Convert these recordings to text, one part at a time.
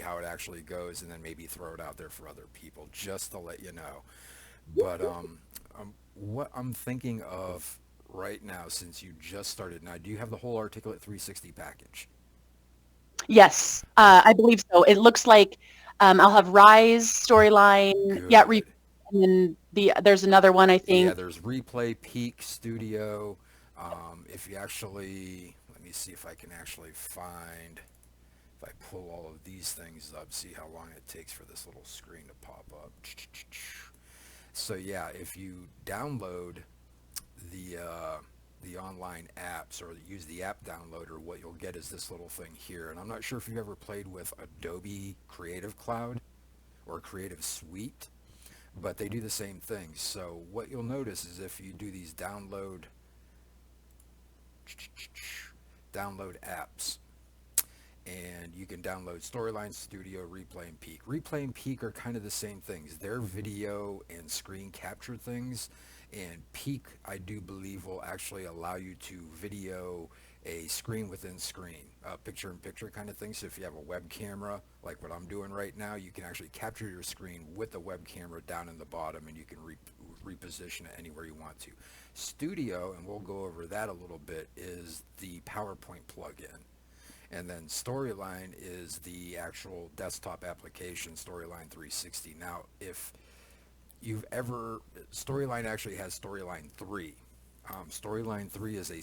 how it actually goes, and then maybe throw it out there for other people, just to let you know. But what I'm thinking of right now, since you just started, now, do you have the whole Articulate 360 package? Yes, Okay, I believe so. It looks like I'll have Rise, Storyline, yeah, good. and then there's another one I Yeah, think. there's Replay, Peak, Studio. If you actually, let me see if I can actually find, if I pull all of these things up, see how long it takes for this little screen to pop up. So yeah, if you download the online apps or use the app downloader, what you'll get is this little thing here. And I'm not sure if you've ever played with Adobe Creative Cloud or Creative Suite, but they do the same thing. So what you'll notice is if you do these download apps, and you can download Storyline Studio, Replay, and Peak. Replay and Peak are kind of the same things. They're video and screen capture things, and Peak, I do believe, will actually allow you to video a screen within screen, picture in picture kind of thing. So if you have a web camera, like what I'm doing right now, you can actually capture your screen with the web camera down in the bottom, and you can reposition it anywhere you want to. Studio, and we'll go over that a little bit, is the PowerPoint plugin. And then Storyline is the actual desktop application, Storyline 360. Now, if you've ever, Storyline actually has Storyline 3. Storyline 3 is a a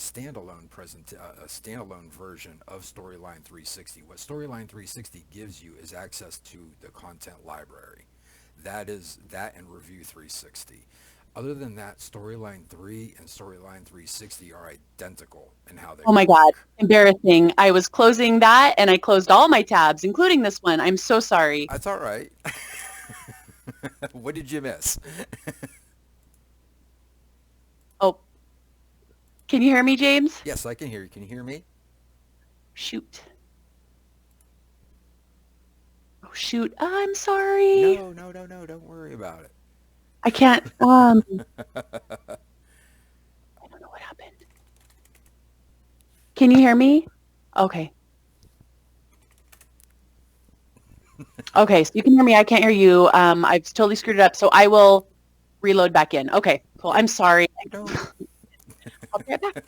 standalone version of Storyline 360. What Storyline 360 gives you is access to the content library. That is that and Review 360. Other than that, Storyline 3 and Storyline 360 are identical in how they Oh my God, work. embarrassing. I was closing that and I closed all my tabs, including this one. I'm so sorry. That's all right. What did you miss? Oh, can you hear me, James? Yes, I can hear you. Can you hear me? Shoot. Oh, shoot. I'm sorry. No, no, no, no. Don't worry about I can't. it. I don't know what happened. Can you hear me? Okay. Okay. So you can hear me. I can't hear you. I've totally screwed it up. So I will reload back in. Okay. Cool. I'm sorry. Don't. I'll be right back.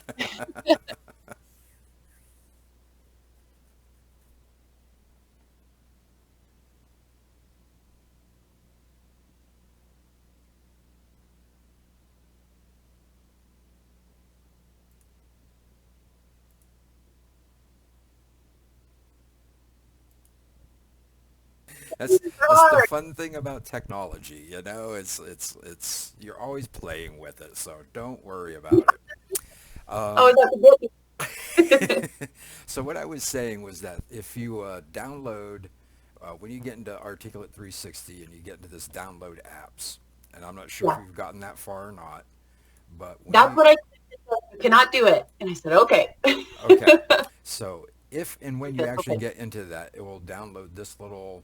That's the fun thing about technology, you know. It's you're always playing with it, so don't worry about it. Oh, is Um, that the good? so what I was saying was that if you download, when you get into Articulate 360 and you get into this download apps, and I'm not sure if Yeah. you've gotten that far or not, but when That's you, what I said. You cannot do it. And I said, okay. okay, so if and when you actually get into that, it will download this little,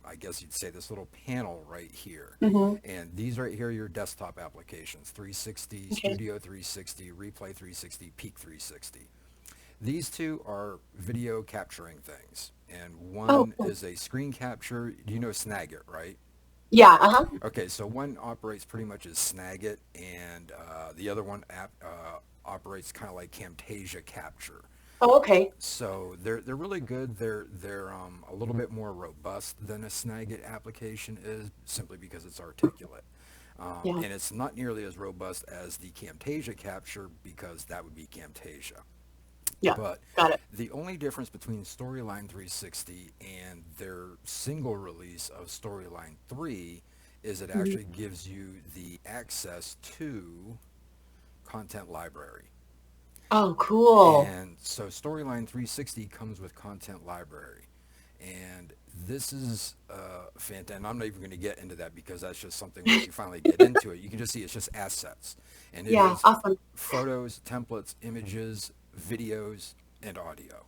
I guess you'd say this little panel right here. Hmm. And these right here are your desktop applications: 360, Okay. Studio 360, Replay 360, Peak 360. These two are video capturing things. And Oh, one cool. is a screen capture. You know Snagit, right? Yeah. Uh-huh. Okay, so one operates pretty much as Snagit, and the other one operates kind of like Camtasia Capture. Oh, okay. So they're really good. They're a little bit more robust than a Snagit application is, simply because it's articulate. Yeah. And it's not nearly as robust as the Camtasia capture, because that would be Camtasia. Yeah. But Got it. the only difference between Storyline 360 and their single release of Storyline 3 is it Hmm. actually gives you the access to content library. Oh, cool. And so Storyline 360 comes with content library. And this is fantastic. And I'm not even going to get into that, because that's just something once you finally get into it, you can just see it's just assets. And it Yeah. is Awesome. photos, templates, images, videos, and audio.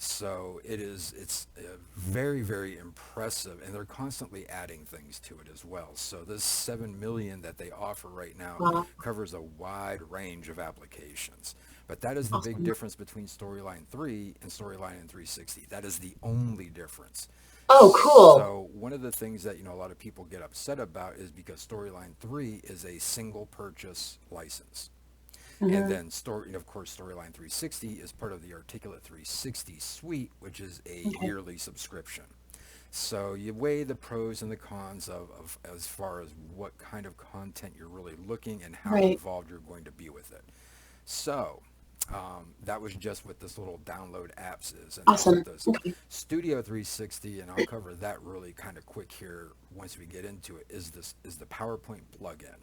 So it's very, very impressive, and they're constantly adding things to it as well. So this 7 million that they offer right now Wow. covers a wide range of applications. But that is the big Awesome. difference between Storyline 3 and Storyline in 360. That is the only difference. Oh, cool. So one of the things that a lot of people get upset about is because Storyline 3 is a single purchase license. And Hmm. then of course, Storyline 360 is part of the Articulate 360 suite, which is a Okay. yearly subscription. So you weigh the pros and the cons of as far as what kind of content you're really looking and how Right. involved you're going to be with it. So that was just what this little download apps is. And then with Awesome. this Okay. Studio 360, and I'll cover that really kind of quick here once we get into it, is the PowerPoint plugin.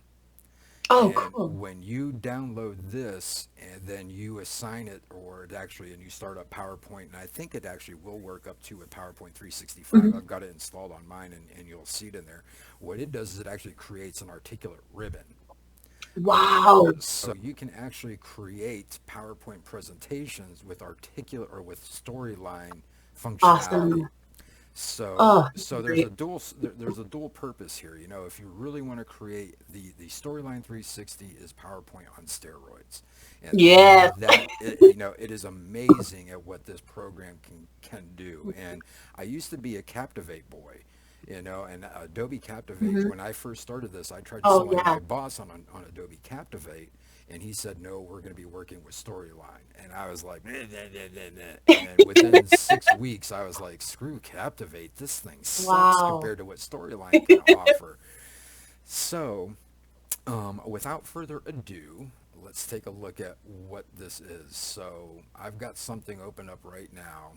Oh, And cool. when you download this and then you assign it, or it actually, and you start up PowerPoint, and I think it actually will work up to a PowerPoint 365. Hmm. I've got it installed on mine, and you'll see it in there. What it does is it actually creates an articulate ribbon. Wow. So you can actually create PowerPoint presentations with articulate or with storyline functionality. Awesome. So, Oh, this is so great. there's a dual purpose here. If you really want to create the Storyline 360 is PowerPoint on steroids, and Yes. it is amazing at what this program can do. And I used to be a Captivate boy, and Adobe Captivate. Hmm. When I first started this, I tried Oh, selling yeah. my boss on Adobe Captivate, and he said, no, we're going to be working with Storyline. And I was like, "Nah, nah, nah, nah, nah." And within 6 weeks, I was like, screw Captivate. This thing sucks Wow. compared to what Storyline can offer. So, without further ado, let's take a look at what this is. So, I've got something open up right now.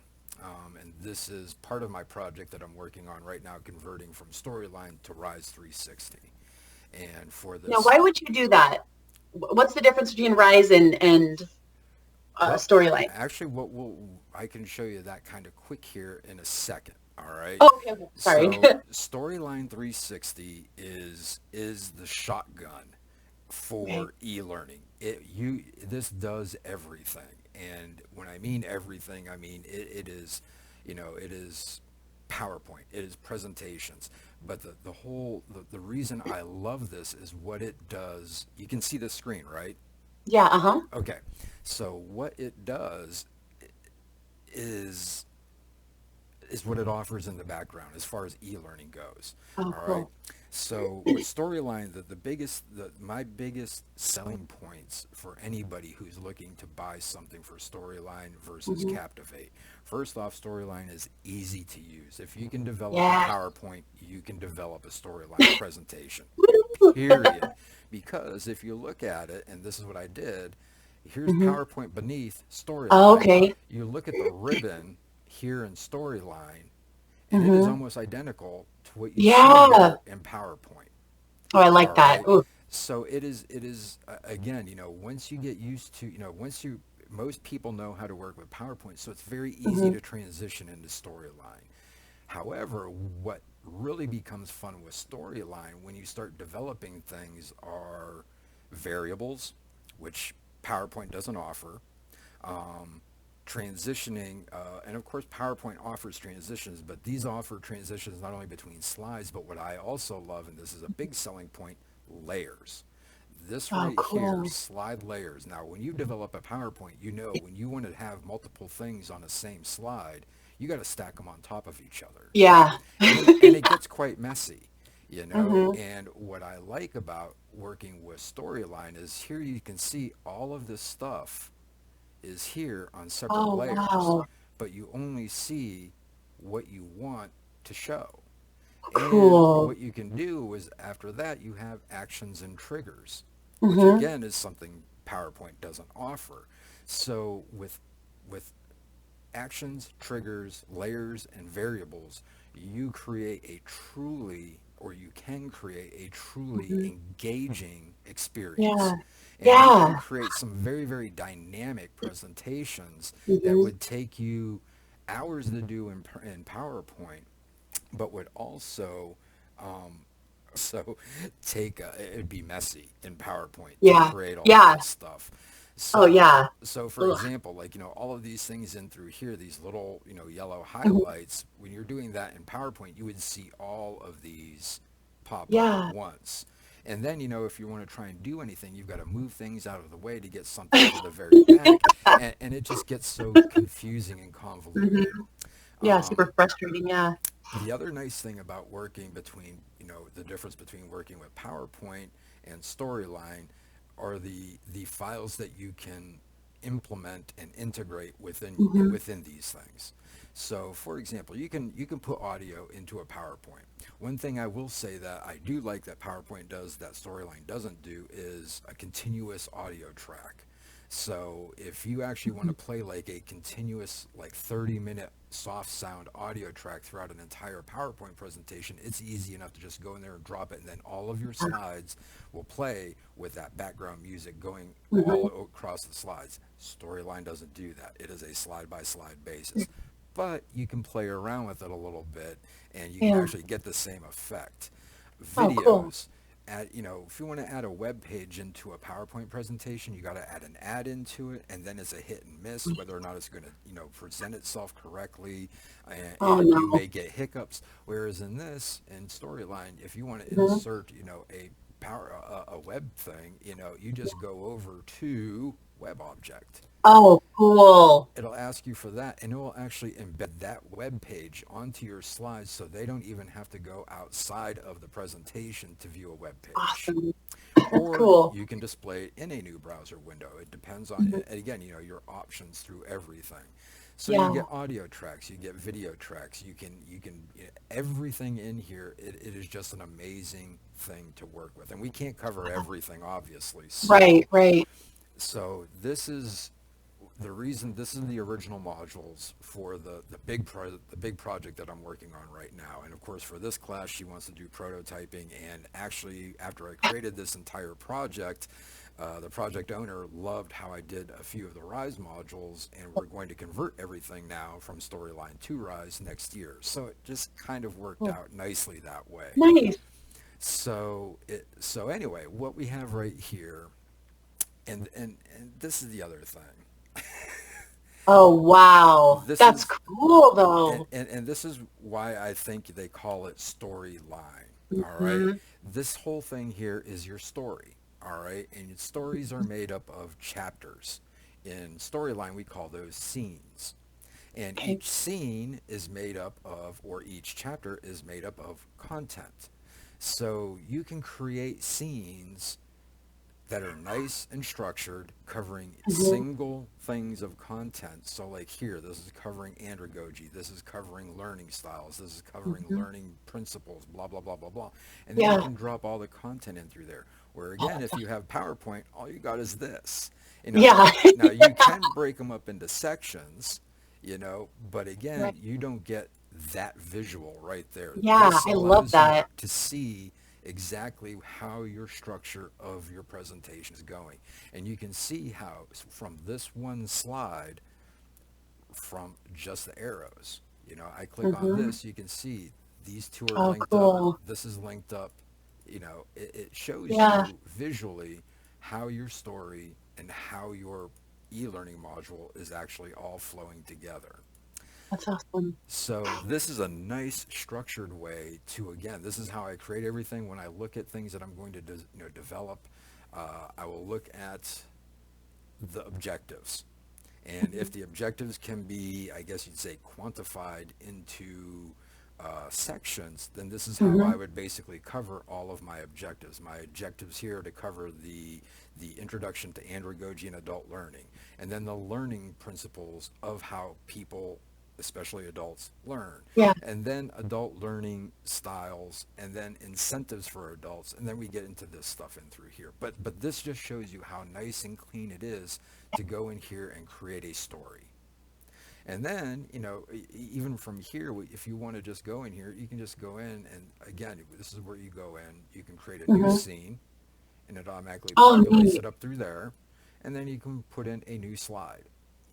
And this is part of my project that I'm working on right now, converting from Storyline to Rise 360. And for Now, this, why would you do that? What's the difference between Rise and well, Storyline? actually, I can show you that kind of quick here in a second. All right. Oh, okay, okay. Sorry. So Storyline 360 is the shotgun Okay. for e-learning. This does everything, and when I mean everything, I mean it is, it is PowerPoint, it is presentations. But the reason I love this is what it does. You can see the screen, right? Yeah. Uh-huh. Okay. So what it does is is what it offers in the background as far as e-learning goes. Oh, All right. cool. So with Storyline, my biggest selling points for anybody who's looking to buy something for Storyline versus Hmm. Captivate. First off, Storyline is easy to use. If you can develop a Yeah. PowerPoint, you can develop a Storyline presentation. Period. Because if you look at it, and this is what I did, here's Hmm. PowerPoint beneath Oh, Storyline. okay. You look at the ribbon here in Storyline, and it is Hmm. almost identical to what you see Yeah. here in PowerPoint. Oh, I like All that. right. Ooh. So it is again, once you get used to, most people know how to work with PowerPoint, so it's very easy Hmm. to transition into Storyline. However, what really becomes fun with Storyline when you start developing things are variables, which PowerPoint doesn't offer, um, transitioning, and of course PowerPoint offers transitions, but these offer transitions not only between slides, but what I also love, and this is a big selling point, layers. This Oh, right here, cool. slide layers. Now, when you develop a PowerPoint, when you want to have multiple things on the same slide, you got to stack them on top of each other, Yeah. and it gets quite messy, Hmm. and what I like about working with Storyline is here you can see all of this stuff is here on separate Oh, layers, wow. but you only see what you want to show. And Cool. what you can do is after that you have actions and triggers, which Hmm. again is something PowerPoint doesn't offer. So with actions, triggers, layers, and variables, you create a truly, or you can create a truly Hmm. engaging experience. Yeah. And you can Yeah. create some very, very dynamic presentations that Hmm. would take you hours to do in PowerPoint, but would also um, so it'd be messy in PowerPoint to Yeah. create all of Yeah. this stuff. Oh, So, yeah. so for Ugh. example, like, all of these things in through here, these little, yellow Mhm. highlights, when you're doing that in PowerPoint, you would see all of these pop up at Yeah. once. And then, if you want to try and do anything, you've got to move things out of the way to get something to the very back. And it just gets so confusing and hmm convoluted. Yeah, Um, super frustrating. Yeah. the other nice thing about working between, the difference between working with PowerPoint and Storyline are the files that you can implement and integrate hmm within these things. So, for example, you can put audio into a PowerPoint. One thing I will say that I do like that PowerPoint does that Storyline doesn't do is a continuous audio track. So if you actually want to play like a continuous, like 30-minute soft sound audio track throughout an entire PowerPoint presentation, it's easy enough to just go in there and drop it, and then all of your slides will play with that background music going all hmm across the slides. Storyline doesn't do that. It is a slide by slide basis. But you can play around with it a little bit and you can Yeah. actually get the same effect. Oh, cool. Videos, if you want to add a web page into a PowerPoint presentation, you got to add an ad into it, and then it's a hit and miss whether or not it's going to, present itself correctly, Oh, and you no. may get hiccups. Whereas in Storyline, if you want to hmm insert, a web thing, you just go over to Web Object. Oh, cool. It'll ask you for that, and it will actually embed that web page onto your slides so they don't even have to go outside of the presentation to view a web page. Awesome. That's Or cool. you can display it in a new browser window. It depends on, Mhm. and again, your options through everything. So you Yeah. get audio tracks, you get video tracks, everything in here. It is just an amazing thing to work with, and we can't cover everything, obviously. Right, right. So this is the original modules for the big project that I'm working on right now. And of course, for this class, she wants to do prototyping. And actually, after I created this entire project, the project owner loved how I did a few of the Rise modules, and we're going to convert everything now from Storyline to Rise next year. So it just kind of worked Cool. out nicely that way. Nice. So anyway, what we have right here, and this is the other thing. Oh, wow. This That's is cool, and, though. and, and this is why I think they call it storyline. All right. hmm This whole thing here is your story. All right. And stories are made up of chapters. In storyline, we call those scenes. And Okay. each scene is made up of, or each chapter is made up of content. So you can create scenes that are nice and structured, covering hmm single things of content. So like here, this is covering andragogy, this is covering learning styles, this is covering hmm learning principles, blah, blah, blah, blah, blah. And then you Yeah. can drop all the content in through there. Where again, if you have PowerPoint, all you got is this. Yeah. Now you can break them up into sections, but again, Right. you don't get that visual right there. Yeah, This I love allows you that. to see exactly how your structure of your presentation is going. And you can see how from this one slide, from just the arrows, I click on hmm this, you can see these two are Oh, linked up. cool. This is linked up. It shows Yeah, you visually how your story and how your e-learning module is actually all flowing together. that's awesome. So this is a nice structured way to, again, this is how I create everything. When I look at things that I'm going to develop, I will look at the objectives. And Mhm. if the objectives can be, I guess you'd say, quantified into sections, then this is how I Mhm. would basically cover all of my objectives. My objectives here are to cover the introduction to andragogy and adult learning, and then the learning principles of how people, especially adults, learn, Yeah. and then adult learning styles, and then incentives for adults, and then we get into this stuff in through here. But this just shows you how nice and clean it is to go in here and create a story. And then, even from here, if you want to just go in here, you can just go in, and again, this is where you go in. You can create a new Mhm. scene, and it automatically Oh, populates neat. it up through there. And then you can put in a new slide.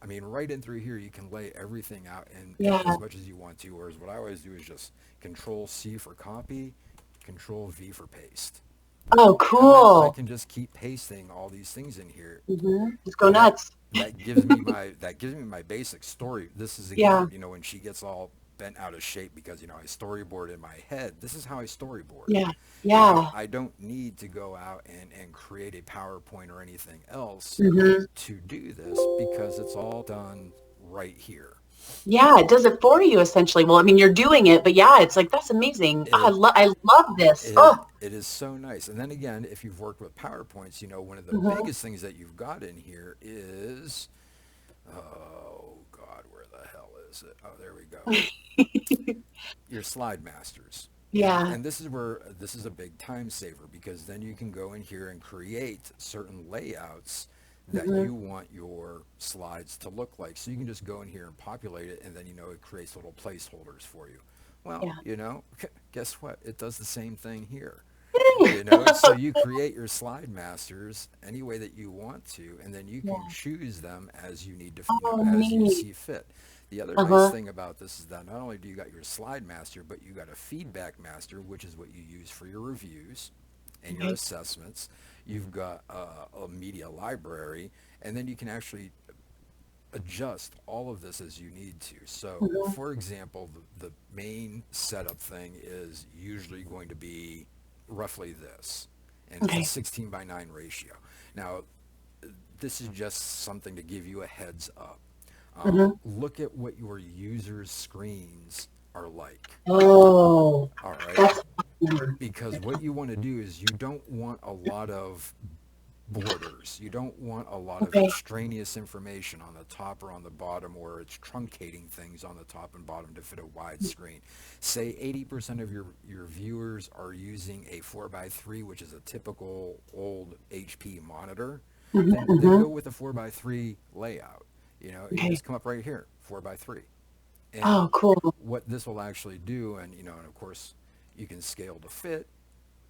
I mean, right in through here, you can lay everything out in Yeah. as much as you want to. Whereas what I always do is just Control C for copy, Control V for paste. Oh, And then I cool. can just keep pasting all these things in here, Just go and nuts. that gives me my basic story. This is Yeah. again, when she gets all bent out of shape because I storyboard in my head. This is how I storyboard. Yeah. Yeah. I don't need to go out and create a PowerPoint or anything else hmm to do this because it's all done right here. Yeah, it does it for you essentially. Well, I mean, you're doing it, but yeah, it's like that's amazing. It I love this. it Oh, it is so nice. And then again, if you've worked with PowerPoints, one of the hmm biggest things that you've got in here is, oh God, where the hell is it? Oh, there we go. Your slide masters. yeah. And this is where this is a big time saver because then you can go in here and create certain layouts that hmm you want your slides to look like. So you can just go in here and populate it, and then it creates little placeholders for you. Well, Yeah. guess what? It does the same thing here. Yay. So you create your slide masters any way that you want to, and then you can Yeah. choose them as you need to, Oh, as you neat. see fit. The other nice Uh-huh. thing about this is that not only do you got your slide master, but you got a feedback master, which is what you use for your reviews and your Okay. assessments. You've got a media library, and then you can actually adjust all of this as you need to. So, hmm for example, the main setup thing is usually going to be roughly this, and it's a Okay. 16 by 9 ratio. Now, this is just something to give you a heads up. hmm Look at what your users' screens are like. Oh, All right. that's awesome. Because what you want to do is you don't want a lot of borders. You don't want a lot of Okay. extraneous information on the top or on the bottom, or it's truncating things on the top and bottom to fit a wide screen. Say 80% of your viewers are using a 4 by 3, which is a typical old HP monitor. Then hmm go with a 4 by 3 layout. You Okay. just come up right here, 4 by 3. Oh, And cool. what this will actually do, and of course, you can scale to fit,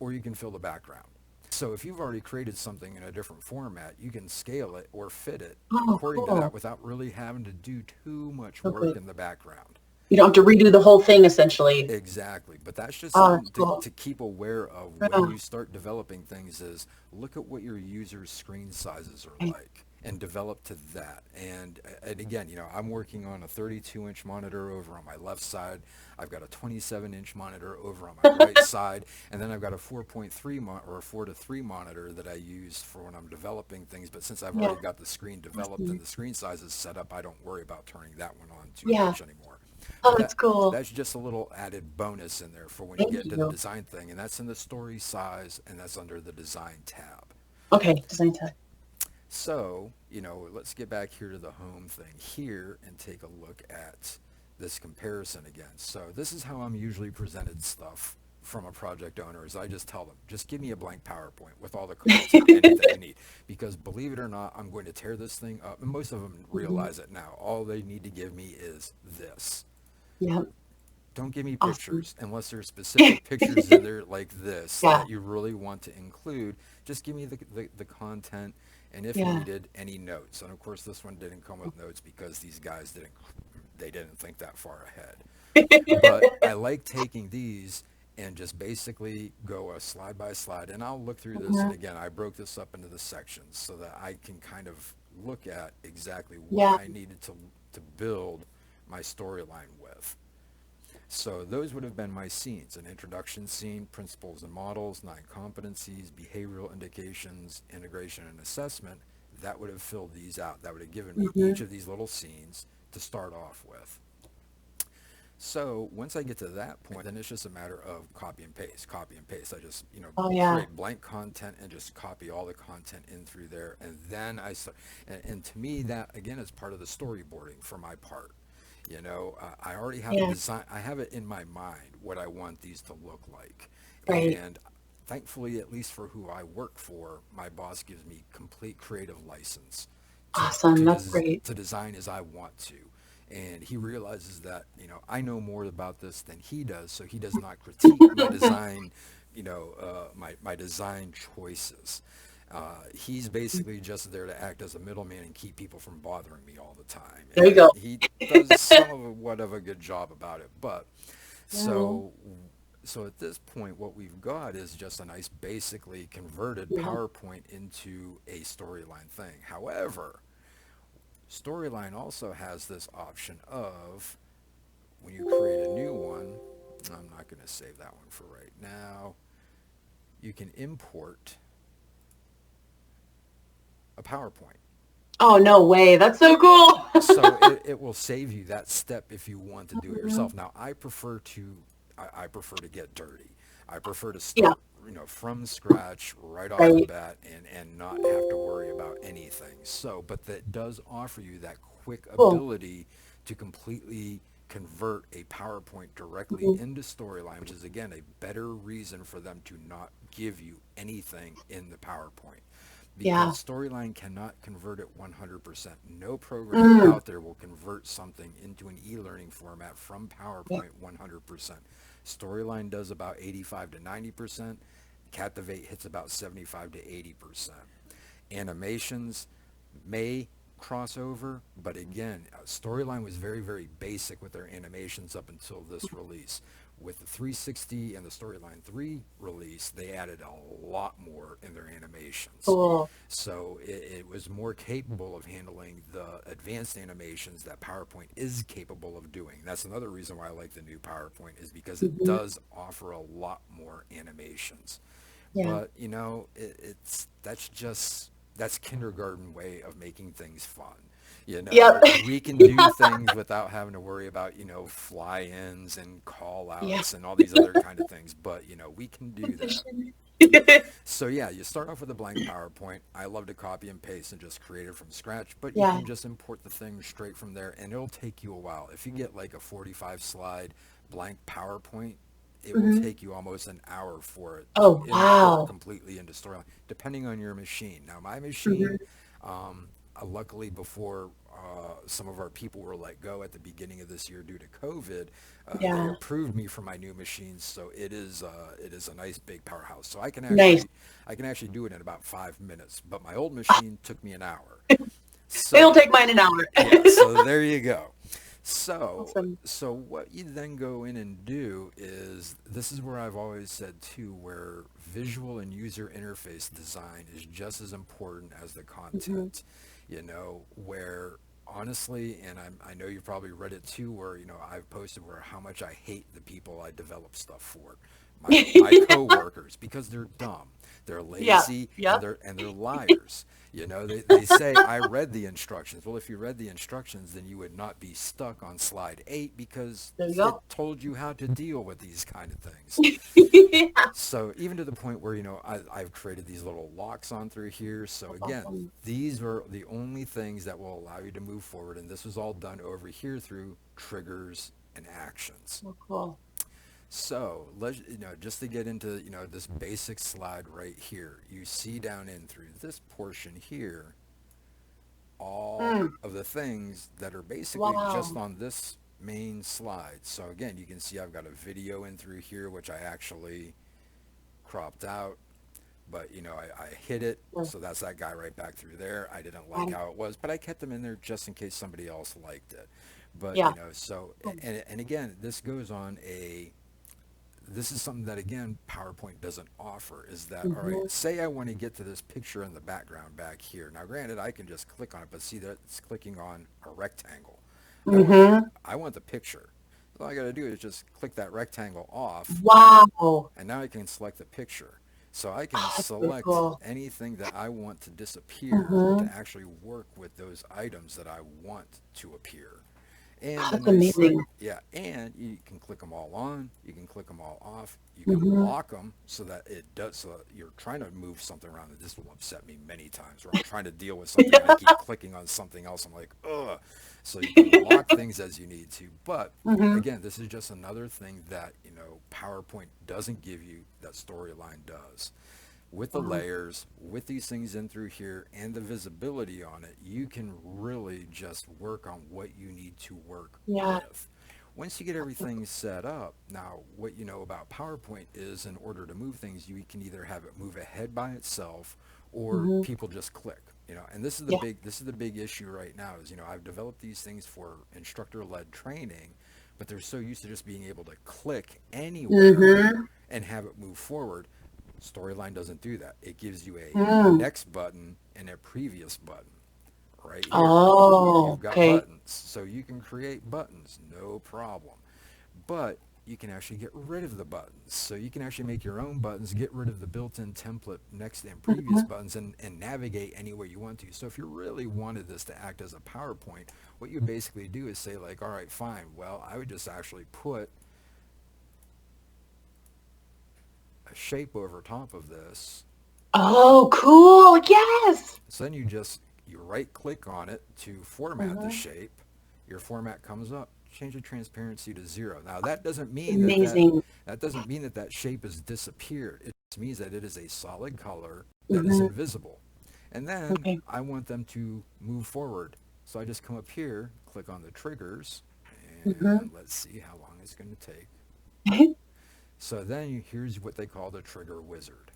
or you can fill the background. So if you've already created something in a different format, you can scale it or fit it Oh, according to that cool. without really having to do too much work Okay. in the background. You don't have to redo the whole thing essentially. Exactly. But that's just Oh, something that's cool. to keep aware of when Yeah. you start developing things is look at what your users' screen sizes are Okay. like and develop to that. And again, I'm working on a 32-inch monitor over on my left side. I've got a 27-inch monitor over on my right side, and then I've got a 4.3 or a 4 to 3 monitor that I use for when I'm developing things. But since I've Yeah. already got the screen developed and Mhm. the screen sizes set up, I don't worry about turning that one on too Yeah. much anymore. Oh, But that's cool. that's just a little added bonus in there for when you Thank get into the you. design thing, and that's in the story size, and that's under the design tab. Okay. Design time. So, let's get back here to the home thing here and take a look at this comparison again. So this is how I'm usually presented stuff from a project owner is I just tell them, just give me a blank PowerPoint with all the content, anything you need. Because believe it or not, I'm going to tear this thing up. And most of them hmm realize it now. All they need to give me is this. Yeah. Don't give me Awesome. pictures unless there's specific pictures in there like this Yeah. that you really want to include. Just give me the content and if Yeah. needed, any notes. And of course this one didn't come with notes because these guys didn't think that far ahead. But I like taking these and just basically go a slide by slide and I'll look through this, and Mhm. again I broke this up into the sections so that I can kind of look at exactly what Yeah. I needed to build my storyline with. So those would have been my scenes: an introduction scene, principles and models, 9 competencies, behavioral indications, integration and assessment. That would have filled these out. That would have given me each hmm of these little scenes to start off with. So once I get to that point, then it's just a matter of copy and paste, copy and paste. I just, Oh, yeah. create blank content and just copy all the content in through there. And then I start, and to me, that again is part of the storyboarding for my part. I already have a Yeah. design, I have it in my mind what I want these to look like. Right. And thankfully, at least for who I work for, my boss gives me complete creative license Awesome. That's great. to design as I want to. And he realizes that, I know more about this than he does, so he does not critique my design, my design choices. He's basically just there to act as a middleman and keep people from bothering me all the time. There you And go. he does somewhat of a good job about it. But Yeah. so So at this point, what we've got is just a nice, basically converted Yeah. PowerPoint into a storyline thing. However, Storyline also has this option of when you create a new one, I'm not going to save that one for right now, you can import a PowerPoint. Oh, no way. That's so cool. So it will save you that step if you want to do it yourself. Now, I prefer to get dirty. I prefer to Yeah. start, from scratch right off the Right. bat and not have to worry about anything. So, but that does offer you that quick Cool. ability to completely convert a PowerPoint directly Mhm. into Storyline, which is again a better reason for them to not give you anything in the PowerPoint because Yeah. Storyline cannot convert it 100%. No program Mm. out there will convert something into an e-learning format from Yeah. PowerPoint 100%. Storyline does about 85 to 90%. Captivate hits about 75 to 80%. Animations may cross over, but again, Storyline was very, very basic with their animations up until this release. With the 360 and the Storyline 3 release, they added a lot more in their animations. Cool. So it was more capable of handling the advanced animations that PowerPoint is capable of doing. That's another reason why I like the new PowerPoint is because it Hmm. does offer a lot more animations. Yeah. But that's kindergarten way of making things fun. Yep. We can do things without having to worry about, fly-ins and Yeah. call-outs and all these other kind of things. But, we can do that. Competition. So yeah, you start off with a blank PowerPoint. I love to copy and paste and just create it from scratch, but you Yeah. can just import the thing straight from there and it'll take you a while. If you get like a 45 slide blank PowerPoint, it will Hmm. take you almost an hour for it to Oh, import wow. completely into Storyline, depending on your machine. Now, my Hmm. machine, luckily before some of our people were let go at the beginning of this year due to COVID, they Yeah. approved me for my new machines, so it is a nice big powerhouse. So Nice. I can actually do it in about 5 minutes. But my old machine took me an hour. It'll So take mine an hour. yeah, so there you go. So, Awesome. so what you then go in and do is this is where I've always said too, where visual and user interface design is just as important as the Hmm. content. Where honestly, and I know you've probably read it too, where I've posted where how much I hate the people I develop stuff for, my coworkers because they're dumb, they're Yeah. lazy, and Yep. they're liars. They say I read the instructions. Well, if you read the instructions, then you would not be stuck on slide 8 because There you it go. told you how to deal with these kind of things. Yeah. So even to the point where, I've created these little locks on through here. So That's again, awesome. these are the only things that will allow you to move forward. And this was all done over here through triggers and actions. Oh, cool. So let's, just to get into, this basic slide right here, you see down in through this portion here, all Mm. of the things that are basically just Wow. on this main slide. So again, you can see I've got a video in through here, which I actually cropped out, but I hit it. Yeah. So that's that guy right back through there. I didn't like Um, how it was, but I kept him in there just in case somebody else liked it. But, yeah. so, Cool. and again, this is something that again PowerPoint doesn't offer is that all right, Hmm. say I want to get to this picture in the background back here. Now granted I can just click on it, but see that it's clicking on a rectangle. Hmm. I want the picture. All I got to do is just click that rectangle off Wow. and now I can select the picture. So I can Oh, that's really select cool. anything that I want to disappear to Hmm. actually work with those items that I want to appear. Oh, And the that's nice thing, amazing. yeah, and you can click them all on, you can click them all off, you can Hmm. lock them so that it does, so that you're trying to move something around. And this will upset me many times where I'm trying to deal with something and I keep clicking on something else. I'm like, ugh. So you can lock things as you need to. But Hmm. again, this is just another thing that, PowerPoint doesn't give you that Storyline does. With the Wow. layers, with these things in through here and the visibility on it, you can really just work on what you need to work Yeah. with. Once you get everything set up, now what you know about PowerPoint is in order to move things, you can either have it move ahead by itself or Hmm. people just click. And Yeah. this is the big issue right now is, I've developed these things for instructor led training, but they're so used to just being able to click anywhere Mm-hmm. and have it move forward. Storyline doesn't do that. It gives you a Mm. next button and a previous button right here. Oh, You've got okay. buttons, so you can create buttons, no problem. But you can actually get rid of the buttons. So you can actually make your own buttons, get rid of the built-in template next and previous Mhm. buttons, and navigate any way you want to. So if you really wanted this to act as a PowerPoint, what you basically do is say like, all right, fine. Well, I would just actually put a shape over top of this. Oh, cool. Yes. So then you right click on it to format the Mhm. shape. Your format comes up. Change the transparency to 0. Now that doesn't mean Amazing. that doesn't mean that that shape has disappeared. It just means that it is a solid color that is Mhm. invisible. And then Okay. I want them to move forward. So I just come up here, click on the triggers, Mhm. and let's see how long it's going to take. So then here's what they call the trigger wizard.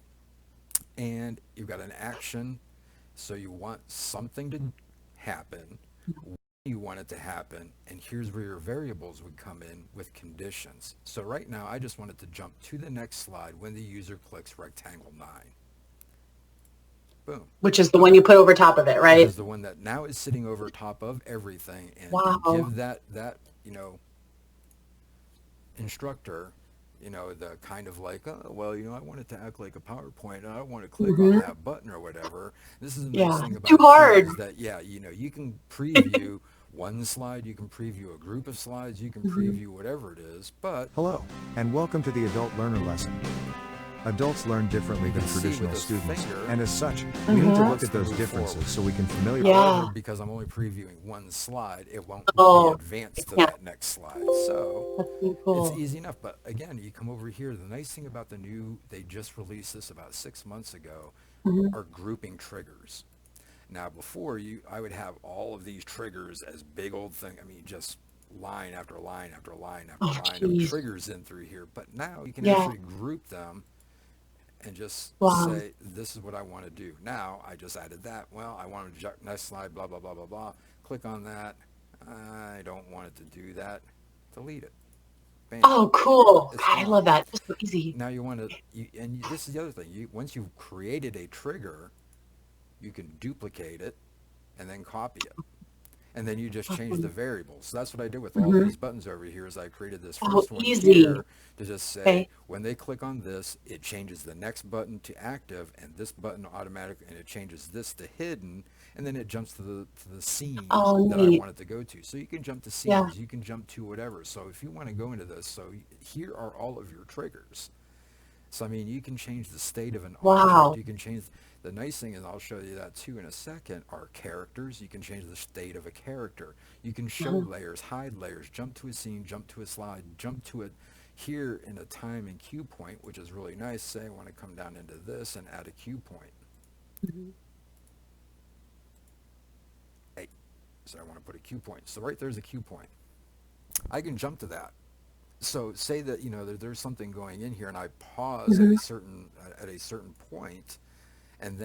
And you've got an action. So you want something to happen, when you want it to happen, and here's where your variables would come in with conditions. So right now I just want it to jump to the next slide when the user clicks rectangle 9. Boom. Which is the one you put over top of it, Which right? is the one that now is sitting over top of everything, and Wow. give that instructor, the kind of like, oh, well, I want it to act like a PowerPoint and I want to click on Mhm. that button or whatever. This is the nice Yeah. thing Too about it too, hard. is that, yeah, you can preview one slide, you can preview a group of slides, you can Mhm. preview whatever it is, but Hello, and welcome to the Adult Learner Lesson. Adults learn differently you than can see with traditional this students, finger, and as such, we need to Mhm. look at those move differences forward. so we can familiarize. However, Yeah. because I'm only previewing one slide, it won't let me Oh, advance it to can't. that next slide. So That's so it's cool. easy enough. But again, you come over here. The nice thing about they just released this about 6 months ago, Mhm. are grouping triggers. Now, before I would have all of these triggers as big old thing. I mean, just line after line after line after Oh, line of geez. triggers in through here. But now you can Yeah. actually group them and just Wow. say, this is what I want to do. Now, I just added that. Well, I want to next slide, blah, blah, blah, blah, blah. Click on that. I don't want it to do that. Delete it. Bam. Oh, cool. It's God, I gone. love that. Just so easy. Now you want to, this is the other thing. Once you've created a trigger, you can duplicate it and then copy it. And then you just change the Awesome. variables. So that's what I did with all Mhm. these buttons over here, is I created this Oh, first one easy. here to just say, Okay. when they click on this, it changes the next button to active, and this button automatically, and it changes this to hidden, and then it jumps to the scene Oh, that I neat. want it to go to. So you can jump to Yeah. scenes, you can jump to whatever. So if you want to go into this, so here are all of your triggers. So, I mean, you can change the state of an object. Wow. You can change, the nice thing is, I'll show you that too in a second, are characters. You can change the state of a character. You can show Mhm. layers, hide layers, jump to a scene, jump to a slide, jump to it here in a time and cue point, which is really nice. Say I want to come down into this and add a cue point. Mhm. Hey, so I want to put a cue point. So right there's a cue point. I can jump to that. So say that there's something going in here, and I pause Mhm. at a certain point, and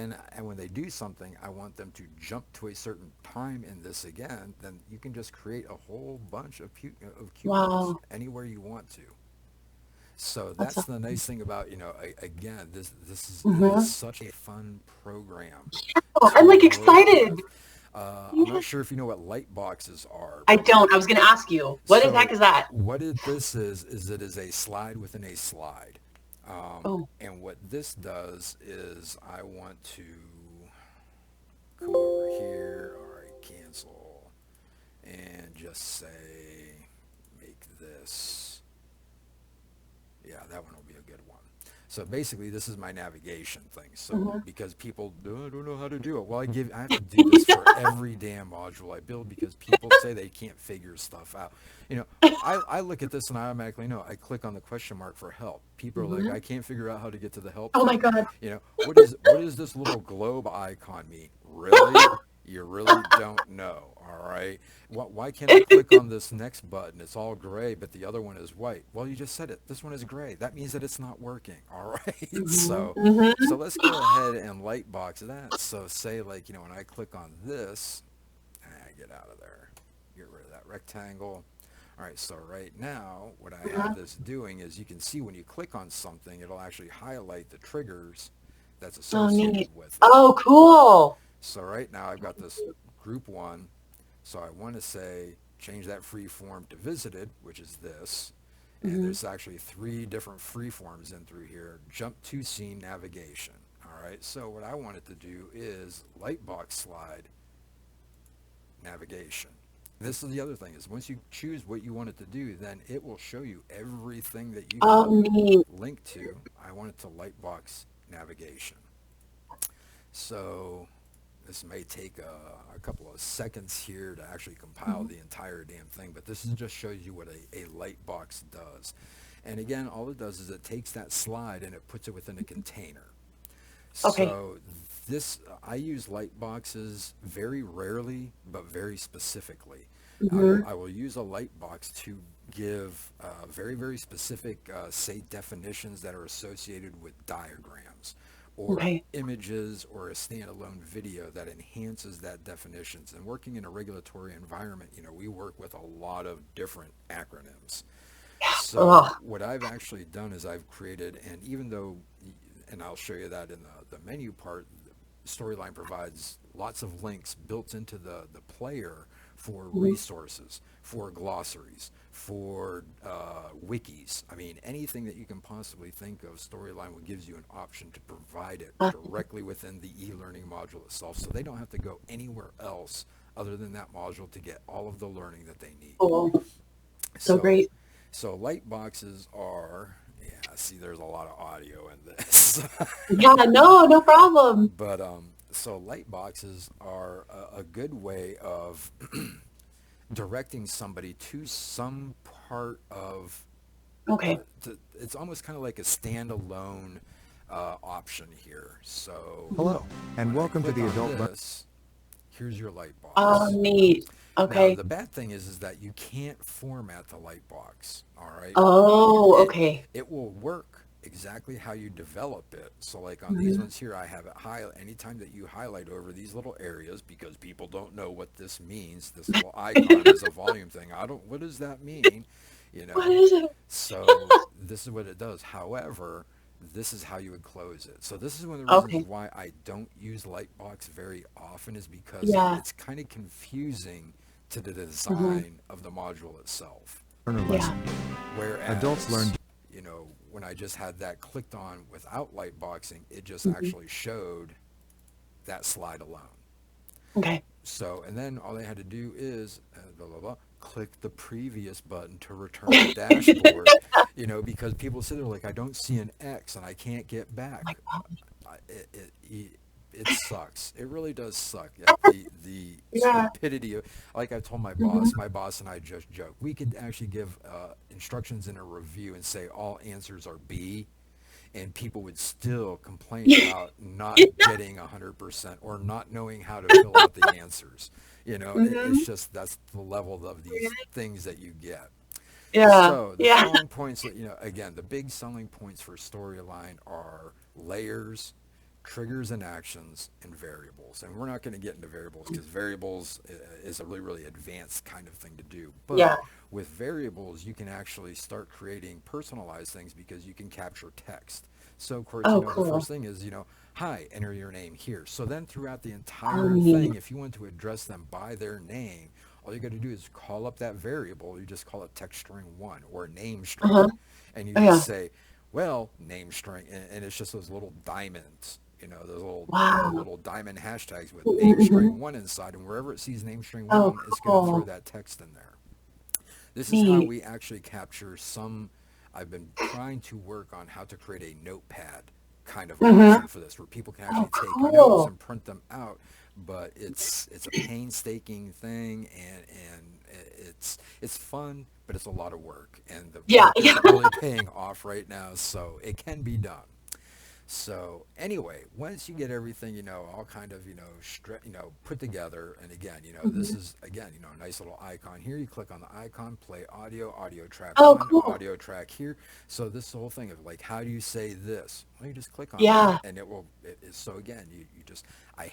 when they do something, I want them to jump to a certain time in this again. Then you can just create a whole bunch of cue points Wow. anywhere you want to. So That's that's the awesome. nice thing about, again, this is Mhm. such a fun program Oh, I'm to like work excited. with. I'm Yeah. not sure if you know what light boxes are, I but don't. I was going to ask you, what the heck so is that? this is it is a slide within a slide. Oh. And what this does is I want to come over here, all right, cancel, and just say, make this, yeah, that one will be a good one. So basically, this is my navigation thing. So Mhm. because people I don't know how to do it. Well, I have to do this for every damn module I build, because people say they can't figure stuff out. I look at this and I automatically know. I click on the question mark for help. People are like, Mhm. I can't figure out how to get to the help Oh my thing. God. What does this little globe icon mean? Really? You really don't know, all right? Why can't I click on this next button? It's all gray, but the other one is white. Well, you just said it. This one is gray. That means that it's not working, all right? Mhm. So Mhm. let's go ahead and light box that. So say, like, when I click on this, I get out of there. Get rid of that rectangle. All right, so right now, what I Uh-huh. have this doing is you can see when you click on something, it'll actually highlight the triggers that's Oh, associated neat. with it. Oh, cool. So right now I've got this group one. So I want to say change that free form to visited, which is this. And Hmm. there's actually three different free forms in through here. Jump to scene navigation. All right. So what I wanted to do is lightbox slide navigation. This is the other thing is once you choose what you want it to do, then it will show you everything that you Oh, can neat. link to. I want it to lightbox navigation. So this may take a couple of seconds here to actually compile Mhm. the entire damn thing, but this is just shows you what a light box does. And again, all it does is it takes that slide and it puts it within a container. Okay. So this, I use light boxes very rarely, but very specifically. Hmm. I will use a light box to give very, very specific, say, definitions that are associated with diagrams or Okay. images or a standalone video that enhances that definitions. And working in a regulatory environment, we work with a lot of different acronyms. So Oh, what I've actually done is I've created, and even though, and I'll show you that in the menu part, Storyline provides lots of links built into the player for mhm. resources, for glossaries, for wikis. I mean, anything that you can possibly think of, Storyline will gives you an option to provide it Uh, directly within the e-learning module itself, so they don't have to go anywhere else other than that module to get all of the learning that they need. cool. So So, great. so light boxes are, yeah, see, there's a lot of audio in this. Yeah, no, no problem. But so light boxes are a good way of directing somebody to some part of Okay. it's almost kind of like a standalone option here. So Mhm. Hello, and when I welcome to click the on Adult Learn. this, here's your light Oh, box. neat. Now, Okay. the bad thing is that you can't format the light box, all right? Oh, It okay. it will work exactly how you develop it. So like on these Hmm. ones here, I have it highlight anytime that you highlight over these little areas because people don't know what this means. This little icon is a volume thing. I don't, what does that mean? You What know? is it? So this is what it does. However, this is how you would close it. So this is one of the reasons Okay. why I don't use Lightbox very often is because Yeah. it's kind of confusing to the Hmm. design of the module itself. Learner Yeah. lesson. Adults learn. Whereas, when I just had that clicked on without lightboxing, it just Hmm. actually showed that slide alone. Okay. So, and then all they had to do is blah, blah, blah, click the previous button to return the dashboard, because people sit there like, I don't see an X and I can't get back. My God. It sucks. It really does suck. The Yeah. stupidity of, like I told Hmm. my boss and I just joke. We could actually give instructions in a review and say all answers are B, and people would still complain about not getting 100% or not knowing how to fill out the answers. It's Hmm. just that's the level of these things that you get. Yeah. So the Yeah. selling points, again, the big selling points for Storyline are layers, triggers and actions, and variables. And we're not going to get into variables because variables is a really, really advanced kind of thing to do. But Yeah. with variables, you can actually start creating personalized things because you can capture text. So of course, Oh, the first cool. thing is, hi, enter your name here. So then throughout the Oh, entire neat. thing, if you want to address them by their name, all you got to do is call up that variable. You just call it text string one or name string, Uh-huh. and you Oh, just yeah. say, well, name string, and it's just those little diamonds, those Wow. little diamond hashtags with name Hmm. string one inside, and wherever it sees name string Oh, one, it's going to throw cool. that text in there. This is how Neat. we actually capture some. I've been trying to work on how to create a notepad kind of Hmm. option for this, where people can Oh, actually take notes cool. and print them out. But it's a painstaking thing, and it's fun, but it's a lot of work, and the Yeah. work isn't really paying off right now. So it can be done. So anyway, once you get everything, all kind of, put together, and again, this Hmm. is again, a nice little icon here. You click on the icon, play audio, audio track Oh, one, cool. audio track here. So this whole thing of like, how do you say this? Well, you just click on that, Yeah. and it will. So again, you just, I,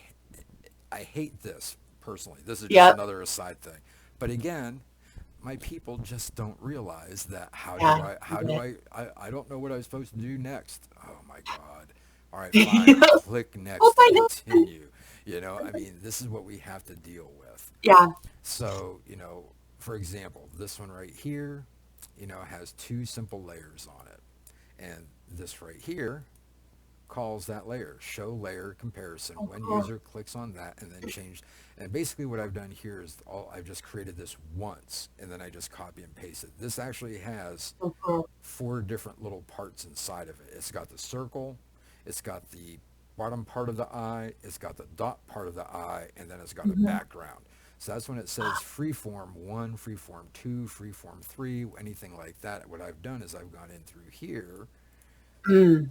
I hate this personally. This is just Yep. another aside thing, but again, my people just don't realize that Yeah. how do Yeah. I don't know what I'm supposed to do next. Oh my God. All right, fine. Click Oh next to my God. continue. I mean, this is what we have to deal with. Yeah. So, for example, this one right here, has two simple layers on it. And this right here calls that layer, show layer comparison. Oh, When cool. user clicks on that and then change, and basically what I've done here is I've just created this once and then I just copy and paste it. This actually has So cool. four different little parts inside of it. It's got the circle, it's got the bottom part of the eye, it's got the dot part of the eye, and then it's got a Mhm. background. So that's when it says freeform 1, freeform 2, freeform 3, anything like that. What I've done is I've gone in through here. Mm.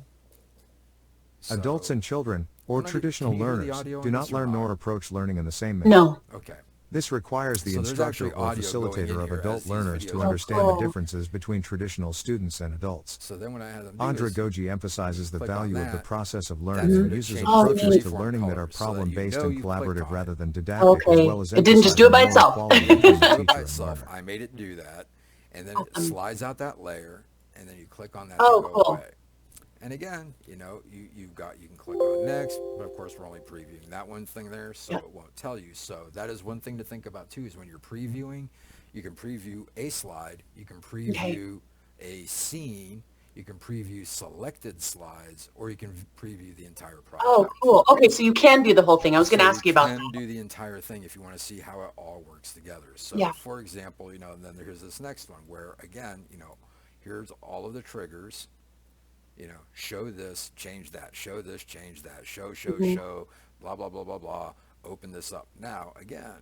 Adults So, and children, or can traditional you hear the learners, audio do on not this or learn nor not? approach learning in the same manner. No. Okay. This requires the So there's instructor actually or audio going in facilitator of here adult as these learners to videos are So understand the cool. differences between traditional students and adults. So then what I have them do Andra is Goji emphasizes the click on value of the that. process of That's learning when and it uses changes Oh, the approaches neat. to freeform learning that are color so that problem-based and you've clicked collaborative on it. rather than didactic, as Okay. well as It didn't just do emphasizing it by the moral itself. quality It between just the do it by teacher and itself. learner. I made it do that. And then it Awesome. slides out that layer, and then you click on that to Oh, go cool. away. And again, you can click on next, but of course we're only previewing that one thing there, so Yeah. it won't tell you. So that is one thing to think about too, is when you're previewing, you can preview a slide, you can Okay. preview a scene, you can preview selected slides, or you can preview the entire Oh, project. cool. Okay, so you can do the whole thing. I was going So to you ask you about can that. do the entire thing if you want to see how it all works together. So Yeah. for example, and then here's this next one where again, here's all of the triggers, show this, change that, show this, change that, Mhm. show, blah, blah, blah, blah, blah, open this up. Now, again,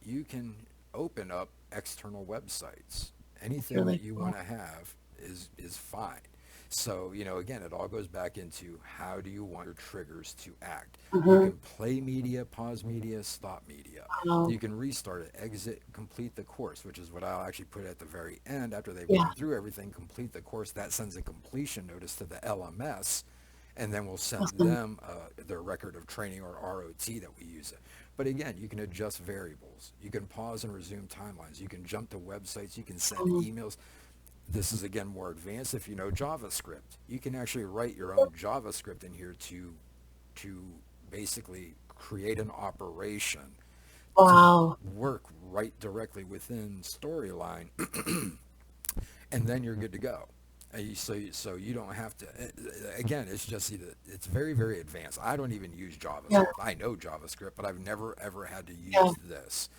you can open up external websites. That's Anything really that you cool. want to have is fine. So, again, it all goes back into how do you want your triggers to act. You Mm-hmm. can play media, pause media, stop media. Wow. You can restart it, exit, complete the course, which is what I'll actually put at the very end after they've Yeah. gone through everything, complete the course. That sends a completion notice to the LMS, and then we'll send Awesome. them their record of training or ROT that we use it. But again, you can adjust variables. You can pause and resume timelines. You can jump to websites. You can send Um, emails. This is again more advanced if you know JavaScript. You can actually write your own JavaScript in here to basically create an operation to wow. work right directly within Storyline, and then you're good to go. So you don't have to. Again, it's just it's very very advanced. I don't even use Yeah. JavaScript. I know JavaScript, but I've never ever had to Yeah. use this.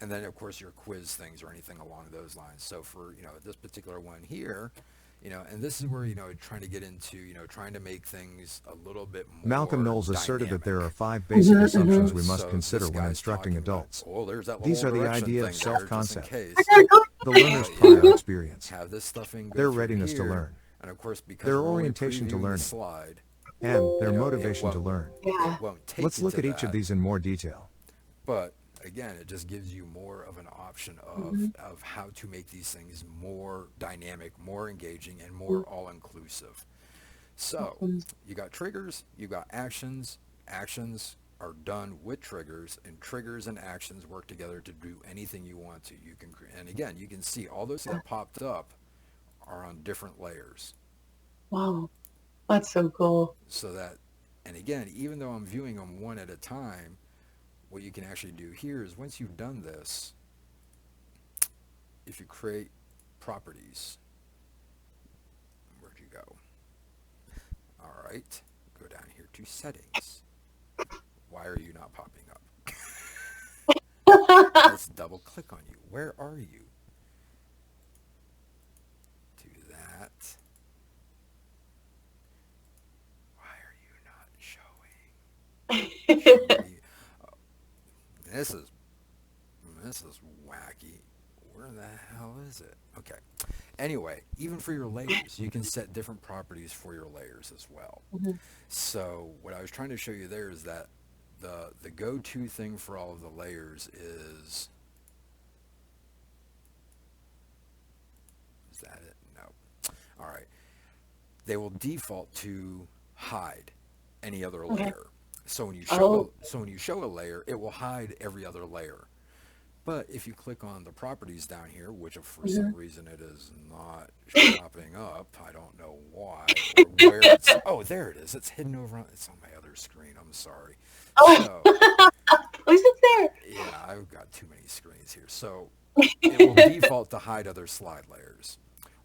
And then of course your quiz things or anything along those lines. So for this particular one here, and this is where trying to get into trying to make things a little bit Malcolm more Knowles asserted that there are dynamic. 5 basic Mm-hmm. assumptions Mm-hmm. we must So consider this when guy's instructing talking about, adults. oh, there's that These little are the direction idea thing of there, just in self-concept, case. the learner's prior And experience, have this stuff in go their through readiness to here, learn, and of course because their we're only orientation to previewing the learning, slide, and their it motivation to won't learn. Yeah. it won't take Let's you look to at each of that. these in more detail. But again, it just gives you more of an option Mm-hmm. of how to make these things more dynamic, more engaging, and more all-inclusive. So Awesome. you got triggers, you got actions. Actions are done with triggers, and triggers and actions work together to do anything you want to. You can, and again, you can see all those that popped up are on different layers. Wow. That's so cool. So that, and again, even though I'm viewing them one at a time, what you can actually do here is once you've done this, if you create properties, where'd you go? All right, go down here to settings. Why are you not popping up? Let's double click on you. Where are you? Do that. Why are you not showing? Show me. Oh, this is wacky. Where the hell is it? Okay. Anyway, even for your layers, you can set different properties for your layers as well. Mhm. So what I was trying to show you there is that the go-to thing for all of the layers is that it? No. All right. They will default to hide any other Okay. layer. So when you Oh. show a layer, it will hide every other layer. But if you click on the properties down here, which if for some Mhm. reason it is not popping up, I don't know why or where it's. Oh, there it is. It's hidden over on. It's on my other screen. I'm sorry. Oh, So at least it's yeah, I've got too many screens here. So it will there. default to hide other slide layers.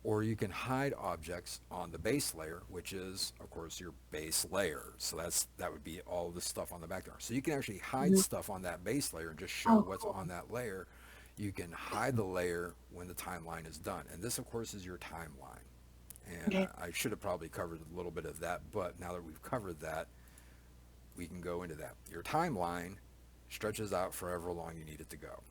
Or you can hide objects on the base layer, which is, of course, your base layer. So that would be all the stuff on the background. So you can actually hide Mhm. stuff on that base layer and just show Oh, what's cool. on that layer. You can hide the layer when the timeline is done. And this, of course, is your timeline. And Okay. I should have probably covered a little bit of that, but now that we've covered that, we can go into that. Your timeline stretches out for however long you need it to go.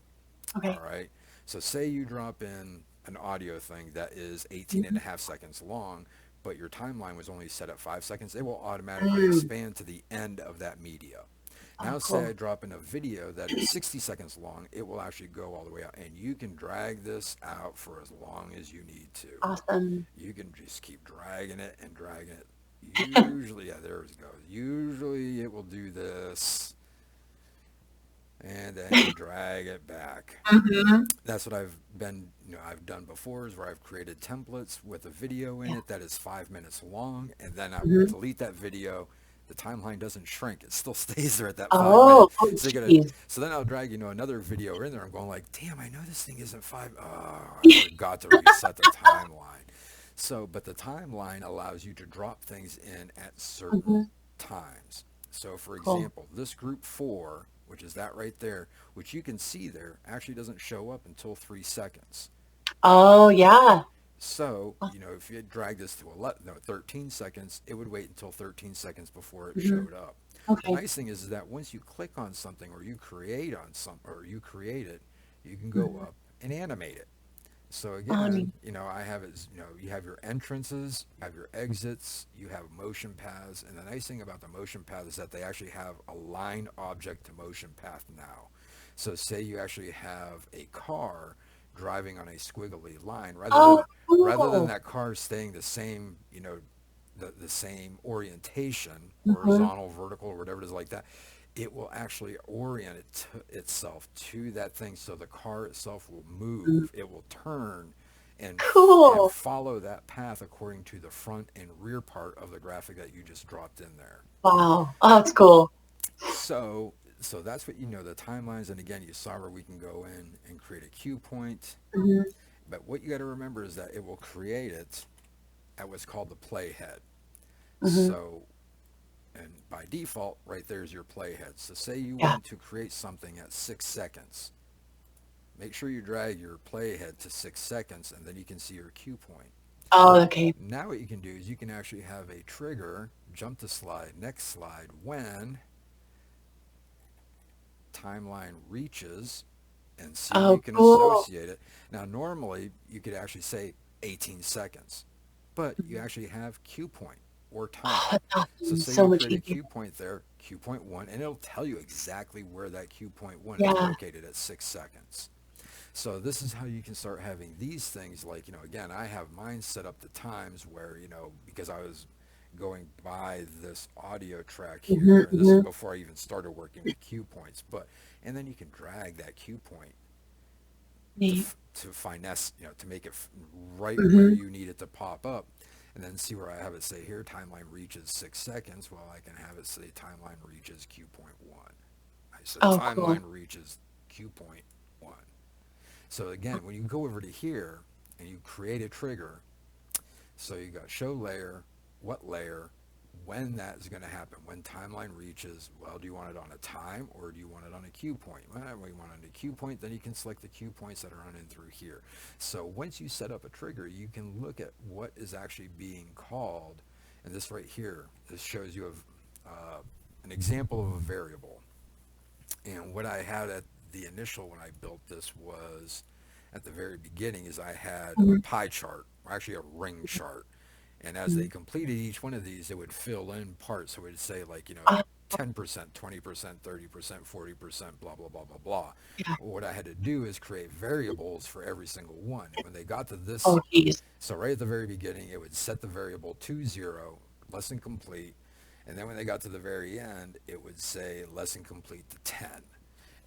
All Okay. right. So say you drop in an audio thing that is 18 and Mhm. a half seconds long, but your timeline was only set at 5 seconds, it will automatically Mm. expand to the end of that media. Oh, Now say I cool. drop in a video that is 60 seconds long, it will actually go all the way out and you can drag this out for as long as you need to. Awesome. You can just keep dragging it and dragging it. Usually, yeah, there it goes. Usually it will do this and then you drag it back. Hmm. That's what I've done before is where I've created templates with a video in Yeah. it that is 5 minutes long, and then I will Hmm. delete that video. The timeline doesn't shrink; it still stays there at that 5 minute. Oh, oh, So you gotta. geez. So then I'll drag another video in there. I'm going like, damn, I know this thing isn't five. Oh, I forgot to reset the timeline. So, but the timeline allows you to drop things in at certain Hmm. times. So, for Cool. example, this group four, which is that right there, which you can see there, actually doesn't show up until 3 seconds. Oh, yeah. So, if you had dragged this to 11, no, 13 seconds, it would wait until 13 seconds before it Hmm. showed up. The Okay. nice thing is that once you click on something or you create on some or you create it, you can go Hmm. up and animate it. So Oh, neat. again, I have it, you have your entrances, you have your exits, you have motion paths, and the nice thing about the motion path is that they actually have a line object to motion path now. So say you actually have a car driving on a squiggly line, Oh, rather than cool. that car staying the same, the same orientation, Hmm. horizontal, vertical, or whatever it is like that, it will actually orient itself to that thing so the car itself will move, it will turn and Cool. follow that path according to the front and rear part of the graphic that you just dropped in there. Wow. Oh, that's cool. So that's what the timelines, and again you saw where we can go in and create a cue point, Hmm. but what you got to remember is that it will create it at what's called the playhead. Hmm. So, and by default, right there's your playhead. So say you Yeah. want to create something at 6 seconds. Make sure you drag your playhead to 6 seconds and then you can see your cue point. Oh, okay. Now what you can do is you can actually have a trigger, jump to slide, next slide, when timeline reaches, and see where Oh, you can cool. associate it. Now normally you could actually say 18 seconds, but you Mhm. actually have cue point or Oh, time. that's So awesome. say So you much create a easier. cue point there, cue point one, and it'll tell you exactly where that cue point one is Yeah. located at 6 seconds. So this is how you can start having these things like, again, I have mine set up to times where, because I was going by this audio track Hmm. here, and this is Hmm. before I even started working with cue points, and then you can drag that cue point Neat. to finesse, to make it right where Hmm. you need it to pop up. And then see where I have it say here, timeline reaches 6 seconds. Well, I can have it say timeline reaches cue point one. I said Oh, cool. timeline reaches cue point one. So again, when you go over to here and you create a trigger, so you got show layer, what layer, when that is going to happen, when timeline reaches, well, do you want it on a time or do you want it on a cue point? Well, we want it on a cue point, then you can select the cue points that are running through here. So once you set up a trigger, you can look at what is actually being called. And this right here, this shows you an example of a variable. And what I had at the initial when I built this was at the very beginning is I had a Hmm. pie chart, or actually a ring chart. And as they Hmm. completed each one of these, it would fill in parts. So it would say like, Oh, 10%, 20%, 30%, 40%, blah, blah, blah, blah, blah. yeah. Well, what I had to do is create variables for every single one. And when they got to this, Oh, geez. so right at the very beginning, it would set the variable to 0, lesson complete. And then when they got to the very end, it would say lesson complete to 10.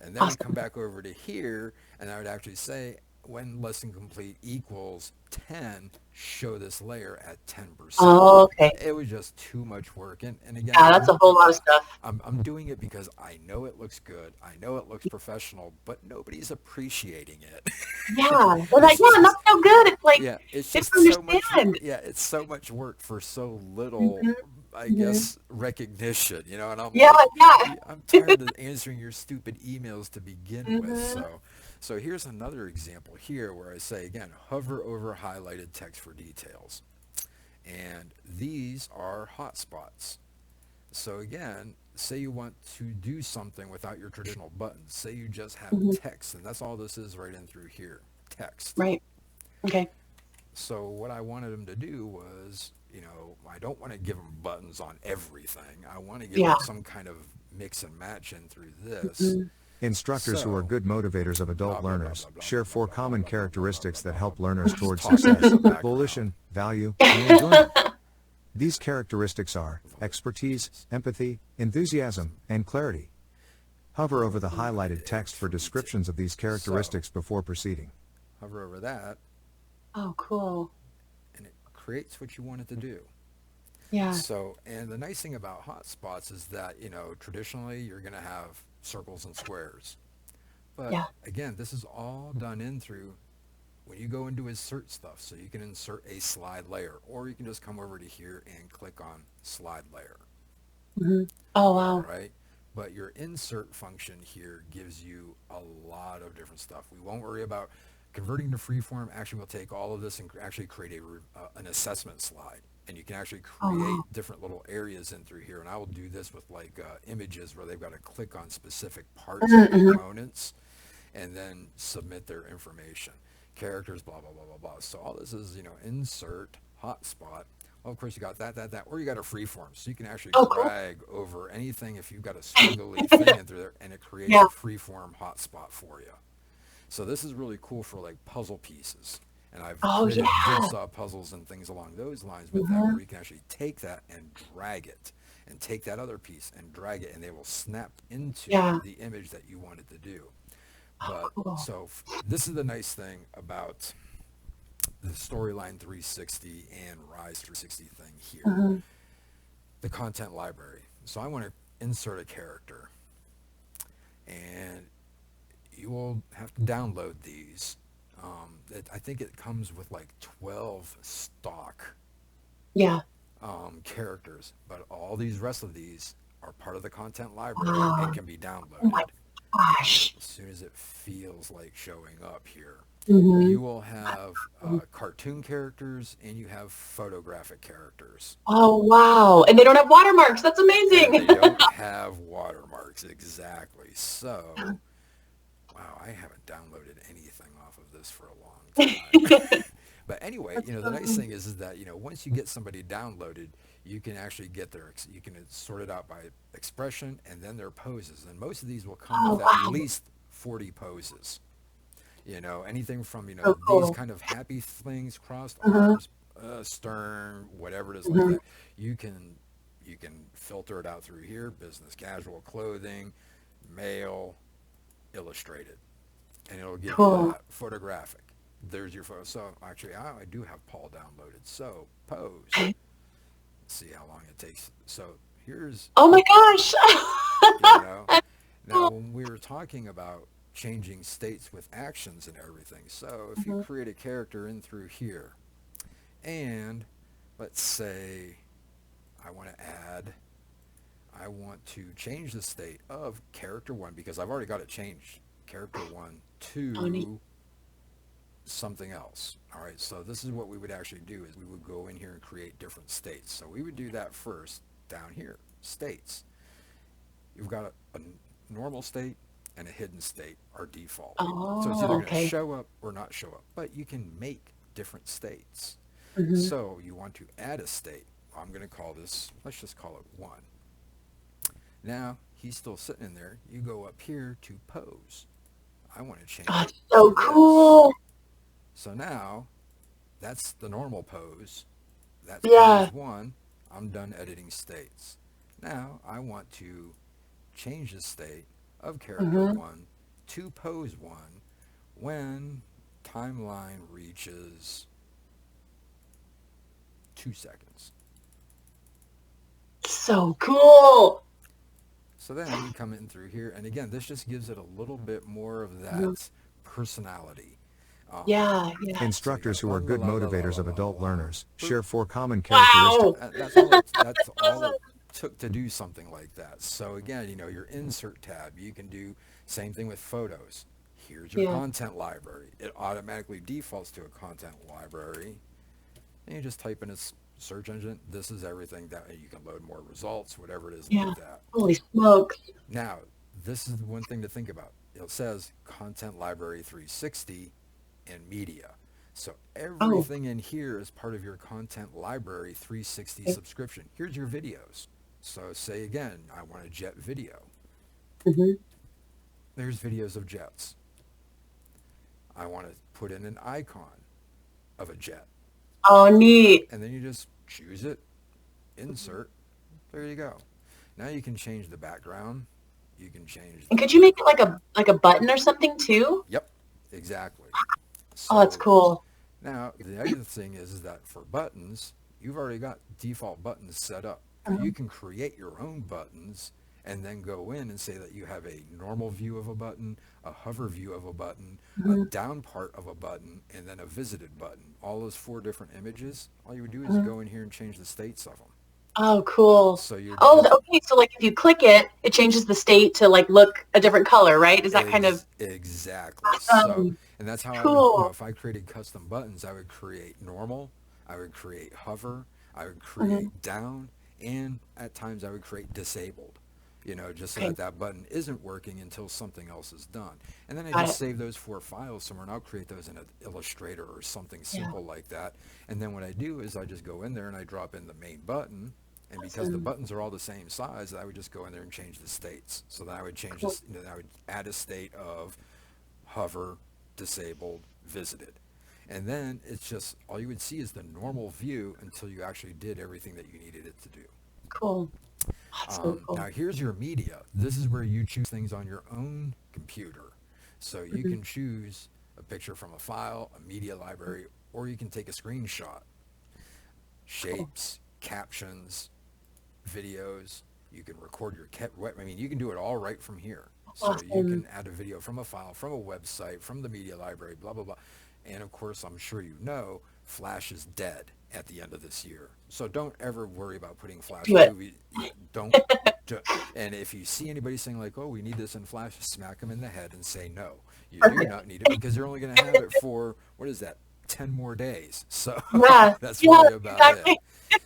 And then we come Awesome. back over to here, and I would actually say when lesson complete equals 10, show this layer at 10%. Oh, okay. It was just too much work. And again, Yeah, that's a whole lot of stuff. I'm doing it because I know it looks good. I know it looks professional, but nobody's appreciating it. Yeah. They're like, It's yeah, just, not so good. It's like, yeah, it's they just don't so much, understand. yeah, it's so much work for so little, Hmm. I Hmm. guess, recognition, and I'm Yeah, like, yeah. I'm tired of answering your stupid emails to begin with. Hmm. So here's another example here where I say, again, hover over highlighted text for details. And these are hotspots. So again, say you want to do something without your traditional buttons. Say you just have Hmm. text, and that's all this is right in through here, text. Right. Okay. So what I wanted them to do was, I don't want to give them buttons on everything. I want to give them Yeah. some kind of mix and match in through this. Hmm. Instructors who are So, good motivators of blah, adult blah, blah, learners blah, blah, share blah, blah, 4 blah, blah, common blah, blah, blah, blah, blah, characteristics blah, that blah, help blah. learners Just towards talking in success: the background. volition, value, and enjoyment. These characteristics are expertise, empathy, enthusiasm, and clarity. Hover over the highlighted text for descriptions of these So, characteristics before proceeding. hover over that, Oh, cool. and it creates what you want it to do. Yeah. So, and the nice thing about hotspots is that, traditionally you're going to have circles and squares. But Yeah. again, this is all done in through when you go into insert stuff. So you can insert a slide layer, or you can just come over to here and click on slide layer. Hmm. Oh, All wow. right. But your insert function here gives you a lot of different stuff. We won't worry about converting to freeform. Actually, we'll take all of this and actually create an assessment slide. And you can actually Oh, create wow. different little areas in through here. And I will do this with like images where they've got to click on specific parts of Hmm. components and then submit their information. Characters, blah, blah, blah, blah, blah. So all this is, insert, hotspot. Well, of course, you got that, or you got a freeform. So you can actually Oh, cool. drag over anything if you've got a squiggly thing in through there, and it creates Yeah. a freeform hotspot for you. So this is really cool for like puzzle pieces. And I've Oh, created yeah. jigsaw puzzles and things along those lines with that, Hmm. where you can actually take that and drag it, and take that other piece and drag it, and they will snap into Yeah. the image that you wanted to do. Oh, But cool. so this is the nice thing about the Storyline 360 and Rise 360 thing here, Hmm. the content library. So I want to insert a character, and you will have to download these. I think it comes with like 12 stock Yeah. characters, but all these rest of these are part of the content library and Wow. can be Oh my downloaded. And gosh. as soon as it feels like showing up here, Hmm. you will have cartoon characters and you have photographic characters. Oh, wow. And they don't have watermarks. That's And amazing. they don't have watermarks exactly. So, wow, I haven't downloaded anything off of this for a long time. But anyway, That's the nice fun. thing is that, once you get somebody downloaded, you can actually get you can sort it out by expression and then their poses. And most of these will come Oh, with at wow. least 40 poses. Anything from, So these cool. kind of happy things, crossed Hmm. arms, stern, whatever it is like Hmm. that. You can filter it out through here, business casual clothing, male, illustrated, and it'll give you Cool. that photographic. There's your photo. So actually, I do have Paul downloaded. So pose. Okay. See how long it takes. So here's, Oh my gosh. you know, That's now cool. when we were talking about changing states with actions and everything. So if you Hmm. create a character in through here, and let's say I want to add, I want to change the state of character one because I've already got it changed character one Oh, neat. to something else. All right, so this is what we would actually do is we would go in here and create different states. So we would do that first down here, states. You've got a normal state and a hidden state are default. So it's either Oh, going to okay. show up or not show up, but you can make different states. Hmm. So you want to add a state. I'm going to call this, let's just call it 1. Now he's still sitting in there. You go up here to pose. I want to change Oh, it it's so to this. cool. So now that's the normal pose. That's Yeah. pose 1. I'm done editing states. Now I want to change the state of character 1 to pose 1 when timeline reaches 2 seconds. So cool. So then you come in through here, and again, this just gives it a little bit more of that personality. Yeah, yeah. Instructors who are good motivators of adult learners share 4 common Wow. characteristics. That's all it took to do something like that. So again, your insert tab, you can do same thing with photos. Here's your Yeah. content library. It automatically defaults to a content library. And you just type in a search engine. This is everything that you can load more results, whatever it is Yeah. like that. Holy smokes. Now, this is the one thing to think about. It says Content Library 360 and Media. So everything in here is part of your Content Library 360 subscription. Here's your videos. So say again, I want a jet video. hmm There's videos of jets. I want to put in an icon of a jet. Oh, neat. And then you just choose it, insert, there you go. Now you can change the background. You can change And could you make it like a button or something too? Yep, exactly. Oh, that's So cool. now the other thing is that for buttons, you've already got default buttons set up. Now, you can create your own buttons and then go in and say that you have a normal view of a button, a hover view of a button, a down part of a button, and then a visited button. All those 4 different images, all you would do is go in here and change the states of them. Oh, cool. So you Oh, okay. So like if you click it, it changes the state to like look a different color, right? Is that kind of exactly. So, and that's how I would, cool? if I created custom buttons, I would create normal, I would create hover, I would create down, and at times I would create disabled. Just so Okay. that button isn't working until something else is done. And then I Got just it. save those 4 files somewhere, and I'll create those in an Illustrator or something simple like that. And then what I do is I just go in there and I drop in the main button. And because the Awesome. buttons are all the same size, I would just go in there and change the states. So then I would change Cool. this, I would add a state of hover, disabled, visited. And then it's just, all you would see is the normal view until you actually did everything that you needed it to do. Cool. That's so cool. Now here's your media. This is where you choose things on your own computer. So you can choose a picture from a file, a media library, or you can take a screenshot. Shapes, captions, videos. You can record your you can do it all right from here. So you Awesome. can add a video from a file, from a website, from the media library, blah, blah, blah. And of course, I'm sure you know, Flash is dead at the end of this year. So don't ever worry about putting Flash Do it. movie. Don't. And if you see anybody saying like, oh, we need this in Flash, smack them in the head and say no. You do Perfect. not need it because you're only going to have it for, what is that, 10 more days. So Yeah. that's Yeah, really about exactly. it.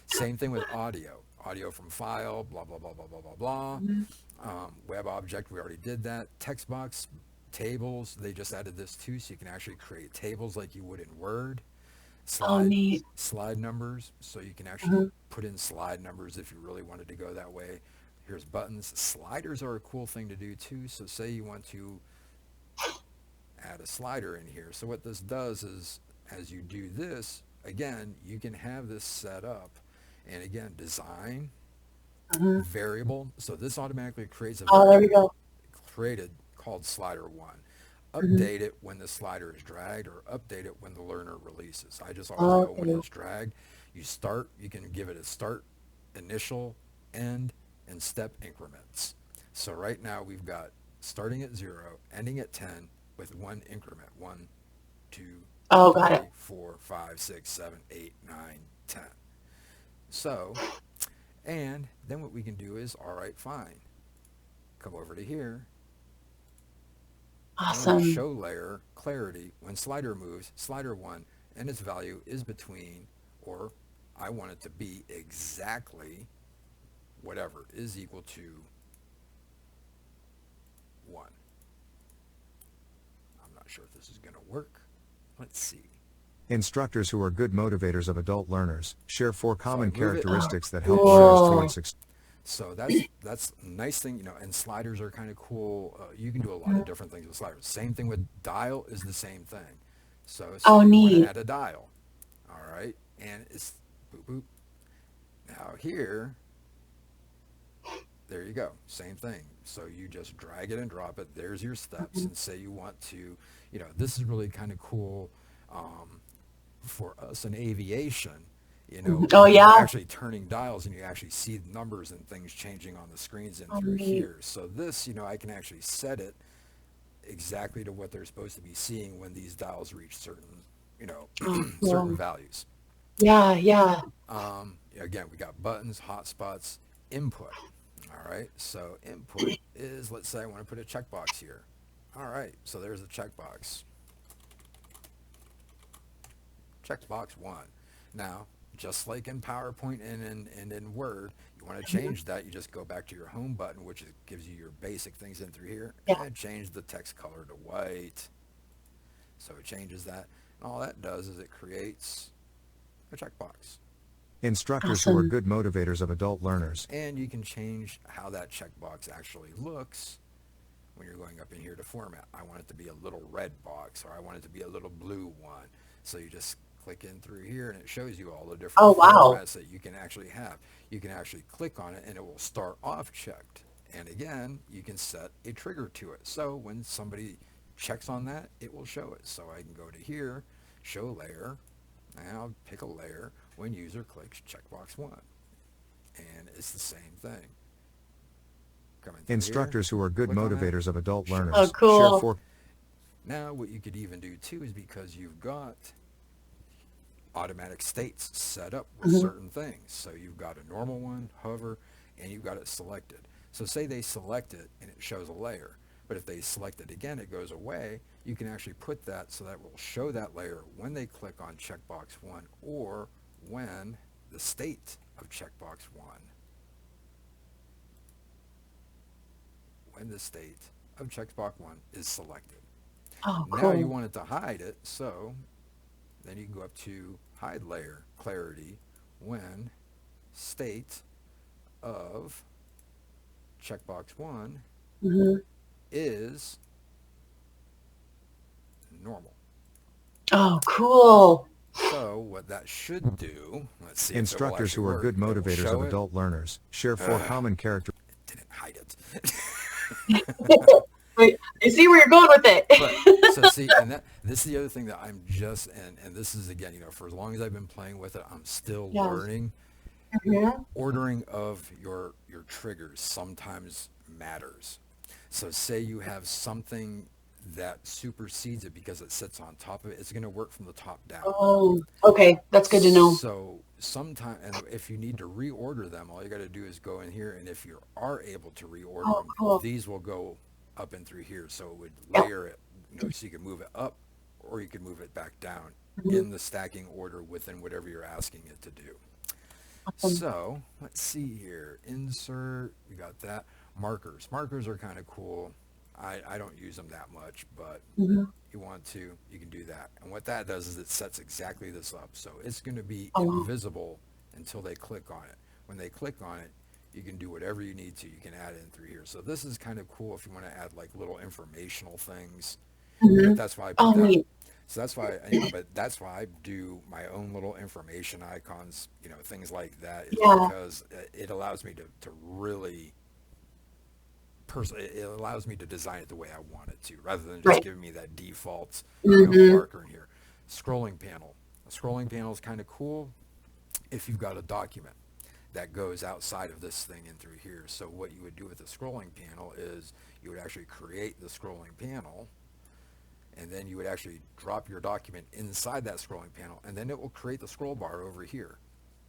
Same thing with audio. Audio from file, blah, blah, blah, blah, blah, blah, blah. Web object, we already did that. Text box, tables, they just added this too, so you can actually create tables like you would in Word. Oh, neat. Slide numbers, so you can actually put in slide numbers if you really wanted to go that way. Here's buttons. Sliders are a cool thing to do too, so say you want to add a slider in here. So what this does is, as you do this, again, you can have this set up, and again, design, variable. So this automatically creates a Oh, there we variable go. created called slider 1. Update it when the slider is dragged, or update it when the learner releases. I just always go when Okay. it's dragged. You can give it a start, initial, end, and step increments. So right now we've got starting at 0, ending at 10 with 1 increment. 1, 2, Oh, got it. 3, 4, 5, 6, 7, 8, 9, 10. So, and then what we can do is, all right, fine. Come over to here. I want to Awesome. show layer clarity when slider moves, slider 1, and its value is between, or I want it to be exactly whatever is equal to 1. I'm not sure if this is going to work. Let's see. Instructors who are good motivators of adult learners share 4 common move it. characteristics that help Cool. learners toward success. So that's a nice thing, and sliders are kind of cool. You can do a lot of different things with sliders. Same thing with dial is the same thing. So say Oh, you want neat. to add a dial, all right, and it's boop boop. Now here, there you go. Same thing. So you just drag it and drop it. There's your steps. And say you want to, this is really kind of cool for us in aviation. Oh, You're yeah. actually turning dials and you actually see the numbers and things changing on the screens and through here. So this, I can actually set it exactly to what they're supposed to be seeing when these dials reach certain, Oh, certain cool. values. Yeah, yeah. Again, we got buttons, hotspots, input. All right, so input is, let's say I want to put a checkbox here. All right, so there's a checkbox. Checkbox 1. Now, just like in PowerPoint and in Word, you want to change that, you just go back to your home button, which gives you your basic things in through here, Yeah. and change the text color to white. So it changes that. And all that does is it creates a checkbox. Instructors who are Awesome. good motivators of adult learners. And you can change how that checkbox actually looks when you're going up in here to format. I want it to be a little red box, or I want it to be a little blue one. So you just click in through here and it shows you all the different Oh, wow. formats that you can actually have. You can actually click on it and it will start off checked. And again, you can set a trigger to it. So when somebody checks on that, it will show it. So I can go to here, show layer, and I'll pick a layer when user clicks checkbox 1. And it's the same thing. Coming through Instructors here, who are good click on that. motivators of adult Sure. learners. Oh, cool. Share for Now what you could even do too is, because you've got automatic states set up with certain things. So you've got a normal one, hover, and you've got it selected. So say they select it and it shows a layer, but if they select it again, it goes away. You can actually put that so that will show that layer when they click on checkbox 1, or when the state of checkbox 1. When the state of checkbox 1 is selected. Oh, Now you cool. want it to hide it, so then you can go up to hide layer clarity when state of checkbox 1 Hmm. is normal. Oh, cool. So what that should do, let's see if it will instructors actually who are work. good It will motivators show of it. adult learners. Share 4 common character. Didn't hide it. Wait, I see where you're going with it. But so see, and this is the other thing that I'm just, and this is again, for as long as I've been playing with it, I'm still Yeah. learning. Mhm. Ordering of your triggers sometimes matters. So say you have something that supersedes it because it sits on top of it, it's going to work from the top down. Oh, okay. That's good to know. So sometimes, and if you need to reorder them, all you got to do is go in here, and if you are able to reorder Oh, them, cool. these will go up and through here. So it would Yep. layer it, so you can move it up or you can move it back down Mhm. in the stacking order within whatever you're asking it to do. Awesome. So let's see here. Insert, we got that. Markers. Markers are kind of cool. I don't use them that much, but Mhm. you want to, you can do that. And what that does is it sets exactly this up. So it's going to be Oh, wow. invisible until they click on it. When they click on it, you can do whatever you need to. You can add in through here. So this is kind of cool if you want to add like little informational things. Mhm. But that's why I Oh, put that. neat. So that's why, but that's why I do my own little information icons, things like that, is Yeah. because it allows me to really, it allows me to design it the way I want it to, rather than just Right. giving me that default, Mhm. marker in here. Scrolling panel. A scrolling panel is kind of cool if you've got a document that goes outside of this thing and through here. So what you would do with the scrolling panel is you would actually create the scrolling panel, and then you would actually drop your document inside that scrolling panel, and then it will create the scroll bar over here.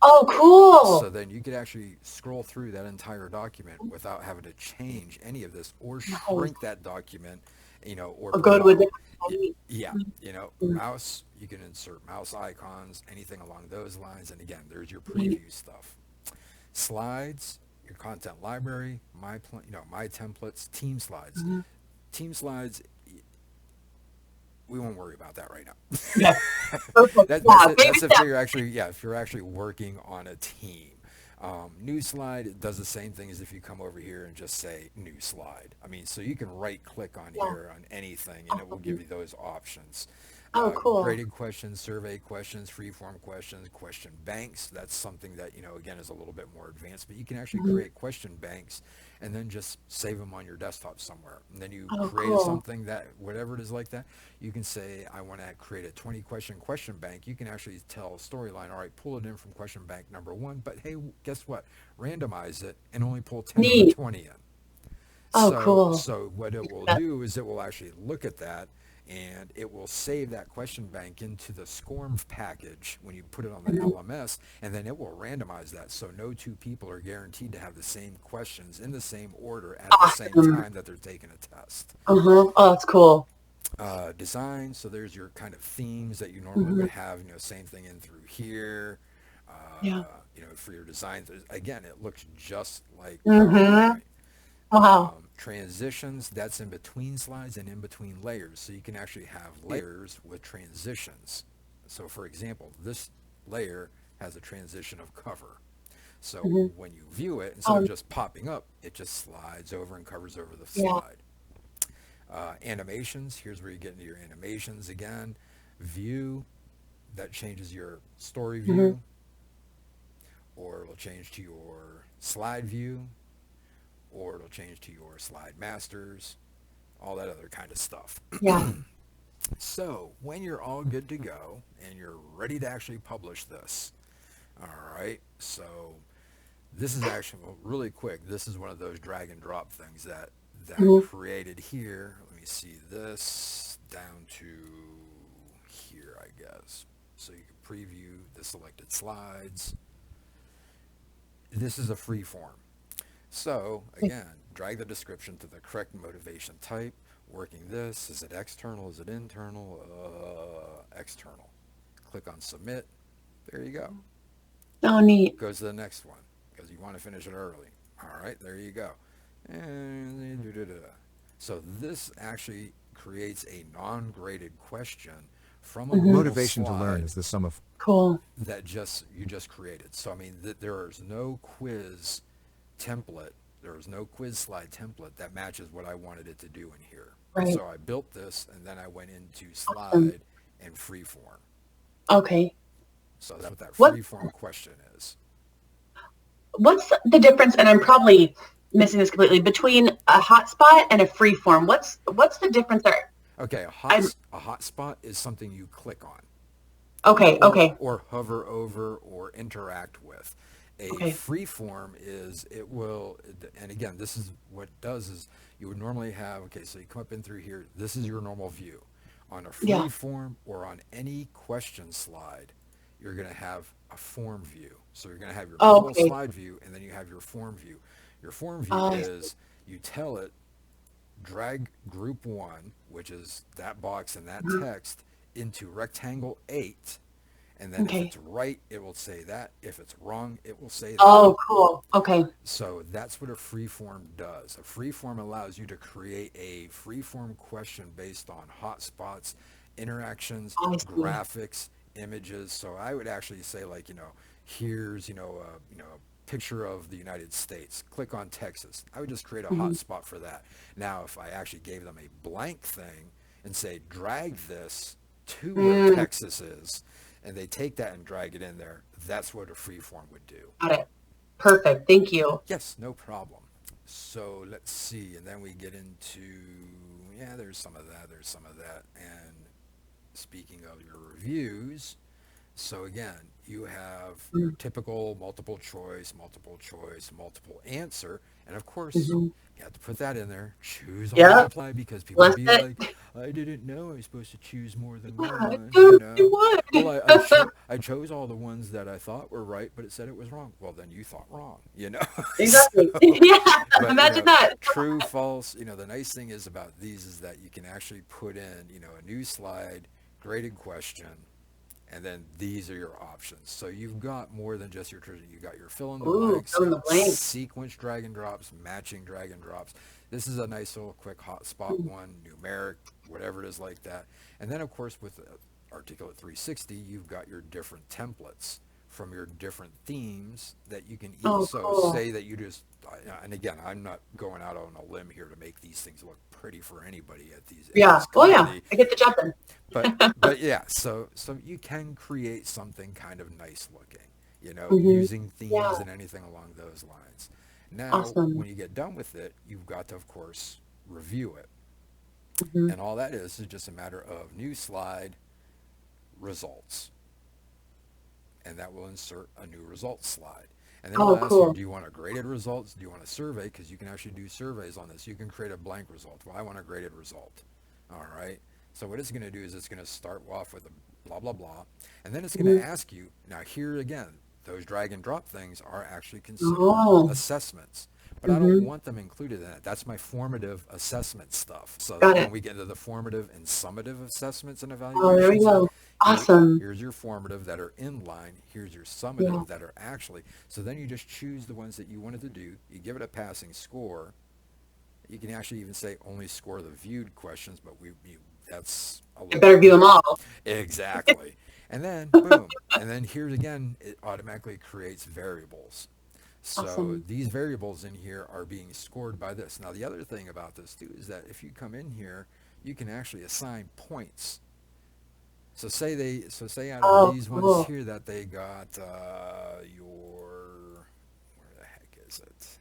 Oh, cool. So then you could actually scroll through that entire document without having to change any of this or shrink that document, or Or go to a different site. yeah, mouse, you can insert mouse icons, anything along those lines. And again, there's your preview stuff. Slides, your content library, my templates, team slides. Mhm. Team slides, we won't worry about that right now. Yeah. Perfect. That's Yeah, it. baby That's if steps. you're actually, if you're actually working on a team. New slide, it does the same thing as if you come over here and just say new slide. I mean, so you can right click on Yeah. here on anything and it will give you those options. Oh, cool. Graded questions, survey questions, free-form questions, question banks. That's something that, again, is a little bit more advanced, but you can actually Mhm. create question banks and then just save them on your desktop somewhere. And then you Oh, create cool. something that, whatever it is like that, you can say, I want to create a 20 question bank. You can actually tell Storyline, all right, pull it in from question bank number one, but hey, guess what? Randomize it and only pull 10 of the Neat. 20 in. Oh, So, cool. so what it will Yeah. do is it will actually look at that and it will save that question bank into the SCORM package when you put it on the Mhm. LMS, and then it will randomize that. So no two people are guaranteed to have the same questions in the same order at the same Awesome. time that they're taking a test. Uh-huh. Oh, that's cool. Design, so there's your kind of themes that you normally Mhm. would have, same thing in through here. Yeah. For your designs, again, it looks just like Mhm. PowerPoint. Wow. Transitions, that's in between slides and in between layers. So you can actually have layers with transitions. So for example, this layer has a transition of cover. So Mhm. when you view it, instead of Um, just popping up, it just slides over and covers over the yeah. slide. Animations, here's where you get into your animations again. View, that changes your story Mhm. view, or it'll change to your slide view, or it'll change to your slide masters, all that other kind of stuff. Yeah. So when you're all good to go and you're ready to actually publish this, all right, so this is actually, well, really quick, this is one of those drag and drop things that Mhm. created here. Let me see this down to here, I guess. So you can preview the selected slides. This is a free form. So again, drag the description to the correct motivation type. Working this, is it external, is it internal? External. Click on submit. There you go. Oh, neat. Goes to the next one because you want to finish it early. All right, there you go. And so this actually creates a non-graded question from a Mhm. normal Motivation to learn slide is the sum of Cool. that you just created. So I mean, there is no quiz template. There is no quiz slide template that matches what I wanted it to do in here. Right. So I built this, and then I went into Awesome. slide and freeform. Okay. So that's what that What freeform question is. what's the difference, and I'm probably missing this completely, between a hotspot and a freeform? What's the difference there? Okay, I'm a hotspot is something you click on, okay, okay, or hover over, or interact with. A okay. freeform is it will, and again, this is what it does is you would normally have. Okay, so you come up in through here. This is your normal view. On a Yeah. freeform or on any question slide, you're going to have a form view. So you're going to have your Oh, normal okay. slide view, and then you have your form view. Your form view I see. is you tell it drag group 1, which is that box and that Mhm. text, into rectangle 8, and then if Okay. it's right, it will say that. If it's wrong, it will say that. Oh, cool. Okay. So that's what a freeform does. A freeform allows you to create a freeform question based on hotspots, interactions, I see. graphics, images. So I would actually say, like, here's, a picture of the United States. Click on Texas. I would just create a Mhm. hotspot for that. Now, if I actually gave them a blank thing and say, drag this to where Mm, Texas is, and they take that and drag it in there, that's what a freeform would do. got it. Perfect. Thank you. Yes, no problem. So let's see, and then we get into, yeah, there's some of that. And speaking of your reviews, so again, you have your Mm, typical multiple choice, multiple answer, and of course, mhm. you have to put that in there. Choose all Yeah. reply, because people would Bless be it. like, I didn't know I was supposed to choose more than Yeah, one, dude, you would. Well, I chose all the ones that I thought were right, but it said it was wrong. Well, then you thought wrong. Exactly. So, Yeah. but Imagine that. true, false. The nice thing is about these is that you can actually put in, a new slide, graded question, and then these are your options. So you've got more than just your tradition. You got your fill in the Ooh, blanks, fill in the blanks. sequence drag and drops, matching drag and drops. This is a nice little quick hotspot one, numeric, whatever it is like that. And then of course with Articulate 360, you've got your different templates from your different themes that you can Oh, so cool. say that you just, and again, I'm not going out on a limb here to make these things look pretty for anybody at these in Yeah. this Oh, yeah. company, I get the job done. but yeah, so you can create something kind of nice looking, Hmm. using Yeah. themes and anything along those lines. Now, Awesome. when you get done with it, you've got to, of course, review it. Hmm. And all that is just a matter of new slide, results. And that will insert a new results slide. And then Oh, it'll ask you, cool. do you want a graded results? Do you want a survey? Because you can actually do surveys on this. You can create a blank result. Well, I want a graded result. All right. So what it's going to do is it's going to start off with a blah, blah, blah. And then it's going Hmm. to ask you, now here again, those drag and drop things are actually considered Oh. assessments. But I don't Hmm. want them included in it. That's my formative assessment stuff. So Got that when it. we get into the formative and summative assessments and Oh, there we evaluations, go. here, Awesome. here's your formative that are in line. Here's your Yeah. summative that are actually. So then you just choose the ones that you wanted to do. You give it a passing score. You can actually even say only score the viewed questions, but that's a I little better view them all. exactly. And then boom. And then here again, it automatically creates variables. So Awesome. these variables in here are being scored by this. Now the other thing about this too is that if you come in here, you can actually assign points. So say out of Oh, these ones cool. here that they got where the heck is it?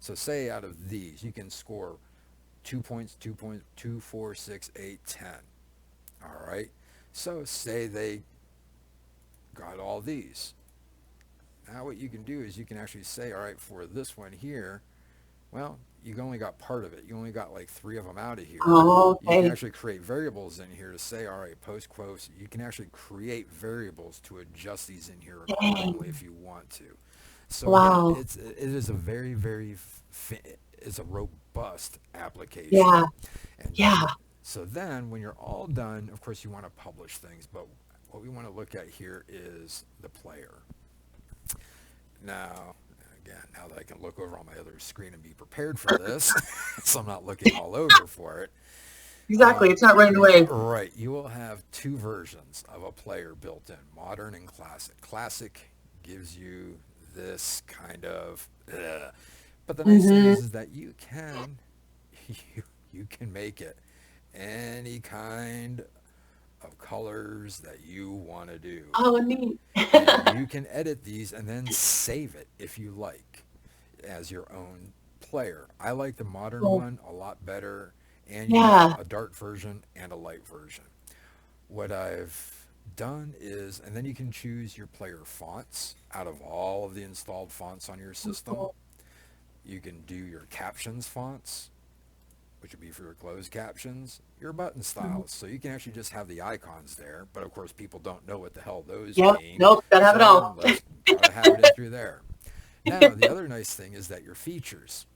So say out of these you can score 2 points, 2 points, 2, 4, 6, 8, 10. All right. So say they got all these. Now what you can do is you can actually say, all right, for this one here, well, you only got part of it. You only got like 3 of them out of here. Oh, You can okay. actually create variables in here to say, all right, post quotes. You can actually create variables to adjust these in here accordingly Dang. if you want to. So again, Wow. it is a very, very, it's a robust application. Yeah. And Yeah. so then when you're all done, of course you want to publish things, but what we want to look at here is the player. Now, again, now that I can look over on my other screen and be prepared for this, so I'm not looking all over for it. Exactly. It's not running away. Right, you will have 2 versions of a player built in, modern and classic. Classic gives you this kind of, but the nice thing Hmm. is that you can, you can make it any kind of colors that you want to do. Oh, neat. And you can edit these and then save it if you like as your own player. I like the modern Cool. one a lot better, and you have Yeah. a dark version and a light version. What I've done is, and then you can choose your player fonts out of all of the installed fonts on your system. Cool. You can do your captions fonts, which would be for your closed captions, your button Mhm. styles. So you can actually just have the icons there, but of course people don't know what the hell those Yep. mean. Nope. Gotta have it So all. let's gotta have it in through there. Now the other nice thing is that your features,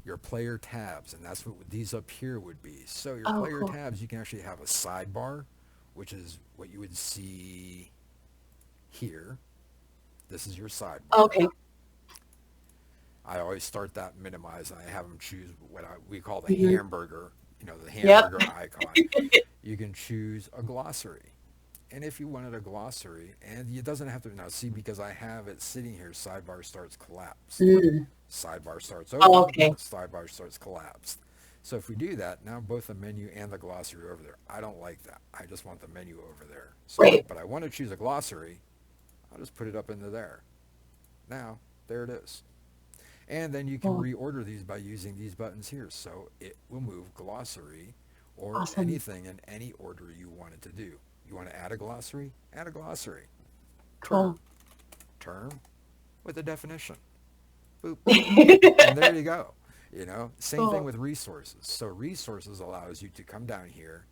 your player tabs, and that's what these up here would be. So your Oh, player cool. tabs, you can actually have a sidebar, which is what you would see here. This is your sidebar. Okay. I always start that minimize, and I have them choose what we call the Hmm. hamburger, the Yep. hamburger icon. You can choose a glossary. And if you wanted a glossary, and it doesn't have to, now see, because I have it sitting here, sidebar starts collapsed. Mm. Sidebar starts Oh, open, okay. sidebar starts collapsed. So if we do that, now both the menu and the glossary are over there. I don't like that. I just want the menu over there. So, Right. but I want to choose a glossary. I'll just put it up into there. Now, there it is. And then you can Cool. reorder these by using these buttons here. So it will move glossary or Awesome. anything in any order you want it to do. You want to add a glossary? Add a glossary. Cool. Term with a definition. Boop. And there you go. Same thing Cool. with resources. So resources allows you to come down here,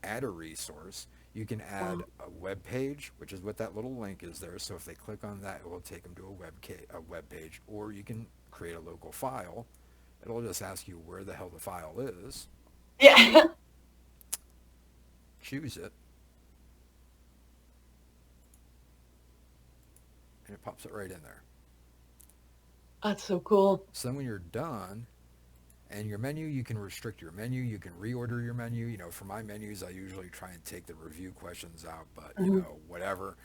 add a resource. You can add Wow. a web page, which is what that little link is there. So if they click on that, it will take them to a web page. Or you can create a local file. It'll just ask you where the hell the file is. Yeah. Choose it. And it pops it right in there. That's so cool. So then when you're done, And your menu, you can restrict your menu. You can reorder your menu. You know, for my menus, I usually try and take the review questions out, but you Mhm. know, whatever.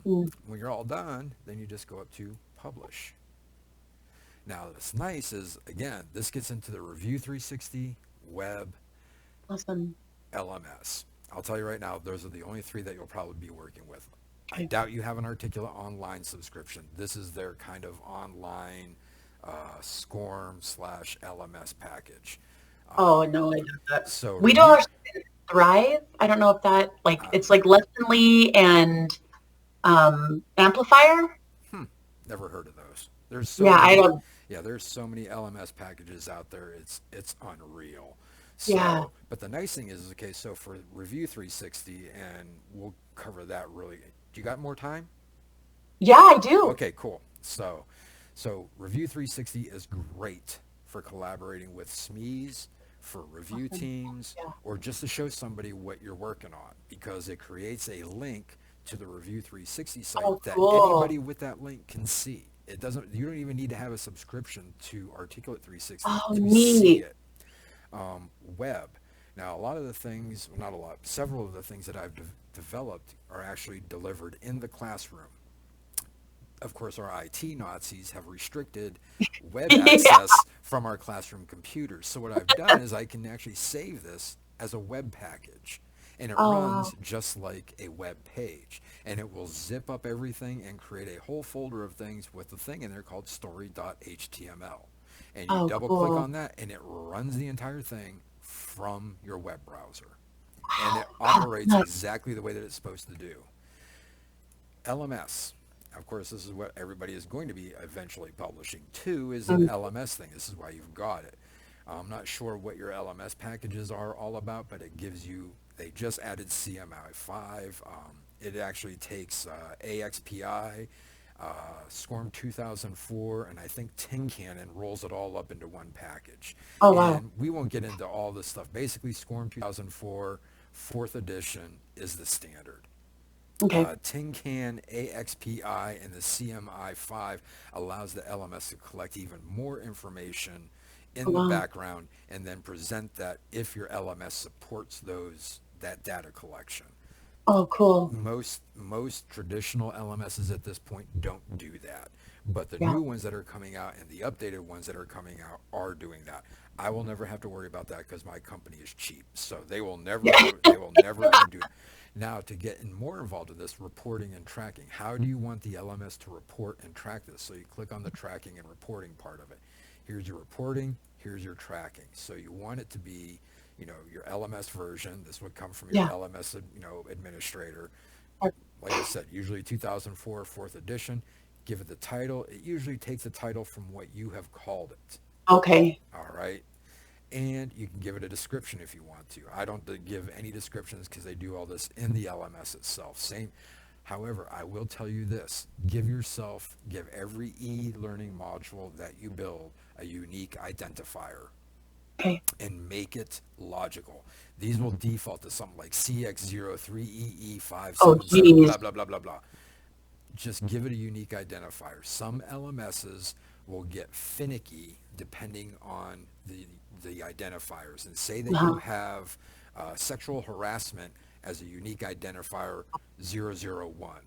Mm. When you're all done, then you just go up to publish. Now, what's nice is, again, this gets into the Review 360, web, Awesome. LMS. I'll tell you right now, those are the only three that you'll probably be working with. I Okay. doubt you have an Articulate Online subscription. This is their kind of online SCORM slash LMS package. Um, Oh no, I got that. so We do review, our Thrive. I don't know if that like uh, it's like Lessonly and Amplifier. hmm, never heard of those. There's so Yeah, I many, don't. yeah, there's so many LMS packages out there. It's unreal. Yeah, So, but the nice thing is, okay, so for Review 360, and we'll cover that really. Do you got more time? yeah, I do. Okay, cool. So Review 360 is great for collaborating with SMEs, for review Awesome. teams, Yeah. or just to show somebody what you're working on because it creates a link to the Review 360 site Oh, that cool. anybody with that link can see. It doesn't. You don't even need to have a subscription to Articulate 360 Oh, to see neat. it. Web. Now, a lot of the things, well, not a lot, several of the things that I've developed are actually delivered in the classroom. Of course, our IT Nazis have restricted web Yeah. access from our classroom computers. So what I've done is I can actually save this as a web package. And it Oh, runs wow. just like a web page. And it will zip up everything and create a whole folder of things with a thing in there called story.html. And you Oh, double click cool. on that and it runs the entire thing from your web browser. And Wow. it That's operates nuts. exactly the way that it's supposed to do. LMS. Of course, this is what everybody is going to be eventually publishing too, is an Mm. LMS thing. This is why you've got it. I'm not sure what your LMS packages are all about, but it gives you, they just added CMI5. It actually takes AXPI, SCORM 2004, and I think Tin Can and rolls it all up into one package. Oh, wow. And we won't get into all this stuff. Basically, SCORM 2004, fourth edition is the standard. Okay. Tin Can, AXPI, and the CMI5 allows the LMS to collect even more information Oh, in the wow. background and then present that if your LMS supports that data collection. Oh, cool. Most traditional LMSs at this point don't do that, but the Yeah. new ones that are coming out and the updated ones that are coming out are doing that. I will never have to worry about that because my company is cheap, so Yeah. they will never ever do it. Now, to get more involved in this reporting and tracking, how do you want the LMS to report and track this? So you click on the tracking and reporting part of it. Here's your reporting, here's your tracking. So you want it to be, you know, your LMS version. This would come from your Yeah. LMS, you know, administrator. Uh, Like I said, usually 2004, fourth edition. Give it the title. It usually takes the title from what you have called it. Okay. All right. And you can give it a description if you want to. I don't give any descriptions because they do all this in the LMS itself. Same. However, I will tell you this. Give every e-learning module that you build a unique identifier Okay. and make it logical. These will default to something like Oh, CX03EE577, geez. blah, blah, blah, blah, blah. Just give it a unique identifier. Some LMSs will get finicky depending on the identifiers. And say that you Uh-huh. have sexual harassment as a unique identifier 001.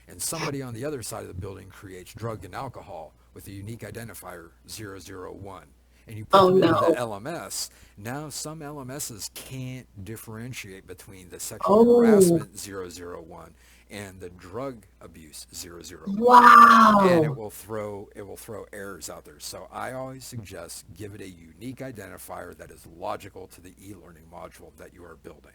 And somebody on the other side of the building creates drug and alcohol with a unique identifier 001. And you put Oh, them into the no. LMS. Now some LMSs can't differentiate between the sexual Oh, harassment 001 and the drug abuse 001, and wow. it will throw errors out there. So I always suggest give it a unique identifier that is logical to the e-learning module that you are building.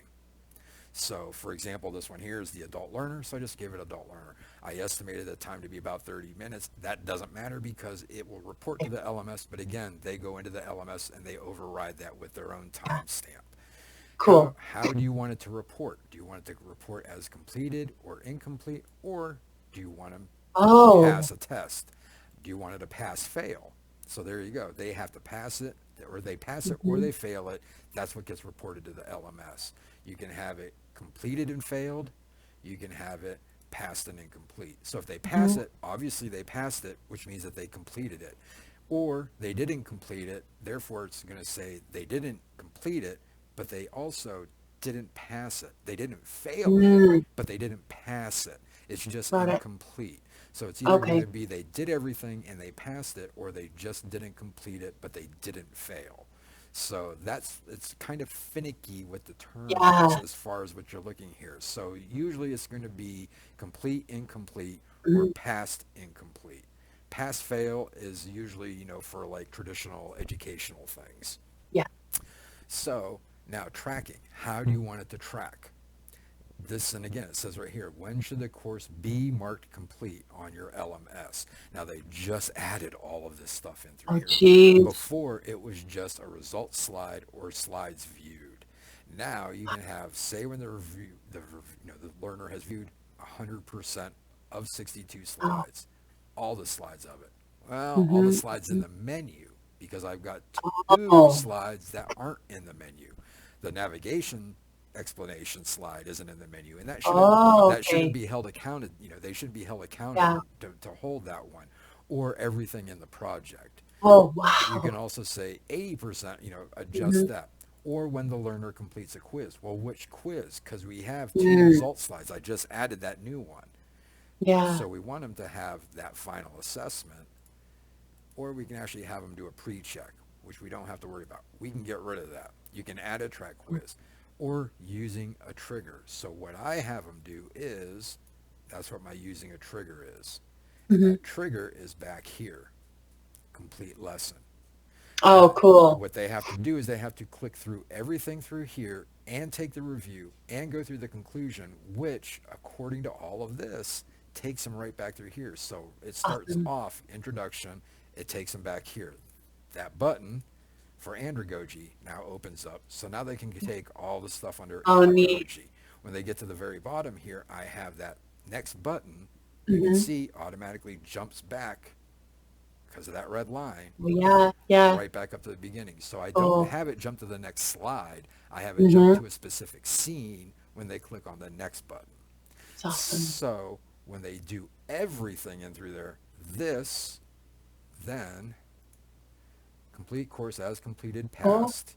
So, for example, this one here is the adult learner, so I just gave it adult learner. I estimated the time to be about 30 minutes. That doesn't matter because it will report to the LMS, but again, they go into the LMS and they override that with their own timestamp. Cool. How do you want it to report? Do you want it to report as completed or incomplete, or do you want to Oh, pass a test? Do you want it to pass fail? So there you go. They have to pass it, or they pass it, or mhm. they fail it. That's what gets reported to the LMS. You can have it completed and failed. You can have it passed and incomplete. So if they pass Mhm. it, obviously they passed it, which means that they completed it. Or they didn't complete it, therefore it's going to say they didn't complete it, but they also didn't pass it. They didn't fail it, Mm, but they didn't pass it. It's just got it. incomplete. So it's either going Okay. to be they did everything and they passed it, or they just didn't complete it, but they didn't fail. So it's kind of finicky what the term is Yeah. as far as what you're looking here. So usually it's going to be complete, incomplete, or Mhm. past, incomplete. Pass fail is usually, for like traditional educational things. Yeah. So now tracking. How do you want it to track? This, and again, it says right here, when should the course be marked complete on your LMS? Now they just added all of this stuff in through Oh, here. geez. Before it was just a results slide or slides viewed. Now you can have, say when the learner has viewed 100% of 62 Oh. slides, all the slides of it. Well, all the Mhm. slides in the menu, because I've got two Oh. slides that aren't in the menu. The navigation explanation slide isn't in the menu, and Oh, that shouldn't okay. be held accounted. They should be held Yeah. accountable to hold that one, or everything in the project. Oh, You can wow. also say 80%, adjust Mhm. that. Or when the learner completes a quiz. Well, which quiz? Because we have two Mm. result slides. I just added that new one. Yeah. So we want them to have that final assessment, or we can actually have them do a pre-check, which we don't have to worry about. We can get rid of that. You can add a track quiz, or using a trigger. So what I have them do is, that's what my using a trigger is. And Mhm. that trigger is back here, complete lesson. Oh, Now, cool. what they have to do is they have to click through everything through here and take the review and go through the conclusion, which, according to all of this, takes them right back through here. So it starts Awesome. off introduction, it takes them back here. That button for Andragogy now opens up. So now they can take all the stuff under Oh, neat. Andragogy. When they get to the very bottom here, I have that next button. You can Mhm. see automatically jumps back because of that red line Well, yeah. Yeah. right back up to the beginning. So I don't Oh. have it jump to the next slide. I have it jump Mhm. to a specific scene when they click on the next button. It's awesome. So when they do everything in through there, this, then complete course as completed Cool. passed,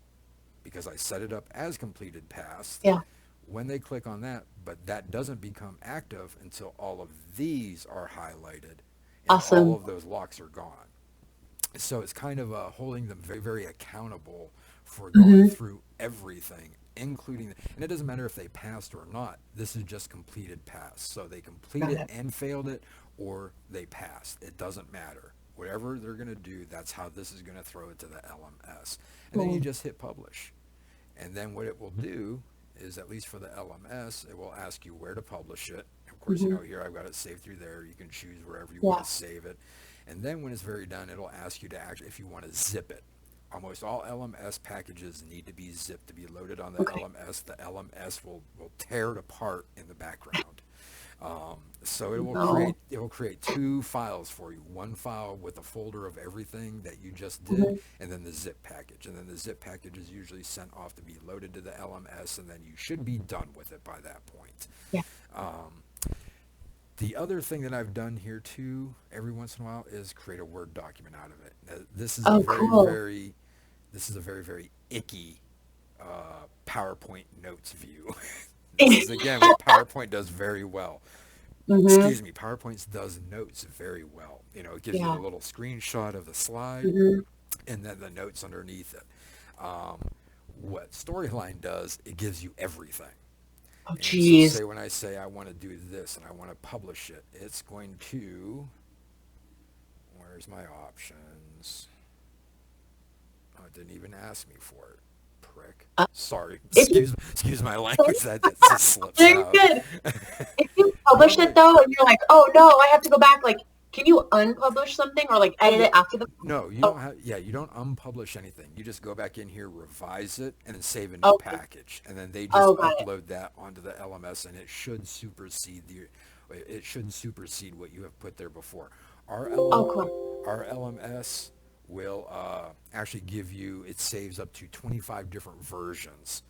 because I set it up as completed passed. Yeah. When they click on that, but that doesn't become active until all of these are highlighted and all Awesome. of those locks are gone. So it's kind of holding them very, very accountable for going Mhm. through everything, including, and it doesn't matter if they passed or not. This is just completed pass. So they complete Got it it. and failed it, or they passed. It doesn't matter. Whatever they're going to do, that's how this is going to throw it to the LMS. And then you Cool. just hit publish. And then what it will do is, at least for the LMS, it will ask you where to publish it. Of course, Mhm. here I've got it saved through there. You can choose wherever you want Yeah. to save it. And then when it's very done, it'll ask you to actually, if you want to zip it. Almost all LMS packages need to be zipped to be loaded on the Okay. LMS. The LMS will tear it apart in the background. So No. it will create two files for you. One file with a folder of everything that you just did, Mhm. and then the zip package. And then the zip package is usually sent off to be loaded to the LMS, and then you should be done with it by that point. Yeah. The other thing that I've done here too, every once in a while, is create a Word document out of it. Now, Oh, cool. this is a very, very icky PowerPoint notes view. This is again what PowerPoint does very well. Mhm. Excuse me, PowerPoint does notes very well. It gives you the Yeah. little screenshot of the slide Mhm. and then the notes underneath it. Um, what Storyline does, it gives you everything. Oh, And so geez. say when I say I want to do this and I want to publish it, it's going to, where's my options? Oh, it didn't even ask me for it. Prick. Uh, Sorry. if you Excuse my language. That just slips Very out. good. If you publish Normally, it though, and you're like, oh no, I have to go back. Like, can you unpublish something or like oh edit yeah, it after the? no, you Oh, don't have. Yeah, you don't unpublish anything. You just go back in here, revise it, and then save a new okay. package, and then they Oh, just got it. upload that onto the LMS, and it should supersede the. It should supersede what you have put there before. Our Oh, cool. our LMS will actually give you. It saves up to 25 different versions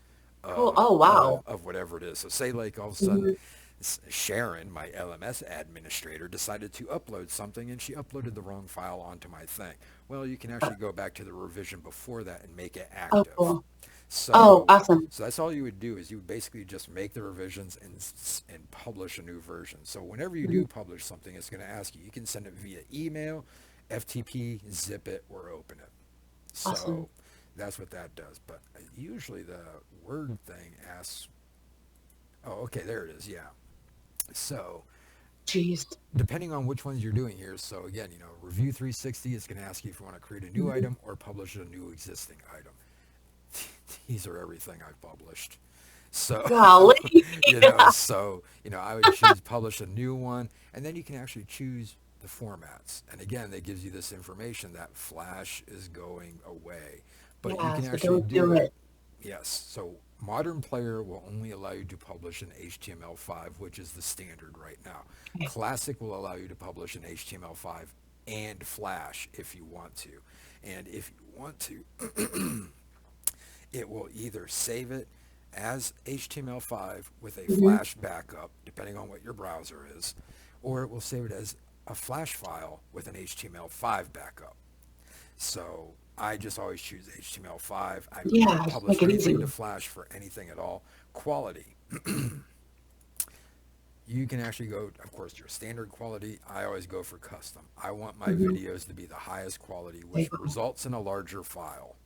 Cool. Oh, wow. of whatever it is. So say like all of a sudden, Mhm. Sharon, my LMS administrator, decided to upload something and she uploaded the wrong file onto my thing. Well, you can actually go back to the revision before that and make it Oh, active. cool. So, Oh, awesome. so that's all you would do is you would basically just make the revisions and publish a new version. So whenever you do publish something, it's going to ask you. You can send it via email, FTP, zip it, or open it. So Awesome. that's what that does. But usually the Word thing asks. Oh, okay, there it is. Yeah. So Jeez. depending on which ones you're doing here. So again, Review 360 is going to ask you if you want to create a new item or publish a new existing item. These are everything I've published. So, Golly. I would choose publish a new one, and then you can actually choose the formats. And again, that gives you this information that Flash is going away, but you Yeah, can so actually don't do do it. it. Yes. So Modern Player will only allow you to publish an HTML5, which is the standard right now. Okay. Classic will allow you to publish an HTML5 and Flash if you want to. And if you want to, it will either save it as HTML5 with a Flash backup, depending on what your browser is, or it will save it as a Flash file with an HTML5 backup. So I just always choose HTML5. I Yeah, just publish make it anything easy. to Flash for anything at all. Quality. You can actually go, of course, your standard quality. I always go for custom. I want my videos to be the highest quality, which results in a larger file.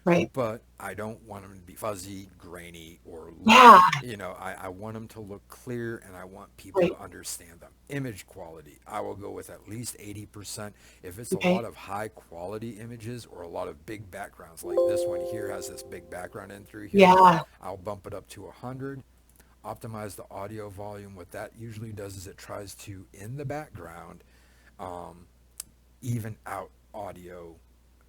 Right. But I don't want them to be fuzzy, grainy, or Yeah. I want them to look clear, and I want people Right. to understand them. Image quality, I will go with at least 80%. If it's Okay. a lot of high quality images or a lot of big backgrounds, like this one here has this big background in through here, Yeah. I'll bump it up to 100. Optimize the audio volume. What that usually does is it tries to, in the background, even out audio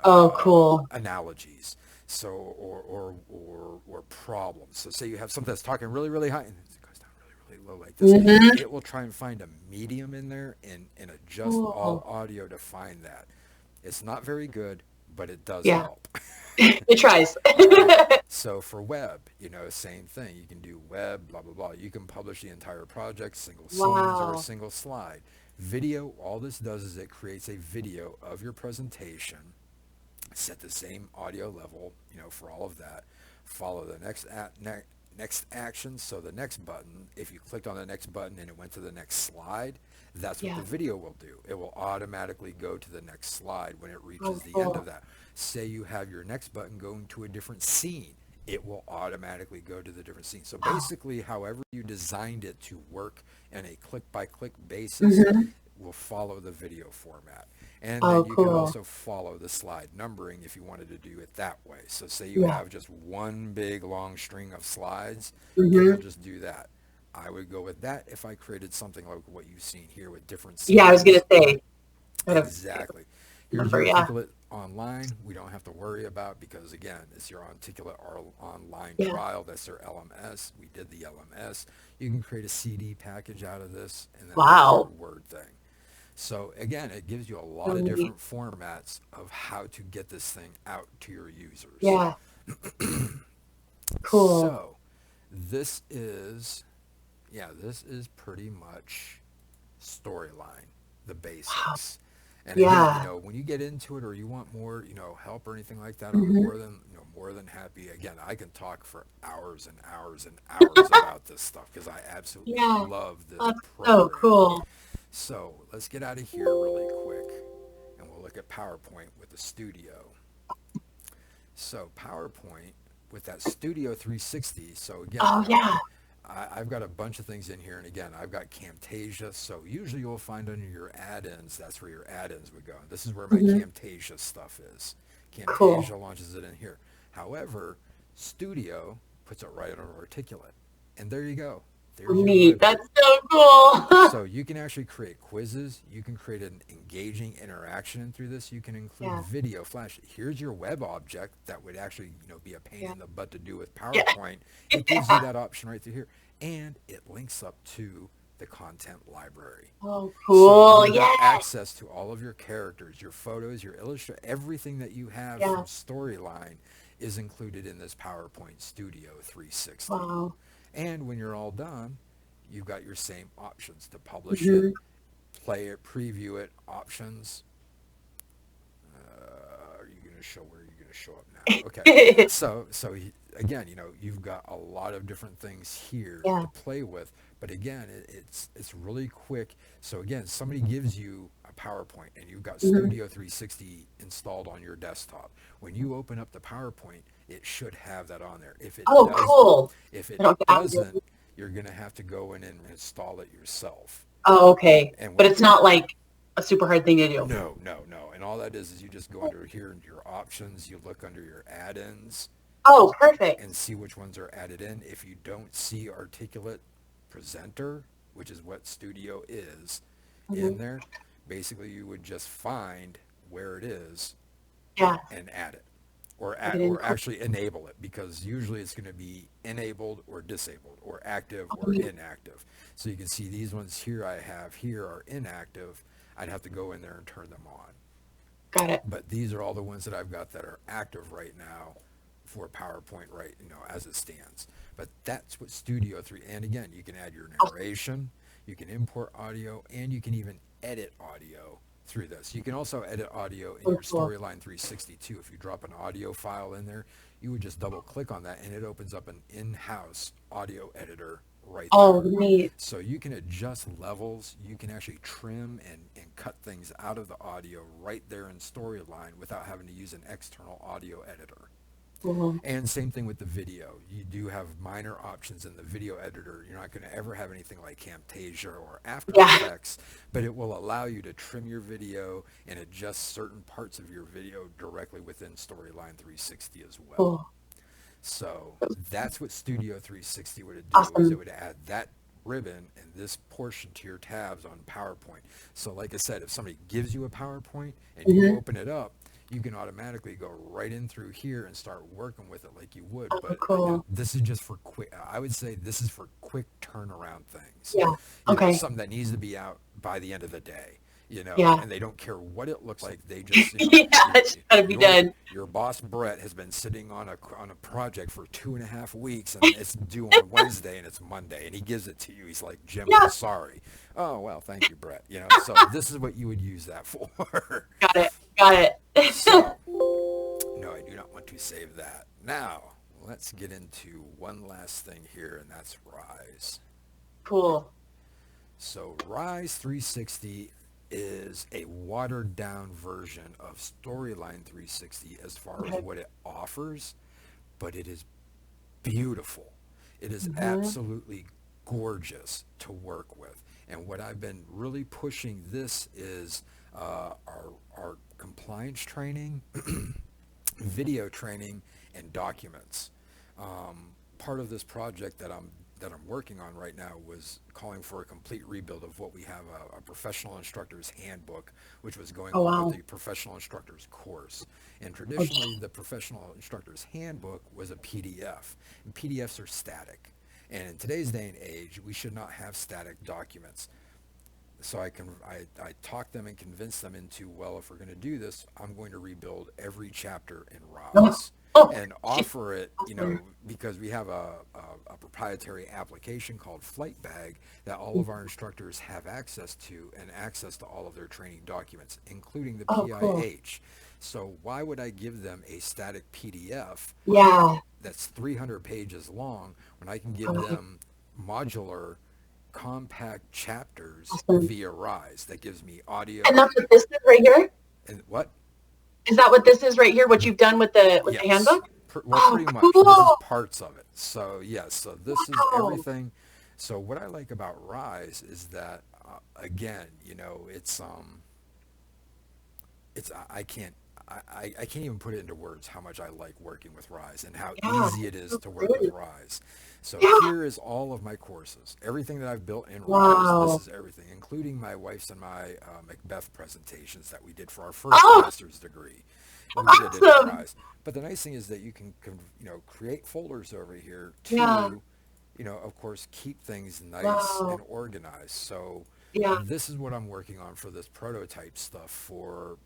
Oh, cool. analogies, so or problems. So say you have something that's talking really, really high and it goes down really, really low like this. It will try and find a medium in there and adjust all Cool. audio to find that. It's not very good, but it does Yeah. help. It tries. So for web, same thing. You can do web, blah, blah, blah. You can publish the entire project, single scenes or a Wow. single slide. Video, all this does is it creates a video of your presentation, set the same audio level, for all of that. Follow the next action. So the next button, if you clicked on the next button and it went to the next slide, that's what Yeah. the video will do. It will automatically go to the next slide when it reaches Oh, the end cool. of that. Say you have your next button going to a different scene, it will automatically go to the different scene. So Wow. basically, however you designed it to work in a click-by-click basis will follow the video format. And Oh, then you can cool. also follow the slide numbering if you wanted to do it that way. So say you Yeah. have just one big long string of slides, it hmm will just do that. I would go with that if I created something like what you've seen here with different Yeah, I was scenes. gonna say. Kind of Exactly. Here's number, your yeah. Articulate Online. We don't have to worry about because again, it's your Articulate Online Yeah. trial. That's their LMS. We did the LMS. You can create a CD package out of this, and then Wow. there's your Word thing. So again, it gives you a lot So of neat. different formats of how to get this thing out to your users. Yeah. Cool. So this is pretty much Storyline, the basics. And again, Yeah. when you get into it or you want more, help or anything like that, I'm hmm more than happy. Again, I can talk for hours and hours and hours about this stuff because I absolutely Yeah. love this That's so program. cool. So let's get out of here really quick and we'll look at PowerPoint with the Studio. So PowerPoint with that Studio 360. So again, Oh, yeah. I've got a bunch of things in here, and again, I've got Camtasia, so usually you'll find under your add-ins, that's where your add-ins would go. This is where my hmm Camtasia stuff is. Cool. Camtasia launches it in here. However, Studio puts it right on Articulate, and there you go. There's your Neat. website. That's so cool. So you can actually create quizzes. You can create an engaging interaction through this. You can include Yeah. video, flash. Here's your web object that would actually, be a pain Yeah. in the butt to do with Yeah. PowerPoint. It gives you that option right through here, and it links up to the content library. Oh, So cool. you have Yeah. access to all of your characters, your photos, your illustration, everything that you have Yeah. from Storyline is included in this PowerPoint Studio 360. Wow. And when you're all done, you've got your same options to publish it, Mhm. play it, preview it, options. Are you going to show where you're going to show up now? Okay. Again, you've got a lot of different things here Yeah. to play with, but again, it's really quick. So again, somebody gives you a PowerPoint and you've got Mhm. Studio 360 installed on your desktop. When you open up the PowerPoint, it should have that on there. If it Oh, doesn't, cool. if I it don't have to activate it. doesn't, you're going to have to go in and install it yourself. Oh, okay. And But what it's not like a super hard thing to do. no, no, no. And all that is you just go under here into your options, you look under your add-ins Oh, perfect. and see which ones are added in. If you don't see Articulate Presenter, which is what Studio is in Mhm. there, basically you would just find where it is Yeah. and add it. Or, Put it in. actually enable it, because usually it's going to be enabled or disabled or active or Okay. inactive. So you can see these ones here I have here are inactive. I'd have to go in there and turn them on. Got it. But these are all the ones that I've got that are active right now for PowerPoint, right, as it stands. But that's what Studio 3, and again, you can add your narration, you can import audio, and you can even edit audio through this. You can also edit audio in Oh, your cool. Storyline 362. If you drop an audio file in there, you would just double click on that and it opens up an in-house audio editor right Oh, there. neat. So you can adjust levels. You can actually trim and cut things out of the audio right there in Storyline without having to use an external audio editor. Cool. And same thing with the video. You do have minor options in the video editor. You're not going to ever have anything like Camtasia or After Yeah. Effects, but it will allow you to trim your video and adjust certain parts of your video directly within Storyline 360 as well. Cool. So that's what Studio 360 would do, is Awesome. it would add that ribbon and this portion to your tabs on PowerPoint. So like I said, if somebody gives you a PowerPoint and you Mhm. open it up, you can automatically go right in through here and start working with it like you would. Oh, But cool. this is just for quick. I would say this is for quick turnaround things. Yeah. Okay. Something that needs to be out by the end of the day. Yeah. And they don't care what it looks like. They just, Yeah, it's gotta be done. Your boss Brett has been sitting on a project for 2.5 weeks, and it's due on Wednesday, and it's Monday, and he gives it to you. He's like, Jim, Yeah. I'm sorry. Oh well, thank you, Brett. So this is what you would use that for. Got it. Got it. So, no, I do not want to save that. Now, let's get into one last thing here, and that's Rise. Cool. So Rise 360 is a watered down version of Storyline 360 as far as Okay. what it offers, but it is beautiful. It is Mhm. absolutely gorgeous to work with. And what I've been really pushing this is our compliance training, video training, and documents. Part of this project that I'm working on right now was calling for a complete rebuild of what we have, a professional instructor's handbook, which was going Oh, along wow. with the professional instructor's course. And traditionally, the professional instructor's handbook was a PDF, and PDFs are static. And in today's day and age, we should not have static documents. So I talked them and convinced them into, well, if we're going to do this, I'm going to rebuild every chapter in Rise Oh, and offer it, awesome. because we have a proprietary application called FlightBag that all of our instructors have access to, and access to all of their training documents, including the Oh, cool. PIH. So why would I give them a static PDF Yeah. that's 300 pages long when I can give Okay. them modular, compact chapters Awesome. via Rise that gives me audio And that's what this is right here? and what? Is that what this is right here? What you've done with the Yes. handbook? Well, Oh, pretty much. This is cool. parts of it. So yes, so this is Wow. everything. So what I like about Rise is that again, it's I can't even put it into words how much I like working with Rise and how Yeah. easy it is so to work good. with Rise. So Yeah. here is all of my courses, everything that I've built in Wow. Rise. This is everything, including my wife's and my Macbeth presentations that we did for our first Oh. master's degree. We did it in Awesome. Rise. But the nice thing is that you can create folders over here to, Yeah. of course, keep things nice Wow. and organized. So Yeah. this is what I'm working on for this prototype stuff for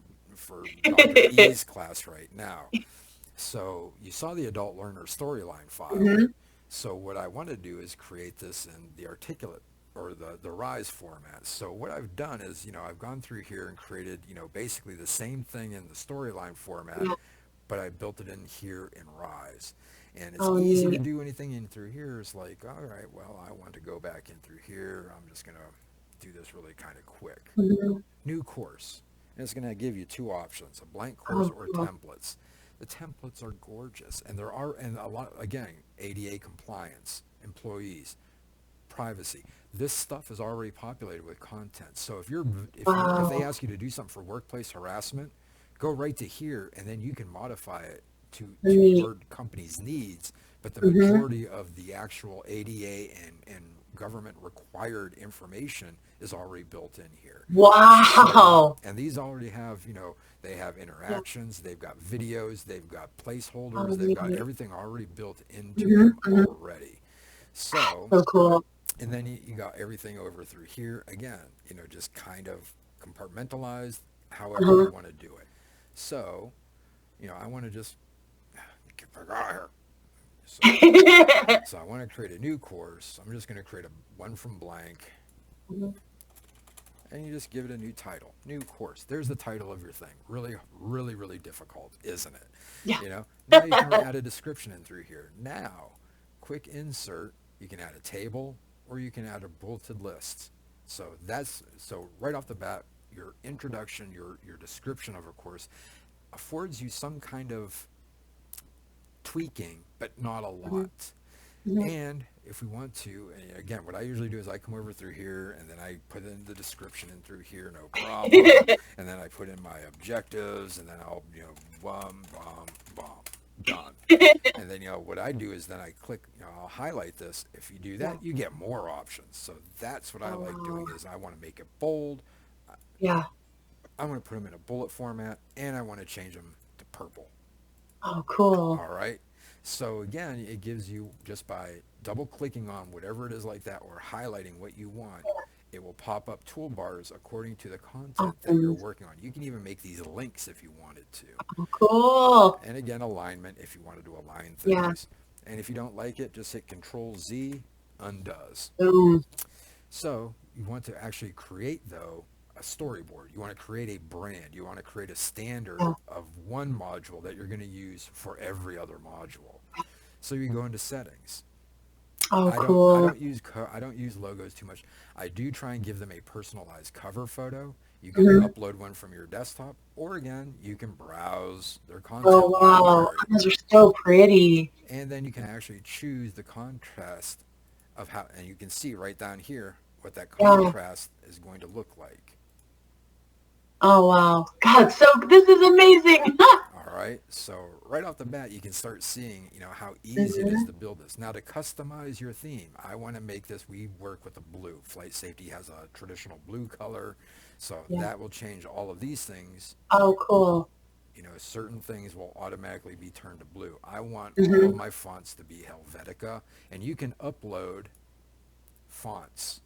Dr. E's class right now. So you saw the adult learner storyline file. Mhm. So what I want to do is create this in the articulate or the Rise format. So what I've done is, I've gone through here and created, basically the same thing in the storyline format, Yeah. but I built it in here in Rise. And it's Oh, easy to neat. do anything in through here. It's like, all right, well, I want to go back in through here. I'm just going to do this really kind of quick. Mhm. New course. And it's going to give you two options, a blank course Oh, or cool. templates. The templates are gorgeous. And there are, and a lot, again, ADA compliance, employees, privacy. This stuff is already populated with content. So if they Wow. ask you to do something for workplace harassment, go right to here and then you can modify it to Neat. your company's needs. But the Hmm. majority of the actual ADA and government required information is already built in here. So, Wow. and these already have, they have Yeah. interactions, they've got videos, they've got Oh, placeholders, they've got neat. everything already built into Hmm. them Hmm. already. So, So cool. and then you got everything over through here again, just kind of compartmentalized however Uh-huh. you want to do it. So, I want to just get back out of here. So, so I want to create a new course. I'm just going to create one from blank, Mhm. and you just give it a new title, new course. There's the title of your thing. Really, really, really difficult, isn't it? Yeah. Now you can add a description in through here. Now, quick insert. You can add a table, or you can add a bulleted list. So right off the bat, your introduction, your description of a course affords you some kind of tweaking, but not a lot. Mhm. And if we want to, and again, what I usually do is I come over through here and then I put in the description in through here, no problem. And then I put in my objectives and then I'll, bum, bum, bum, done. And then, what I do is then I click, I'll highlight this. If you do Yeah. that, you get more options. So that's what I Oh, like doing wow. is I want to make it bold. Yeah. I want to put them in a bullet format and I want to change them to purple. Oh, cool. All right. So again, it gives you just by double clicking on whatever it is like that or highlighting what you want, it will pop up toolbars according to the content that you're Awesome. working on. You can even make these links if you wanted to. Oh, cool. And again, alignment if you wanted to align Yeah. things. And if you don't like it, just hit Control Z, undoes. Boom. So you want to actually create, though, a storyboard. You want to create a brand. You want to create a standard Yeah. of one module that you're going to use for every other module. So you go into settings. Oh, I don't cool. I don't use logos too much. I do try and give them a personalized cover photo. You can Hmm. upload one from your desktop, or again, you can browse their Oh, content wow. library, Those are so pretty. and then you can actually choose the contrast of how, and you can see right down here what that Yeah. contrast is going to look like. Oh, wow. God, this is amazing. All right, so right off the bat, you can start seeing, how easy it is to build this. Now, to customize your theme, I want to make this. We work with the blue. Flight Safety has a traditional blue color, so Yeah. that will change all of these things. Oh, cool. Certain things will automatically be turned to blue. I want all Hmm. of my fonts to be Helvetica, and you can upload fonts.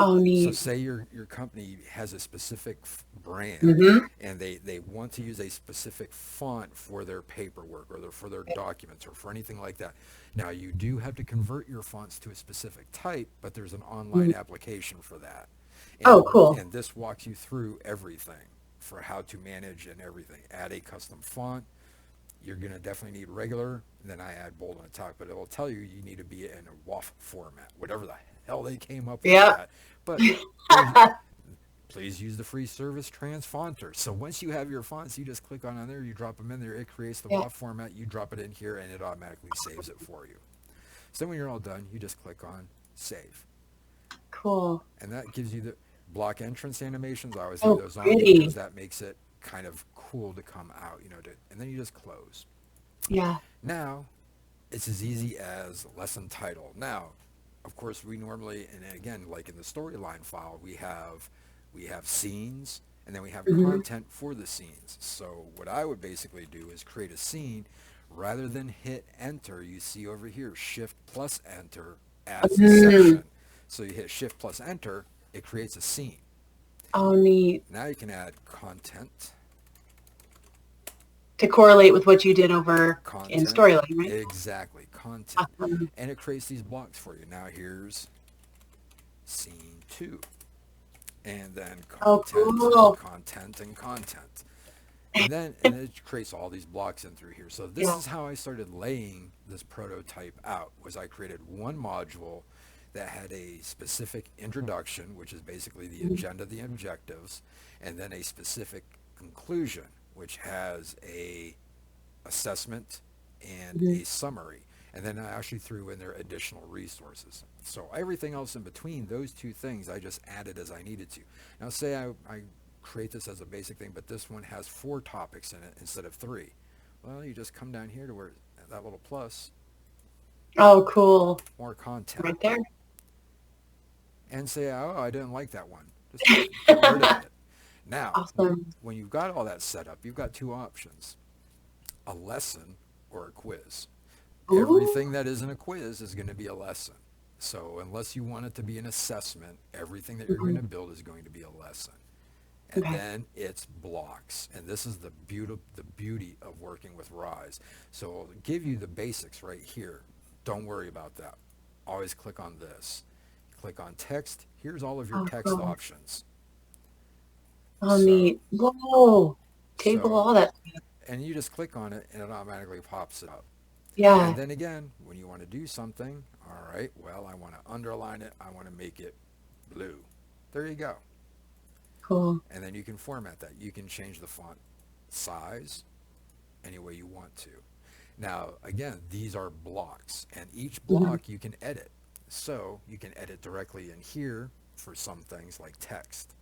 Oh, So neat. say your company has a specific brand Hmm. and they want to use a specific font for their paperwork or for their documents or for anything like that. Now you do have to convert your fonts to a specific type, but there's an online application for that. Oh, cool. And this walks you through everything for how to manage and everything. Add a custom font. You're going to definitely need regular. And then I add bold on the top, but it will tell you you need to be in a WAF format, whatever the hell they came up with Yep. that. But please use the free service Transfonter. So once you have your fonts, you just click on there, you drop them in there, it creates the Yeah. WAF format, you drop it in here, and it automatically saves it for you. So when you're all done, you just click on Save. Cool. And that gives you the block entrance animations. I always Oh, leave those on pretty. because that makes it kind of cool to come out, and then you just close. Yeah. Now, it's as easy as lesson title. Now, of course, we normally, and again, like in the storyline file, we have scenes, and then we have content for the scenes. So what I would basically do is create a scene. Rather than hit enter, you see over here, Shift plus enter adds the section. So you hit Shift plus enter, it creates a scene. Oh, neat. Now you can add content. to correlate with what you did over in Content. Storyline, right? Exactly. Content. Awesome. And it creates these blocks for you. Now here's scene 2. And then Oh, content, cool. content, and content. And it creates all these blocks in through here. So this Yeah. is how I started laying this prototype out, was I created one module that had a specific introduction, which is basically the agenda, the objectives, and then a specific conclusion, which has a assessment and a summary. And then I actually threw in there additional resources. So everything else in between those two things, I just added as I needed to. Now say I create this as a basic thing, but this one has 4 topics in it instead of 3. Well, you just come down here to where that little plus, Oh, cool. more content, Right there. and say, oh, I didn't like that one. Just get rid of it. Now, Awesome. when you've got all that set up, you've got 2 options: a lesson or a quiz. Ooh. Everything that isn't a quiz is going to be a lesson. So unless you want it to be an assessment, everything that you're going to build is going to be a lesson. And Okay. then it's blocks. And this is the beauty of working with Rise. So it'll give you the basics right here. Don't worry about that. Always click on this. Click on text. Here's all of your Oh, text cool. options. Oh, So- neat. Whoa. Table, So- all that. And you just click on it and it automatically pops it up. Yeah. And then again, when you want to do something, all right, well, I want to underline it. I want to make it blue. There you go. Cool. And then you can format that. You can change the font size any way you want to. Now, again, these are blocks, and each block you can edit. So you can edit directly in here for some things like text.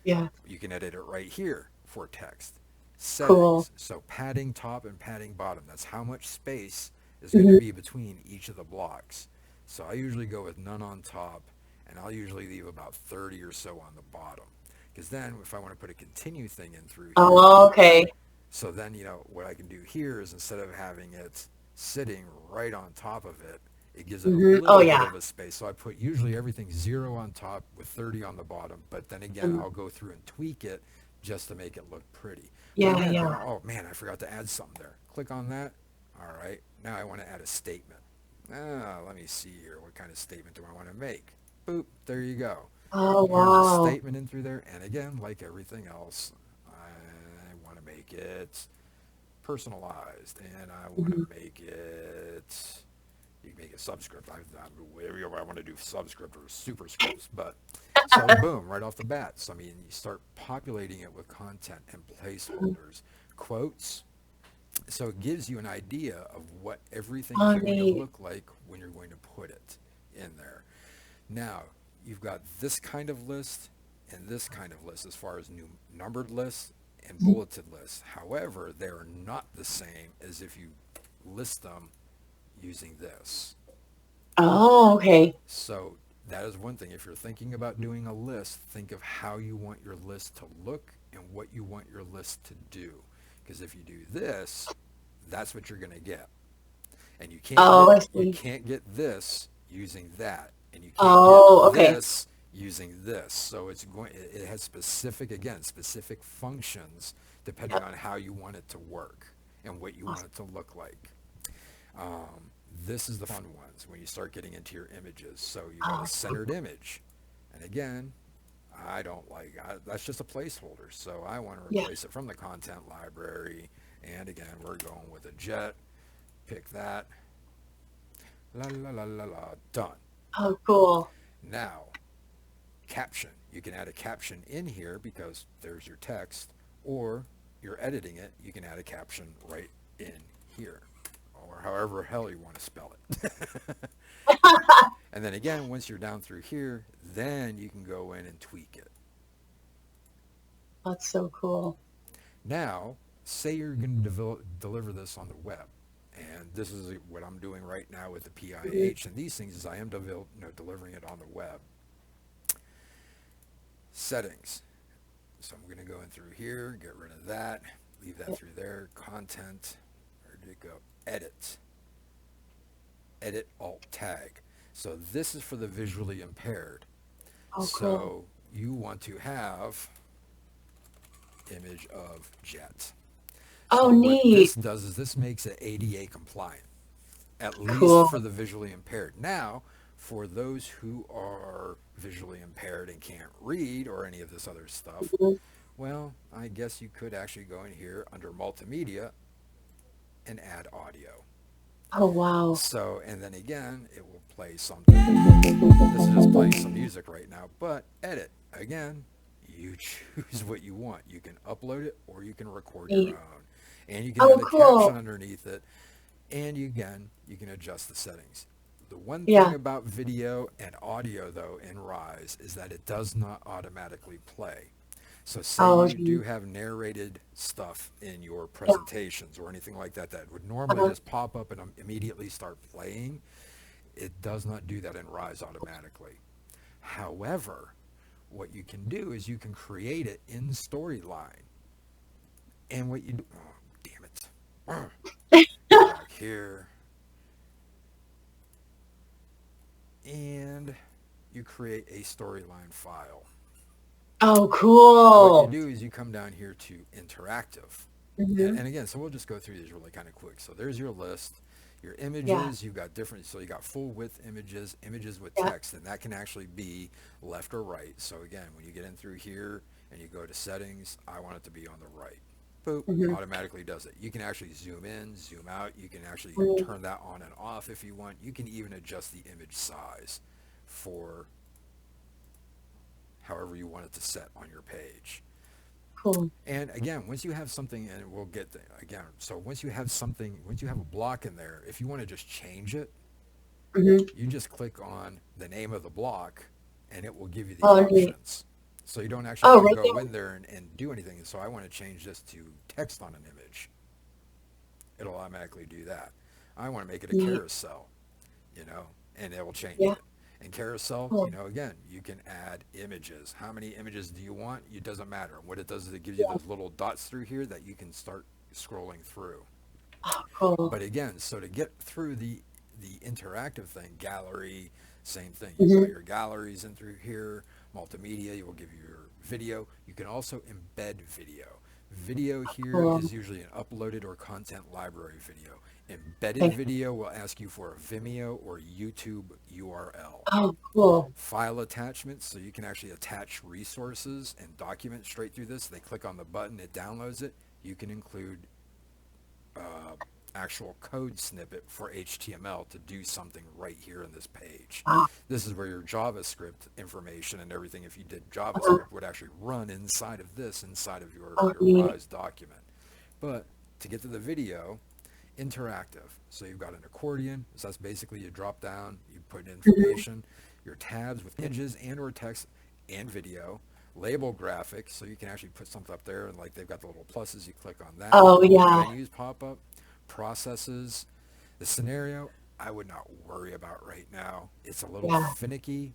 Yeah. You can edit it right here for text. Settings. Cool. So padding top and padding bottom. That's how much space is going to be between each of the blocks. So I usually go with none on top, and I'll usually leave about 30 or so on the bottom. Because then if I want to put a continue thing in through here, Oh, okay. so then, what I can do here is instead of having it sitting right on top of it, it gives it a little Oh, bit yeah. of a space. So I put usually everything 0 on top with 30 on the bottom. But then again, I'll go through and tweak it just to make it look pretty. But Yeah, again, yeah. oh man, I forgot to add something there. Click on that. All right. Now I want to add a statement. Let me see here. What kind of statement do I want to make? Boop. There you go. Oh, Here's wow. a statement in through there. And again, like everything else, I want to make it personalized, and I want to make it, you can make it subscript. Whatever I want to do, subscript or superscripts. But so boom, right off the bat. So I mean, you start populating it with content and placeholders, quotes. So it gives you an idea of what everything Oh, is going neat. to look like when you're going to put it in there. Now, you've got this kind of list and this kind of list as far as new numbered lists and bulleted lists. However, they're not the same as if you list them using this. Oh, okay. So that is one thing. If you're thinking about doing a list, think of how you want your list to look and what you want your list to do. Because if you do this, that's what you're going to get. And you can't Oh, I you see. can't get this using that. And you can't Oh, get okay. this using this. So it has specific functions depending on how you want it to work and what you want it to look like. This is the fun ones when you start getting into your images. So you got a centered image. And again, that's just a placeholder. So I want to Yeah. replace it from the content library. And again, we're going with a jet. Pick that. La la la la la. Done. Oh, cool. Now, caption. You can add a caption in here because there's your text, or you're editing it, you can add a caption right in here, or however hell you want to spell it. And then again, once you're down through here, then you can go in and tweak it. That's so cool. Now, say you're going to deliver this on the web. And this is what I'm doing right now with the PIH and these things is I am delivering it on the web. Settings. So I'm going to go in through here, get rid of that, leave that through there. Content, where did it go? Edit. Edit alt tag. So this is for the visually impaired. Oh, So cool. you want to have image of jet. Oh, So what neat. this does is this makes it ADA compliant, at least Cool. for the visually impaired. Now, for those who are visually impaired and can't read or any of this other stuff, Mhm. well, I guess you could actually go in here under multimedia and add audio. Oh, wow. So, and then again, it will play something. This is just playing some music right now, but edit. Again, you choose what you want. You can upload it or you can record your Neat. own. And you can Oh, add a caption cool. underneath it. And again, you can adjust the settings. The one thing Yeah. about video and audio, though, in Rise is that it does not automatically play. So say Oh, you gee. do have narrated stuff in your Yeah. presentations or anything like that that would normally Uh-huh. just pop up and immediately start playing. It does not do that in Rise automatically. However, what you can do is you can create it in Storyline. And what you do, oh, damn it. Go back here. And you create a Storyline file. Oh, What you cool. do is you come down here to interactive. Hmm. And again, so we'll just go through these really kind of quick. So there's your list. Your Yeah. images, you've got different, so you got full width images, images with Yeah. text, and that can actually be left or right. So again, when you get in through here and you go to settings, I want it to be on the right. Boop, Hmm. automatically does it. You can actually zoom in, zoom out. You can actually Hmm. turn that on and off if you want. You can even adjust the image size for however you want it to set on your page. Cool. And again, once you have something, and we'll get the, again, so once you have something, once you have a block in there, if you want to just change it, Hmm. you just click on the name of the block and it will give you the Oh, neat. options. So you don't actually Oh, have to right go there. in there and do anything. And so I want to change this to text on an image. It'll automatically do that. I want to make it a Neat. carousel, and it will change Yeah. it. And carousel, Cool. again, you can add images. How many images do you want? It doesn't matter. What it does is it gives you Yeah. those little dots through here that you can start scrolling through. Oh, cool. But again, so to get through the interactive thing, gallery, same thing. You've Hmm. got your galleries in through here, multimedia, you will give you your video. You can also embed video. Video here Cool. is usually an uploaded or content library video. Embedded Okay. video will ask you for a Vimeo or YouTube URL. Oh, cool. File attachments, so you can actually attach resources and documents straight through this. They click on the button, it downloads it. You can include uh, actual code snippet for HTML to do something right here in this page. Wow. This is where your JavaScript information and everything, if you did Uh-huh. JavaScript, would actually run inside of this, inside of Oh, your neat. Rise document. But to get to the video, interactive. So you've got an accordion, so that's basically you drop down, you put in Mhm. information, your tabs with images and or text and video, label graphics, so you can actually put something up there and like they've got the little pluses, you click on that. Oh, yeah. Menus pop up, processes, the scenario, I would not worry about right now. It's a little Yeah. finicky.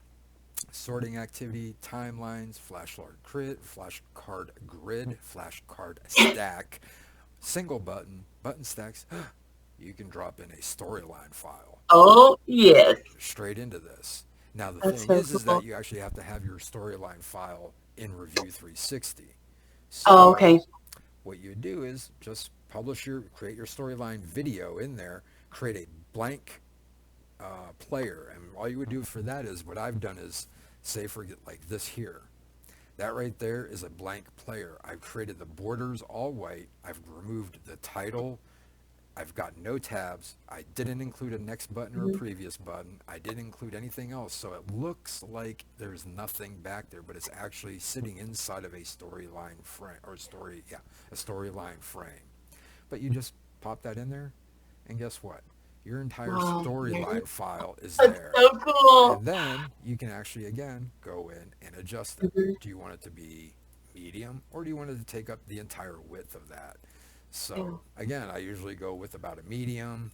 Sorting activity, timelines, flashcard grid, flashcard stack, single button, button stacks. You can drop in a storyline file Oh, yes. straight into this. Now the That's thing so is cool. that you actually have to have your storyline file in Review 360. Oh, So okay. what you do is just create your storyline video in there, create a blank player, and all you would do for that is what I've done is say for like this here. That right there is a blank player. I've created the borders all white. I've removed the title. I've got no tabs. I didn't include a next button or a Mhm. previous button. I didn't include anything else. So it looks like there's nothing back there, but it's actually sitting inside of a storyline frame or a storyline frame. But you just pop that in there and guess what? Your entire Wow. storyline file is That's there. so cool. And then you can actually, again, go in and adjust it. Mhm. Do you want it to be medium or do you want it to take up the entire width of that? Yeah. So, again, I usually go with about a medium.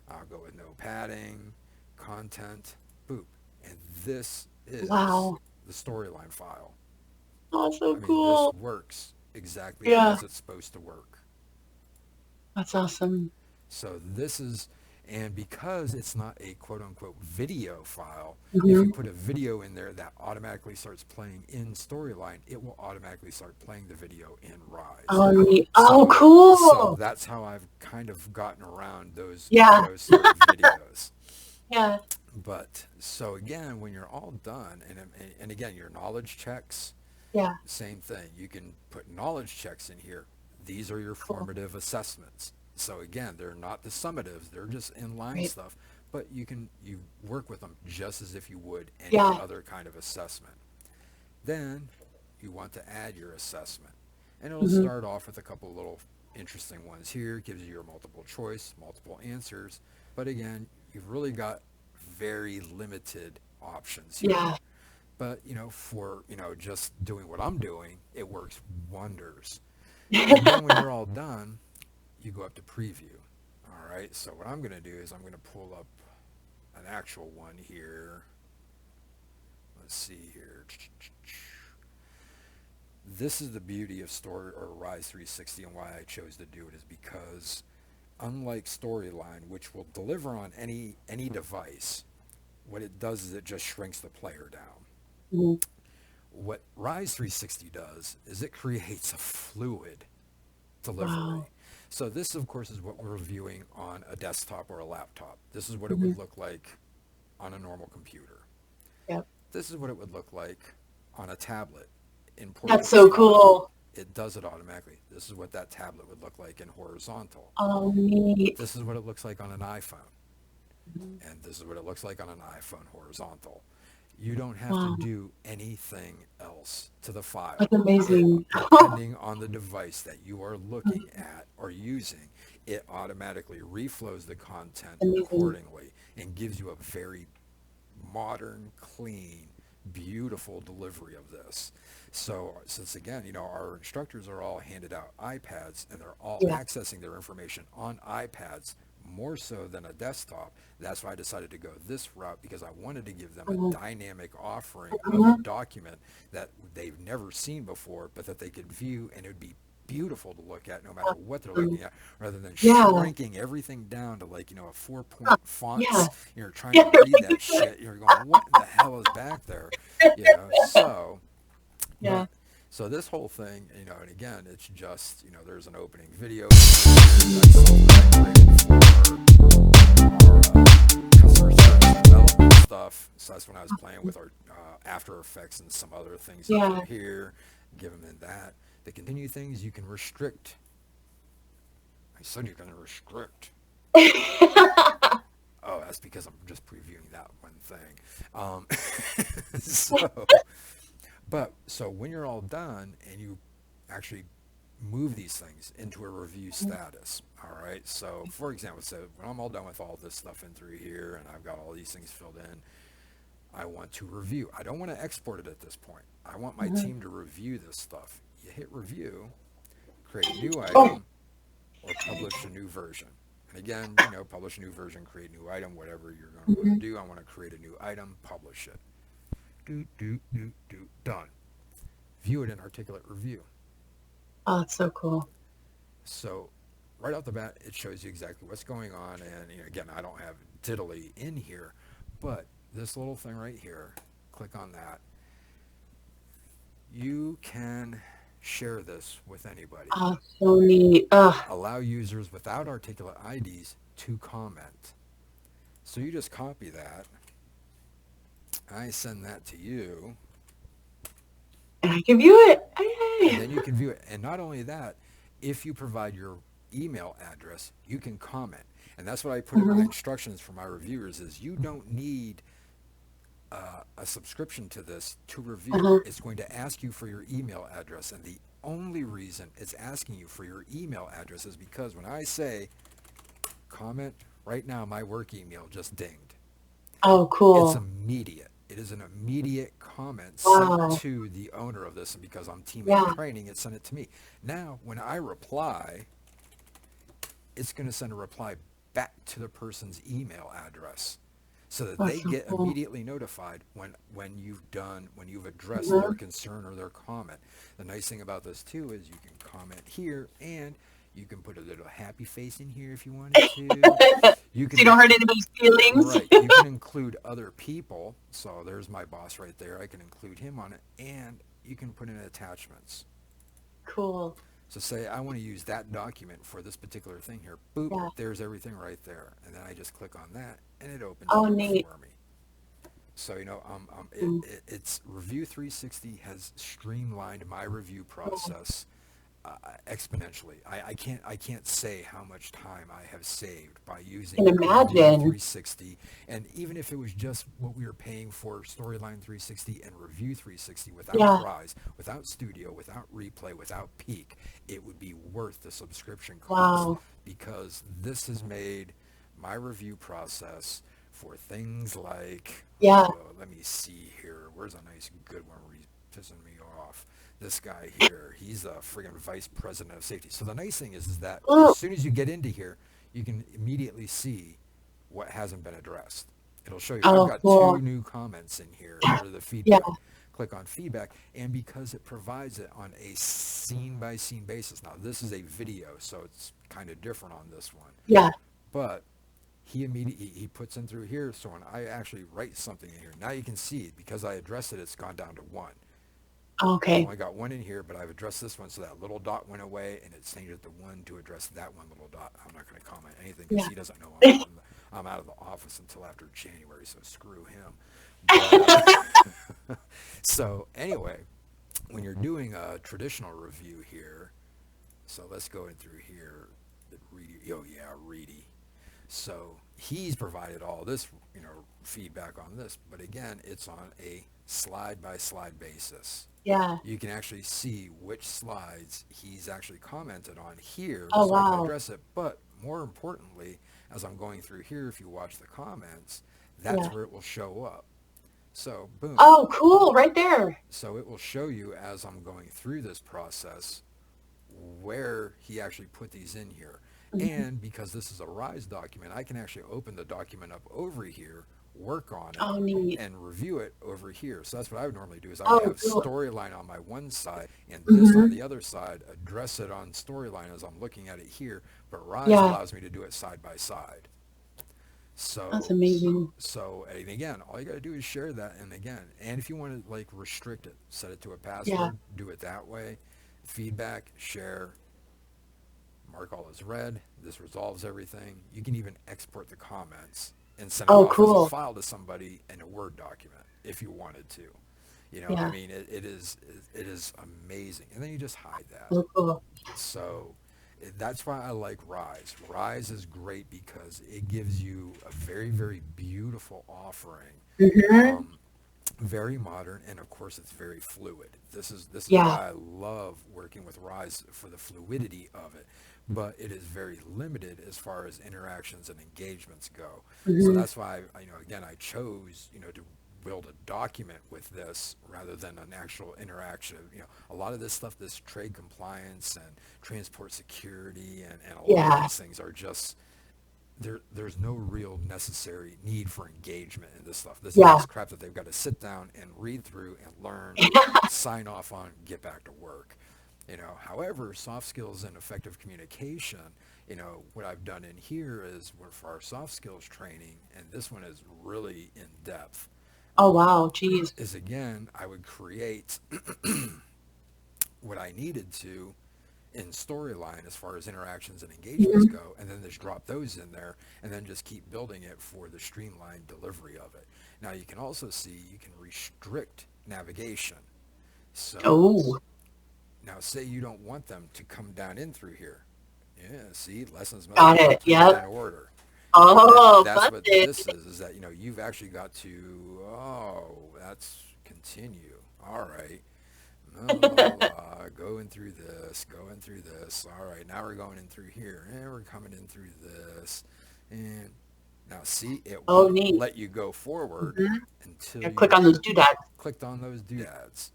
I'll go with no padding, content, boop. And this is Wow. the storyline file. Oh, I so mean, cool. this works exactly Yeah. as it's supposed to work. That's awesome. So this is, And because it's not a quote unquote video file, if Mm-hmm. you put a video in there that automatically starts playing in Storyline, it will automatically start playing the video in Rise. Oh, So cool. that's how I've kind of gotten around those Yeah. sort of videos. Yeah. But so again, when you're all done, and again, your knowledge checks, Yeah. same thing. You can put knowledge checks in here. These are your Cool. formative assessments. So again, they're not the summatives; they're just inline Right. stuff. But you work with them just as if you would any Yeah. other kind of assessment. Then you want to add your assessment, and it'll Mm-hmm. start off with a couple little interesting ones here. It gives you your multiple choice, multiple answers. But again, you've really got very limited options here. Yeah. But for just doing what I'm doing, it works wonders. And then when you're all done, you go up to preview. All right. So what I'm going to do is I'm going to pull up an actual one here. Let's see here. This is the beauty of Story or Rise 360, and why I chose to do it is because unlike Storyline, which will deliver on any device, what it does is it just shrinks the player down. Mm-hmm. What Rise 360 does is it creates a fluid delivery. Wow. So this, of course, is what we're reviewing on a desktop or a laptop. This is what it would look like on a normal computer. Yep. This is what it would look like on a tablet. In That's so cool. It does it automatically. This is what that tablet would look like in horizontal. Oh, neat. This is what it looks like on an iPhone. And this is what it looks like on an iPhone horizontal. You don't have Wow. to do anything else to the file. That's amazing. Depending on the device that you are looking at or using, it automatically reflows the content Amazing. accordingly and gives you a very modern, clean, beautiful delivery of this. So since again, our instructors are all handed out iPads and they're all Yeah. accessing their information on iPads more so than a desktop. That's why I decided to go this route, because I wanted to give them a dynamic offering of a document that they've never seen before, but that they could view, and it would be beautiful to look at no matter what they're looking at, rather than Yeah. shrinking everything down to a 4-point font. Yeah. You're trying to read that shit. You're going, what the hell is back there? So Yeah. so this whole thing, and again, it's just, there's an opening video. Our customer service development stuff. So that's when I was playing with our After Effects and some other things Yeah. over here. Give them in that. The continue things you can restrict. I said you're going to restrict. Oh, that's because I'm just previewing that one thing. So when you're all done and you actually move these things into a review status, all right? So for example, when I'm all done with all this stuff in through here and I've got all these things filled in, I want to review. I don't want to export it at this point. I want my team to review this stuff. You hit review, create a new item, or publish a new version. And again, publish a new version, create a new item, whatever you're going to want to do. I want to create a new item, publish it. Done. View it in Articulate Review. Oh, that's so cool. So right off the bat, it shows you exactly what's going on. And again, I don't have diddly in here, but this little thing right here, click on that. You can share this with anybody. Oh, so neat. Allow users without Articulate IDs to comment. So you just copy that. I send that to you. And I can view it. Hey. And then you can view it. And not only that, if you provide your email address, you can comment. And that's what I put in my instructions for my reviewers is you don't need a subscription to this to review. It's going to ask you for your email address. And the only reason it's asking you for your email address is because when I say comment, right now my work email just dinged. Oh, cool. It's immediate. It is an immediate comment Wow. sent to the owner of this, and because I'm teammate Yeah. training, it sent it to me. Now, when I reply, it's going to send a reply back to the person's email address, so that That's they so get cool. immediately notified when you've addressed their concern or their comment. The nice thing about this too is you can comment here, and You can put a little happy face in here if you wanted to. You So you don't hurt anybody's feelings. Right. You can include other people. So there's my boss right there. I can include him on it, and you can put in attachments. Cool. So say I want to use that document for this particular thing here. Boop, Yeah. there's everything right there. And then I just click on that, and it opens Oh, it up neat. for me. So, Mm. it's Review 360 has streamlined my review process exponentially. I can't say how much time I have saved by using Can Review imagine. 360. And even if it was just what we were paying for Storyline 360 and Review 360 without Yeah. Rise, without Studio, without Replay, without Peak, it would be worth the subscription cost, Wow. because this has made my review process for things like, Yeah. let me see here. Where's a nice good one where he's pissing me off? This guy here, he's a friggin' vice president of safety. So the nice thing is that Oh. as soon as you get into here, you can immediately see what hasn't been addressed. It'll show you. Oh, I've got cool. 2 new comments in here for the feedback. Click on feedback, and because it provides it on a scene by scene basis. Now this is a video, so it's kind of different on this one. Yeah. But he puts in through here, so when I actually write something in here, now you can see because I addressed it, it's gone down to 1. I Okay. only got 1 in here, but I've addressed this one, so that little dot went away, and it's changed it to 1 to address that one little dot. I'm not going to comment anything because Yeah. he doesn't know I'm out of the office until after January, so screw him. But, so anyway, when you're doing a traditional review here, so let's go in through here. Reedy. So he's provided all this, feedback on this, but again, it's on a slide by slide basis. Yeah. You can actually see which slides he's actually commented on here, Oh, so I can wow. address it. But more importantly, as I'm going through here, if you watch the comments, that's Yeah. where it will show up. So boom. Oh, cool. Right there. So it will show you as I'm going through this process where he actually put these in here. Mhm. And because this is a Rise document, I can actually open the document up over here, work on it, Oh, neat. and review it over here. So that's what I would normally do is I Oh, would have cool. Storyline on my one side and this on Mhm. the other side, address it on Storyline as I'm looking at it here, but Rise Yeah. allows me to do it side by side. So That's amazing. So, and again, all you got to do is share that. And again, and if you want to like restrict it, set it to a password, Yeah. do it that way. Feedback, share, mark all as read. This resolves everything. You can even export the comments and send it Oh, off as cool. a file to somebody in a Word document if you wanted to. I Yeah. mean, it is amazing. And then you just hide that. Oh, cool. So that's why I like Rise. Rise is great because it gives you a very, very beautiful offering. Mhm. Very modern, and of course it's very fluid. This is Yeah. why I love working with Rise for the fluidity of it. But it is very limited as far as interactions and engagements go. So Mhm. that's why again I chose to build a document with this rather than an actual interaction. A lot of this stuff, this trade compliance and transport security and a lot of Yeah. these things are just there's no real necessary need for engagement in this stuff. This is Yeah. just crap that they've got to sit down and read through and learn, sign off on, get back to work. However, soft skills and effective communication, what I've done in here is for our soft skills training, and this one is really in depth, Oh, wow. Jeez. is again, I would create what I needed to in Storyline as far as interactions and engagements Mhm. go, and then just drop those in there, and then just keep building it for the streamlined delivery of it. Now you can also see you can restrict navigation. So Oh, now say you don't want them to come down in through here. Yeah, see, lessons must got be it. completed Yep. in order. Oh, That's what busted. this is that you've actually got to, that's continue. All right. Going through this. All right, now we're going in through here, and we're coming in through this, and now see, it Oh, won't neat. let you go forward Mhm. until Yeah, you click on those doodads. clicked on those doodads.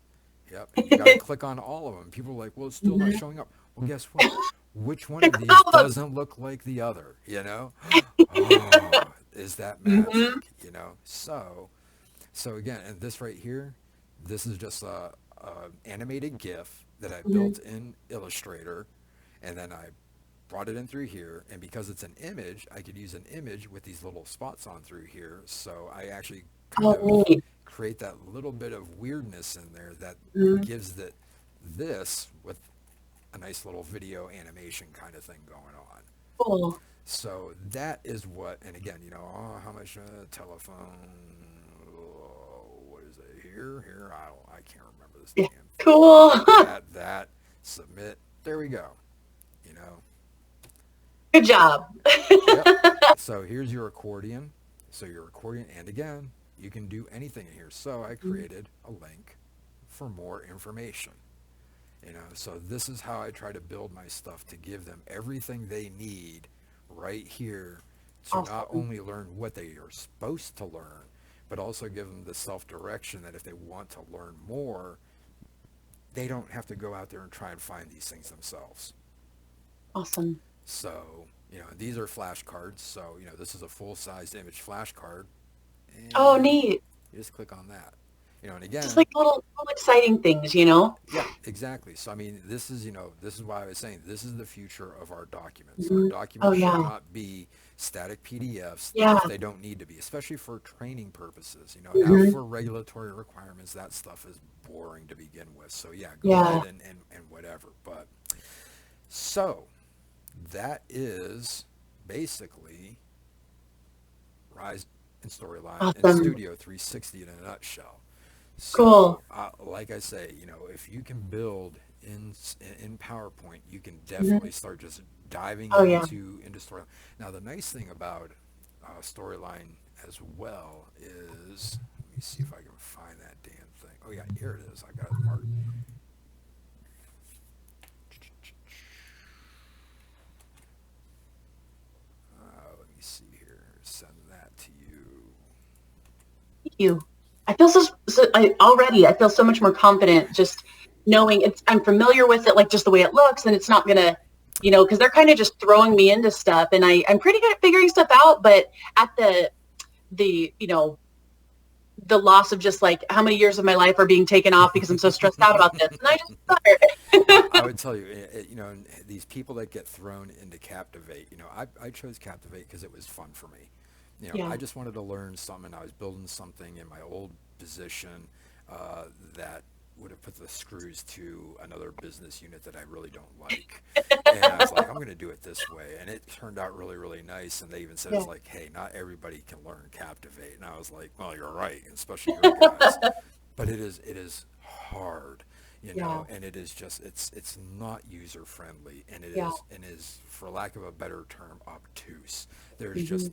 Yep, and you got to click on all of them. People are like, well, it's still not Mhm. showing up. Well, guess what? Which one of Click these all of them. doesn't look like the other? Oh, is that magic? Mhm. So again, and this right here, this is just a animated GIF that I Mhm. built in Illustrator, and then I brought it in through here, and because it's an image, I could use an image with these little spots on through here. So I actually kind Oh, of neat. create that little bit of weirdness in there that Mhm. gives this with a nice little video animation kind of thing going on. Cool. So that is what, and again, oh, how much telephone? Oh, what is it here? Here, I can't remember this Yeah. damn thing. Cool. That, submit. There we go. You know. Good job. Yep. So here's your accordion. So your accordion, and again, you can do anything in here. So I created a link for more information. So this is how I try to build my stuff to give them everything they need right here to not Awesome. only learn what they are supposed to learn, but also give them the self-direction that if they want to learn more, they don't have to go out there and try and find these things themselves. Awesome. So, these are flashcards. So, this is a full-sized image flashcard. And Oh, neat. you just click on that. And again, Just like little exciting things, you know? yeah, exactly. So, I mean, this is why I was saying this is the future of our documents. Our Mhm. documents Oh, should yeah. not be static PDFs Yeah. if they don't need to be, especially for training purposes. Now Mhm. for regulatory requirements, that stuff is boring to begin with. So, yeah, go Yeah. ahead and whatever. But so that is basically Rise and Storyline and Awesome. Studio 360 in a nutshell. So, Cool. like I say, if you can build in PowerPoint, you can definitely start just diving Oh, yeah. into Storyline. Now, the nice thing about Storyline as well is, let me see if I can find that damn thing. Oh yeah, here it is. I got it marked. Let me see here. Send that to you. Thank you. I feel I feel so much more confident just knowing I'm familiar with it, like just the way it looks, and it's not gonna, because they're kind of just throwing me into stuff, and I'm pretty good at figuring stuff out, but at the the loss of just like how many years of my life are being taken off because I'm so stressed out about this, and I just I start. would tell you, and these people that get thrown into Captivate, I chose Captivate because it was fun for me. Yeah. I just wanted to learn something. I was building something in my old position that would have put the screws to another business unit that I really don't like. And I was like, I'm going to do it this way. And it turned out really, really nice. And they even said, Yeah. it's like, hey, not everybody can learn Captivate. And I was like, well, you're right, especially your guys. But it is hard. Yeah. And it is just it's not user friendly, and Yeah. it is, for lack of a better term, obtuse. There's just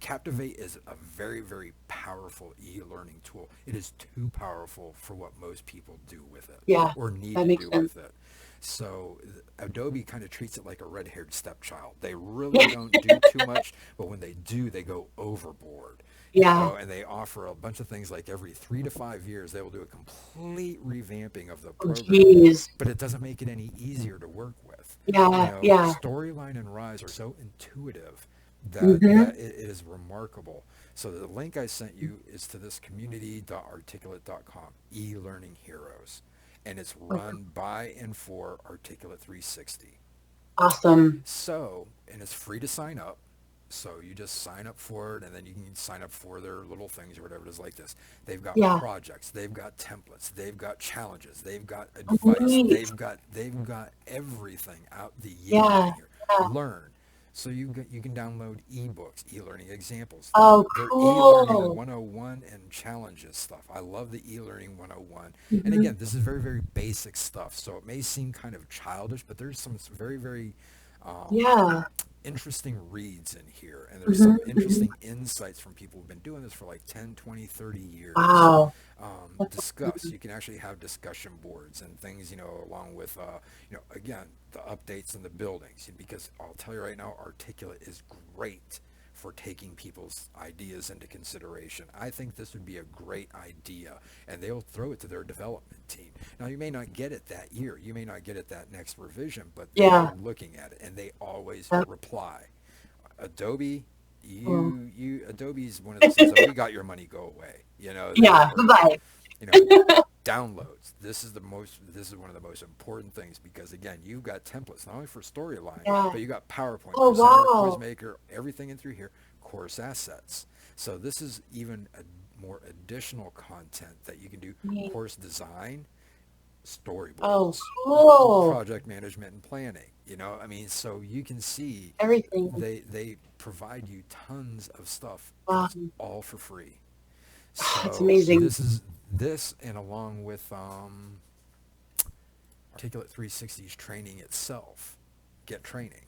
Captivate is a very, very powerful e-learning tool. It is too powerful for what most people do with it Yeah, or need that to makes do sense. with it. So Adobe kind of treats it like a red-haired stepchild. They really don't do too much, but when they do, they go overboard. Yeah. And they offer a bunch of things like every 3 to 5 years, they will do a complete revamping of the Oh, program, geez. but it doesn't make it any easier to work with. Yeah. Yeah. Storyline and Rise are so intuitive that, Mhm. that it is remarkable. So the link I sent you is to this community.articulate.com, e-learning heroes, and it's run by and for Articulate 360. Awesome. So, and it's free to sign up. So you just sign up for it, and then you can sign up for their little things or whatever it is like this. They've got Yeah. projects, they've got templates, they've got challenges, they've got advice, Neat. they've got everything out the Yeah. yin here. Yeah. Learn. So you can download ebooks, e-learning examples. Oh, Their cool. e-learning 101 and challenges stuff. I love the e-learning 101. And Mhm. again, this is very, very basic stuff. So it may seem kind of childish, but there's some very, very Yeah. interesting reads in here, and there's some Mhm. interesting insights from people who've been doing this for like 10, 20, 30 years. Wow. Discuss. You can actually have discussion boards and things, along with, again, the updates and the buildings. Because I'll tell you right now, Articulate is great for taking people's ideas into consideration. I think this would be a great idea, and they'll throw it to their development team. Now, you may not get it that year. You may not get it that next revision, but Yeah. they're looking at it, and they always Yeah. reply. Adobe, Cool. Adobe's one of those things that we got your money, go away. Yeah. Or, Bye-bye. Downloads. This is one of the most important things, because again, you've got templates not only for storyline, Yeah. but you got PowerPoint, Oh, Persona, wow. Quizmaker, everything in through here, course assets. So this is even a more additional content that you can do: Neat. course design, Oh, storyboards, cool. project management and planning. I mean, so you can see Everything. they provide you tons of stuff, and Wow. it's all for free. That's So amazing. this, and along with Articulate 360's training itself, Get Training.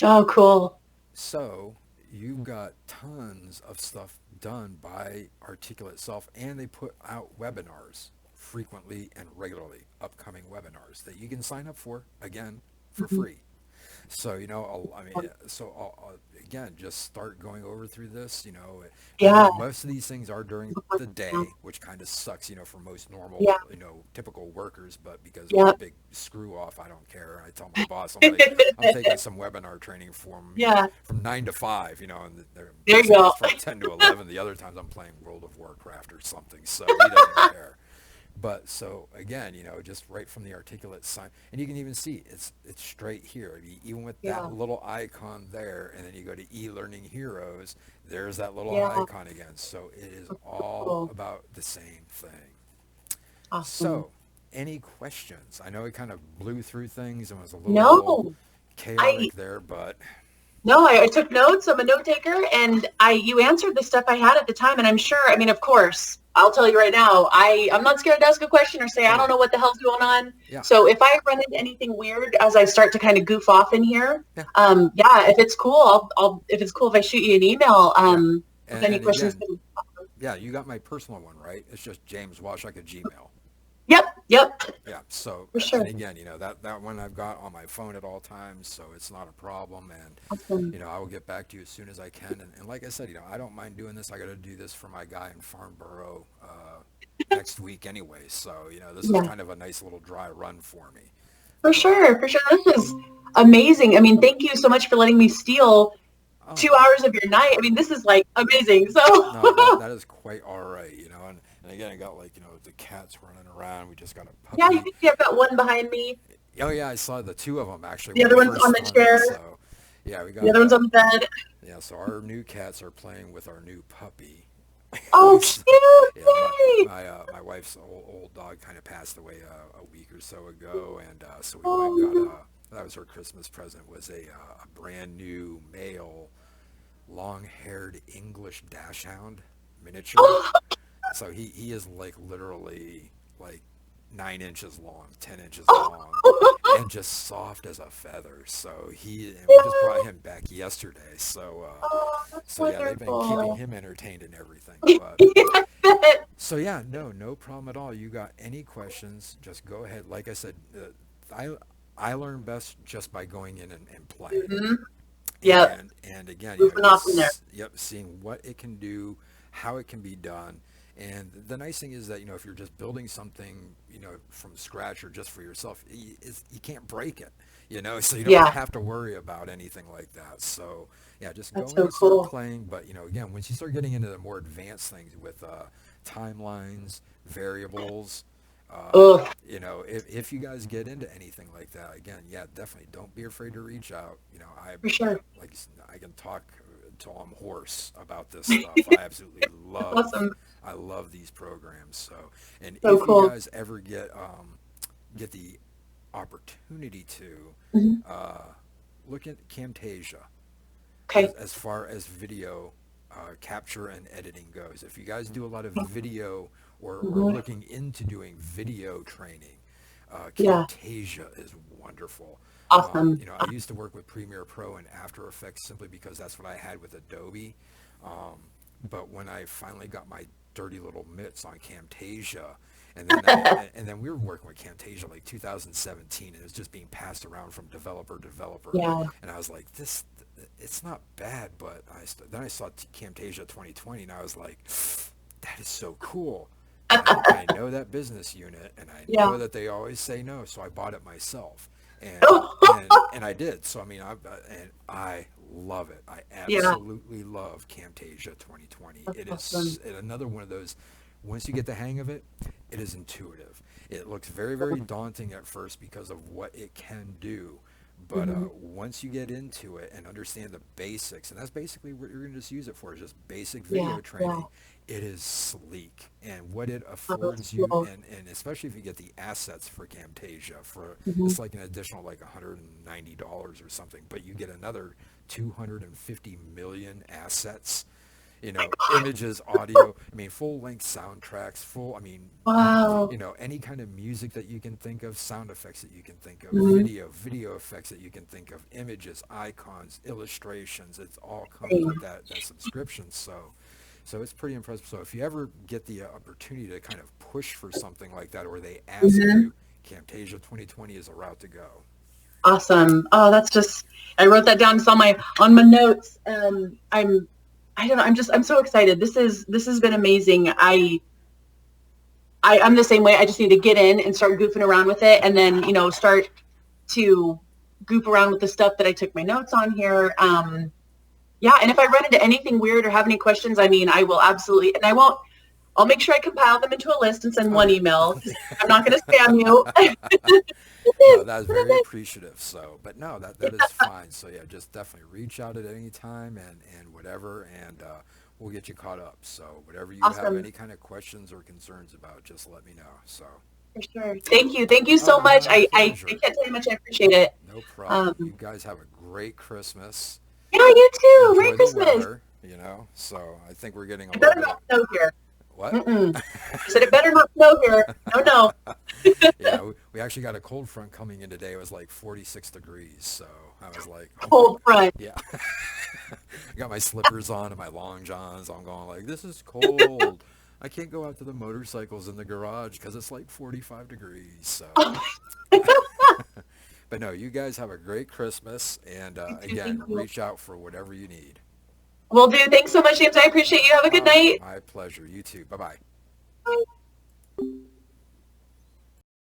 Oh, cool. So you've got tons of stuff done by Articulate itself, and they put out webinars frequently and regularly, upcoming webinars that you can sign up for, again, for Mhm. free. So, again, just start going over through this, Yeah. most of these things are during the day, which kind of sucks, for most normal, Yeah. typical workers, but because I'm a Yep. big screw off, I don't care. I tell my boss, I'm taking some webinar training from, Yeah. from 9 to 5, and There you basically go. it's from 10 to 11. The other times I'm playing World of Warcraft or something, so he doesn't care. But so again, just right from the Articulate sign, and you can even see it's straight here. I mean, even with Yeah. that little icon there, and then you go to e-learning heroes, there's that little Yeah. icon again. So it is all Cool. about the same thing. Awesome. So, any questions? I know it kind of blew through things and was a little No, chaotic there, but I took notes. I'm a note taker, and you answered the stuff I had at the time, and I'm sure. I mean, of course, I'll tell you right now, I'm not scared to ask a question or say I don't know what the hell's going on. Yeah. So if I run into anything weird as I start to kind of goof off in here, Yeah. if it's cool, I'll if it's cool if I shoot you an email. With any and questions. again, yeah, you got my personal one, right? It's just James Washak at Gmail. Yep. Yeah, so, For sure. and again, that one I've got on my phone at all times, so it's not a problem, and, Awesome. I will get back to you as soon as I can, and like I said, I don't mind doing this. I got to do this for my guy in Farnborough next week anyway, so, this Yeah. is kind of a nice little dry run for me. For sure. This is amazing. I mean, thank you so much for letting me steal Oh, 2 hours of your night. I mean, this is like amazing. So no, that is quite all right, and again, I got the cats running around. We just got a puppy. yeah, you can see I've got one behind me. Oh yeah, I saw the two of them actually. The when other I one's first on the found chair. them, so, yeah, we got The other one's on the bed. Yeah, so our new cats are playing with our new puppy. Oh, So, cute! yeah, Yay! my wife's old dog kind of passed away a week or so ago, and so we went and got that was her Christmas present, was a brand new male long-haired English dachshund miniature. Oh, So he is like literally like 9 inches long, 10 inches oh, long, and just soft as a feather. So and we just brought him back yesterday. So that's so yeah, they've been wonderful. keeping him entertained and everything. But Yeah, I bet. so yeah, no problem at all. You got any questions? Just go ahead. Like I said, I learn best just by going in and playing. Mhm. Yep. And again, Moving off from there. Yep, seeing what it can do, how it can be done. And the nice thing is that, if you're just building something, from scratch or just for yourself, you can't break it, so you don't Yeah. have to worry about anything like that. So yeah, just That's go so and start cool. playing. But, again, once you start getting into the more advanced things with timelines, variables, Ugh. if you guys get into anything like that, again, yeah, definitely don't be afraid to reach out. For sure. Like I can talk till I'm hoarse about this stuff. I absolutely love. Awesome. I love these programs. So, and So if cool. you guys ever get the opportunity to Mhm. look at Camtasia Okay. as far as video capture and editing goes. If you guys do a lot of Mm-hmm. video or Mhm. looking into doing video training, Yeah. Camtasia is wonderful. Awesome. I used to work with Premiere Pro and After Effects simply because that's what I had with Adobe. But when I finally got my dirty little mitts on Camtasia, and then and then we were working with Camtasia like 2017, and it was just being passed around from developer to developer. Yeah. And I was like, it's not bad, but then I saw Camtasia 2020, and I was like, that is so cool. And I know that business unit, and I Yeah. know that they always say no, so I bought it myself, and I did. So I mean, I love it. I Yeah. absolutely love Camtasia 2020. That's It is awesome. another one of those once you get the hang of it, it is intuitive. It looks very, very daunting at first because of what it can do. But once you get into it and understand the basics, and that's basically what you're going to just use it for, is just basic video Yeah, training, yeah. it is sleek. And what it Oh, that's affords you, cool. and especially if you get the assets for Camtasia, for Mhm. it's like an additional like $190 or something, but you get another 250 million assets, images, audio, I mean, full-length soundtracks, Wow. any kind of music that you can think of, sound effects that you can think of, Mhm. video effects that you can think of, images, icons, illustrations, it all comes Same. with that subscription. So it's pretty impressive. So if you ever get the opportunity to kind of push for something like that, or they ask Mhm. you, Camtasia 2020 is a route to go. Awesome. Oh, that's just, I wrote that down. It's on my notes. I don't know. I'm so excited. This has been amazing. I'm the same way. I just need to get in and start goofing around with it, and then, start to goof around with the stuff that I took my notes on here. Yeah. And if I run into anything weird or have any questions, I mean, I will absolutely, and I'll make sure I compile them into a list and send one email. I'm not going to spam you. No, that is very appreciative. So, but no, that is fine. So yeah, just definitely reach out at any time and whatever, and we'll get you caught up. So whatever you have Awesome. any kind of questions or concerns about, just let me know. So, For sure. Thank you. Thank you so oh, much. my I pleasure. can't tell you how much I appreciate it. No problem. You Um, guys have a great Christmas. yeah, you too. Enjoy Merry the Christmas. weather, So I think we're getting a It little better bit not of snow here. what? Mm-mm. I said it better not snow here. No. Yeah, we actually got a cold front coming in today. It was like 46 degrees. So I was like, oh my Cold front. Yeah. I got my slippers on and my long johns. I'm going like, this is cold. I can't go out to the motorcycles in the garage because it's like 45 degrees. So, but no, you guys have a great Christmas. And You too. again, Thank you. reach out for whatever you need. Will do. Thanks so much, James. I appreciate you. Have a good night. My pleasure. You too. Bye-bye. Bye.